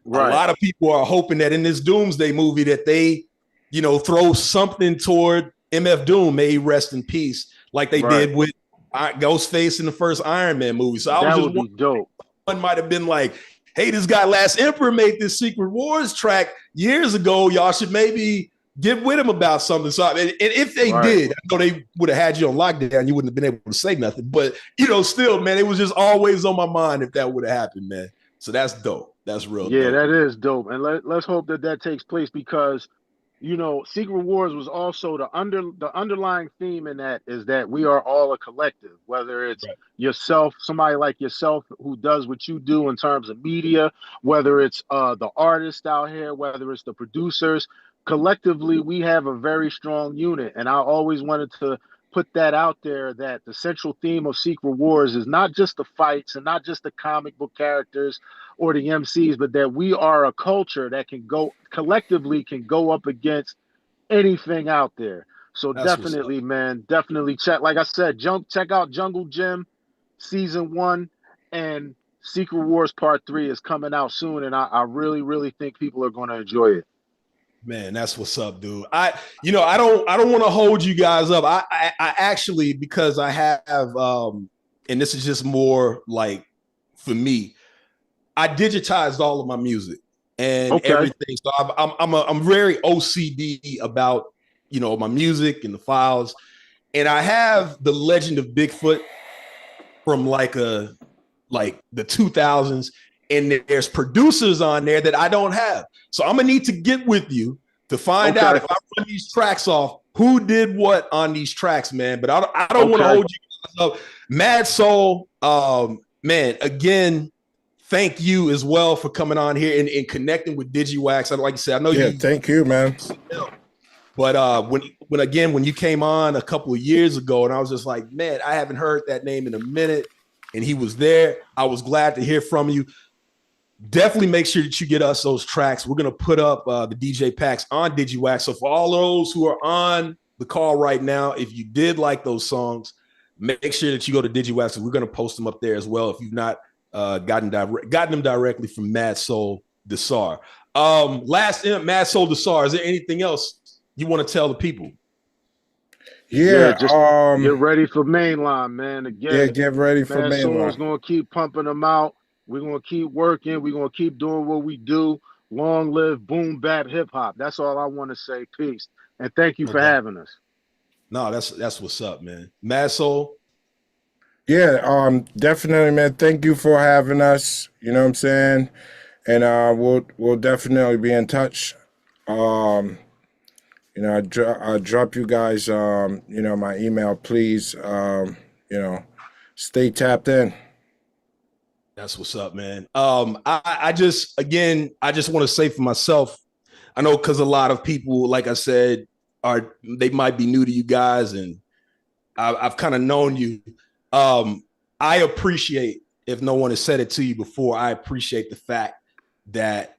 a lot of people are hoping that in this Doomsday movie that they, throw something toward MF Doom, may he rest in peace, like they did with Ghostface in the first Iron Man movie. So I was just wondering, dope. One might have been like, hey, this guy Last Emperor made this Secret Wars track years ago. Y'all should maybe get with him about something. So, and if they did, I know they would have had you on lockdown. You wouldn't have been able to say nothing. But, still, man, it was just always on my mind if that would have happened, man. So that's dope. That's real dope. Yeah, that is dope. And let's hope that takes place because, Secret Wars was also the underlying theme in that is that we are all a collective, whether it's yourself, somebody like yourself who does what you do in terms of media, whether it's the artists out here, whether it's the producers. Collectively, we have a very strong unit. And I always wanted to put that out there that the central theme of Secret Wars is not just the fights and not just the comic book characters or the MCs, but that we are a culture that can go up against anything out there. So definitely, man, definitely check. Like I said, check out Jungle Jim season 1 and Secret Wars Part 3 is coming out soon. And I really, really think people are going to enjoy it. Man, that's what's up, dude. I don't want to hold you guys up. I actually, because I have, and this is just more like for me, I digitized all of my music and everything. So I'm very OCD about, my music and the files. And I have the Legend of Bigfoot from the 2000s. And there's producers on there that I don't have. So I'm gonna need to get with you to find out if I run these tracks off, who did what on these tracks, man. But I don't want to hold you guys up. Madsol, man, again, thank you as well for coming on here and connecting with Digiwaxx. Like you said, I know you. Thank you, man. But when you came on a couple of years ago, and I was just like, man, I haven't heard that name in a minute, and he was there. I was glad to hear from you. Definitely make sure that you get us those tracks. We're going to put up the DJ packs on Digiwaxx. So for all those who are on the call right now, if you did like those songs, make sure that you go to Digiwaxx. We're going to post them up there as well if you've not gotten them directly from Madsol Desar. Madsol Desar, is there anything else you want to tell the people? Just get ready for mainline, man. Again, get ready for mainline. Madsol's going to keep pumping them out. We're going to keep working. We're going to keep doing what we do. Long live boom bap hip hop. That's all I want to say. Peace. And thank you for having us. No, that's what's up, man. Madsol. Yeah, definitely, man. Thank you for having us. You know what I'm saying? And we'll definitely be in touch. I drop you guys my email, please. Stay tapped in. That's what's up, man. I just want to say for myself, I know because a lot of people, like I said, they might be new to you guys, and I've kind of known you. I appreciate, if no one has said it to you before, I appreciate the fact that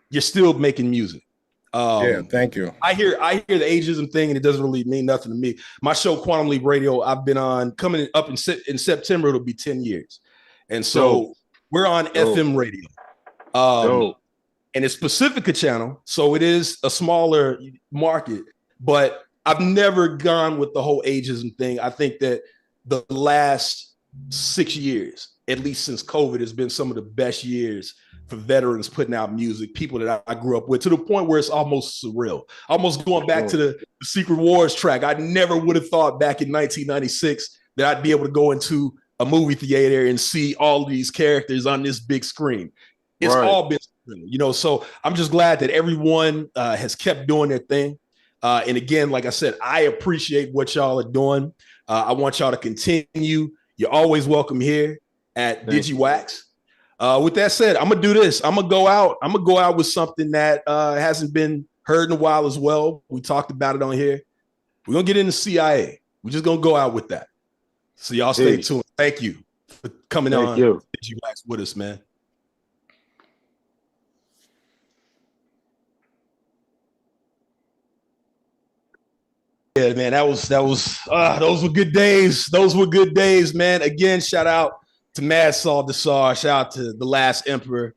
you're still making music. Yeah, thank you. I hear the ageism thing, and it doesn't really mean nothing to me. My show, Quantum Leap Radio, I've been on coming up in September. It'll be 10 years, and so we're on FM radio. And it's Pacifica channel, so it is a smaller market. But I've never gone with the whole ageism thing. I think that the last 6 years, at least since COVID, has been some of the best years for veterans putting out music, people that I grew up with, to the point where it's almost surreal. Almost going back to the Secret Wars track. I never would have thought back in 1996 that I'd be able to go into a movie theater and see all these characters on this big screen. It's all been, you know, so I'm just glad that everyone has kept doing their thing. And again, like I said, I appreciate what y'all are doing. I want y'all to continue. You're always welcome here at Digiwaxx. With that said, I'm gonna do this. I'm gonna go out with something that hasn't been heard in a while as well. We talked about it on here. We're gonna get into CIA. We're just gonna go out with that. So y'all stay tuned. Thank you for coming on Digiwaxx with us, man. Yeah, man, those were good days. Those were good days, man. Again, shout out to Madsol Desar. Shout out to The Last Emperor.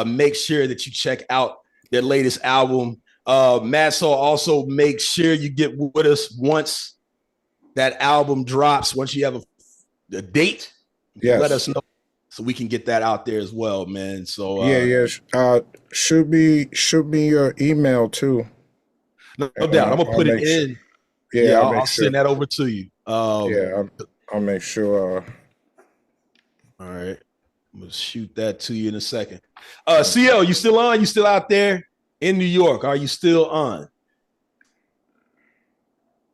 Make sure that you check out their latest album. Madsol, also make sure you get with us once that album drops. Once you have a date, let us know so we can get that out there as well, man. So shoot me your email too. No doubt. I'm gonna put it in. Yeah, I'll send that over to you. I'll make sure. All right. I'm gonna shoot that to you in a second. C.O., you still on? You still out there in New York? Are you still on?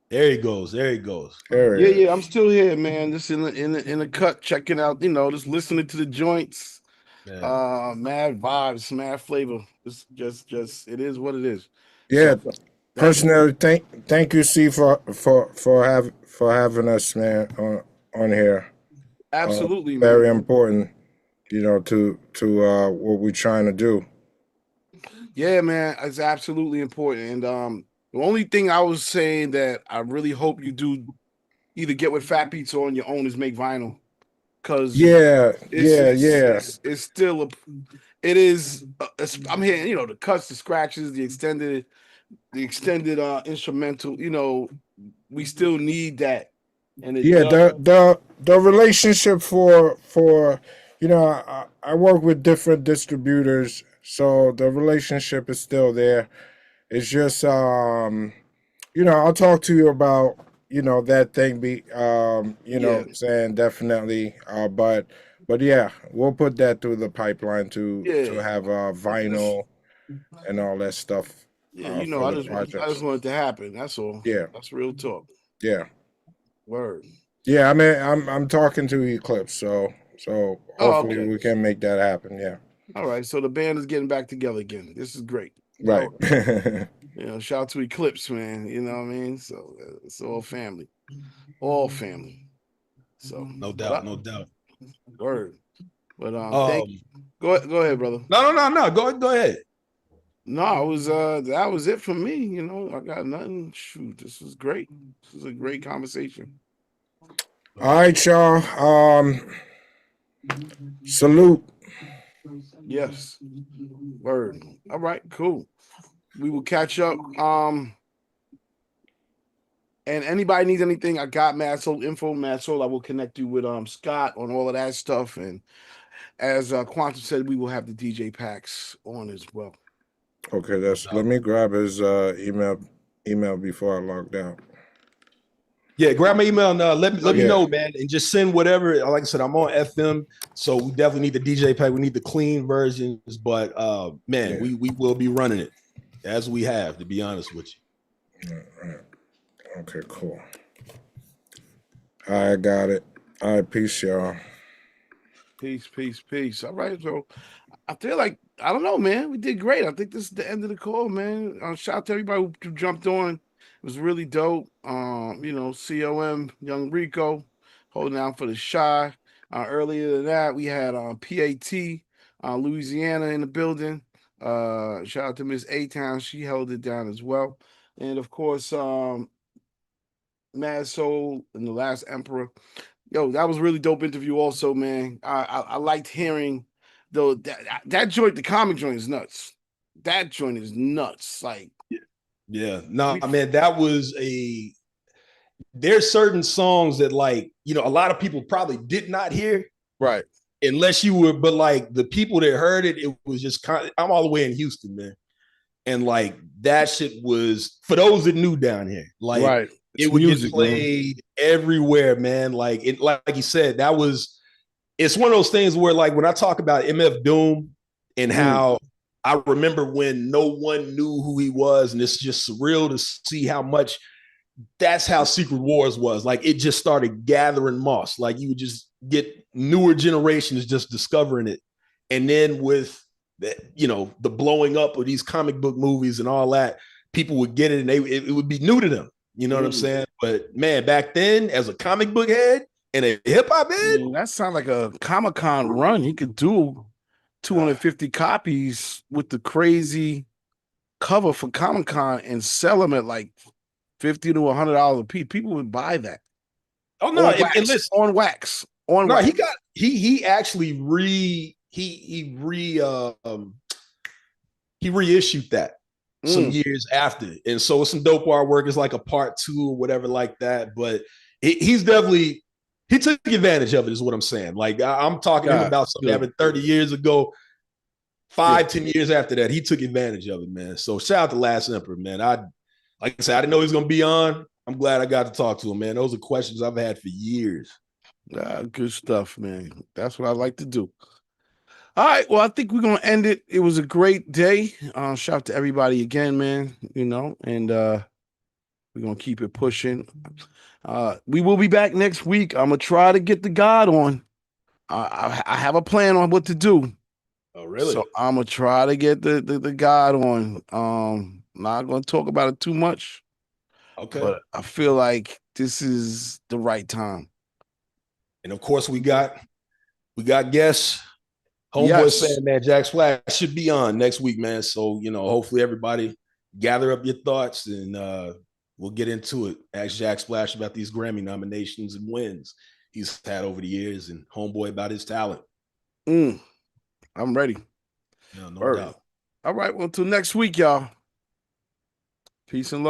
There he goes. Yeah, I'm still here, man. Just in the cut, checking out, just listening to the joints. Mad vibes, mad flavor. It's just it is what it is. Yeah. So, personally, thank you, C, for having us, man, on here. Absolutely, man. Very important, to what we're trying to do. Yeah, man, it's absolutely important. And the only thing I was saying that I really hope you do either get with Fat Beats or on your own is make vinyl. Cause it's still I'm hearing, the cuts, the scratches, the extended instrumental, we still need that. And the relationship for I work with different distributors, so the relationship is still there. It's just I'll talk to you about that thing saying definitely, but yeah, we'll put that through the pipeline to have vinyl and all that stuff. Yeah, I just want it to happen. That's all. Yeah, that's real talk. Yeah. Word. Yeah, I mean, I'm talking to Eclipse, so hopefully we can make that happen. Yeah. All right, so the band is getting back together again. This is great. Right. Shout out to Eclipse, man. You know what I mean? So it's all family, So no doubt. Word. But go ahead, brother. No. Go ahead. No, that was it for me. I got nothing. Shoot, this was great. This was a great conversation. All right, y'all. Salute. Yes. Word. All right, cool. We will catch up. And anybody needs anything, I got Madsol info. Madsol, I will connect you with Scott on all of that stuff. And as Quantum said, we will have the DJ packs on as well. Okay, let me grab his email before I log out. Yeah, grab my email and let me know, man, and just send whatever. Like I said, I'm on FM, so we definitely need the DJ pack. We need the clean versions, but we will be running it as we have, to be honest with you. All right. Okay, cool. I got it. All right, peace, y'all. Peace. All right, so I feel like, I don't know, man. We did great. I think this is the end of the call, man. Shout out to everybody who jumped on. It was really dope. C.O.M, Young Rico, holding down for the Shy. Earlier than that, we had PAT, Louisiana in the building. Shout out to Miss A-Town. She held it down as well. And of course, Madsol and the Last Emperor. Yo, that was a really dope interview also, man. I liked hearing though that joint, the comic joint is nuts. That joint is nuts. Like, yeah, no, man, that was there's certain songs that, like, you know, a lot of people probably did not hear. Right. Unless you were, but like the people that heard it, it was just kind of, I'm all the way in Houston, man. And like that shit was, for those that knew down here, like right. It would get played everywhere, man. Like it, like you said, it's one of those things where, like, when I talk about MF Doom and how I remember when no one knew who he was, and it's just surreal to see how much that's how Secret Wars was. Like, it just started gathering moss. Like, you would just get newer generations just discovering it. And then with the, you know, the blowing up of these comic book movies and all that, people would get it and it would be new to them. You know what I'm saying? But man, back then, as a comic book head and a hip hop head, that sounds like a Comic-Con run. You could do 250 copies with the crazy cover for Comic-Con and sell them at like $50 to $100 a piece. People would buy that. Oh no, and listen, on wax. On wax. He actually reissued that some years after, and so it's some dope artwork. It's like a part 2 or whatever like that. But he took advantage of it, is what I'm saying. Like, I'm talking to him about something that happened 30 years ago. 10 years after that, he took advantage of it, man. So shout out to Last Emperor, man. Like I said, I didn't know he was gonna be on. I'm glad I got to talk to him, man. Those are questions I've had for years. Good stuff, man. That's what I like to do. All right, well, I think we're gonna end it. It was a great day. Shout out to everybody again, man. You know, and we're gonna keep it pushing. We will be back next week. I'm gonna try to get the God on. I have a plan on what to do. Oh, really? So I'm gonna try to get the God on. Not gonna talk about it too much. Okay. But I feel like this is the right time. And of course, we got guests. Homeboy saying, man, Jack Splash should be on next week, man. So, you know, hopefully everybody gather up your thoughts and we'll get into it. Ask Jack Splash about these Grammy nominations and wins he's had over the years, and Homeboy about his talent. I'm ready. No doubt. All right. Well, until next week, y'all. Peace and love.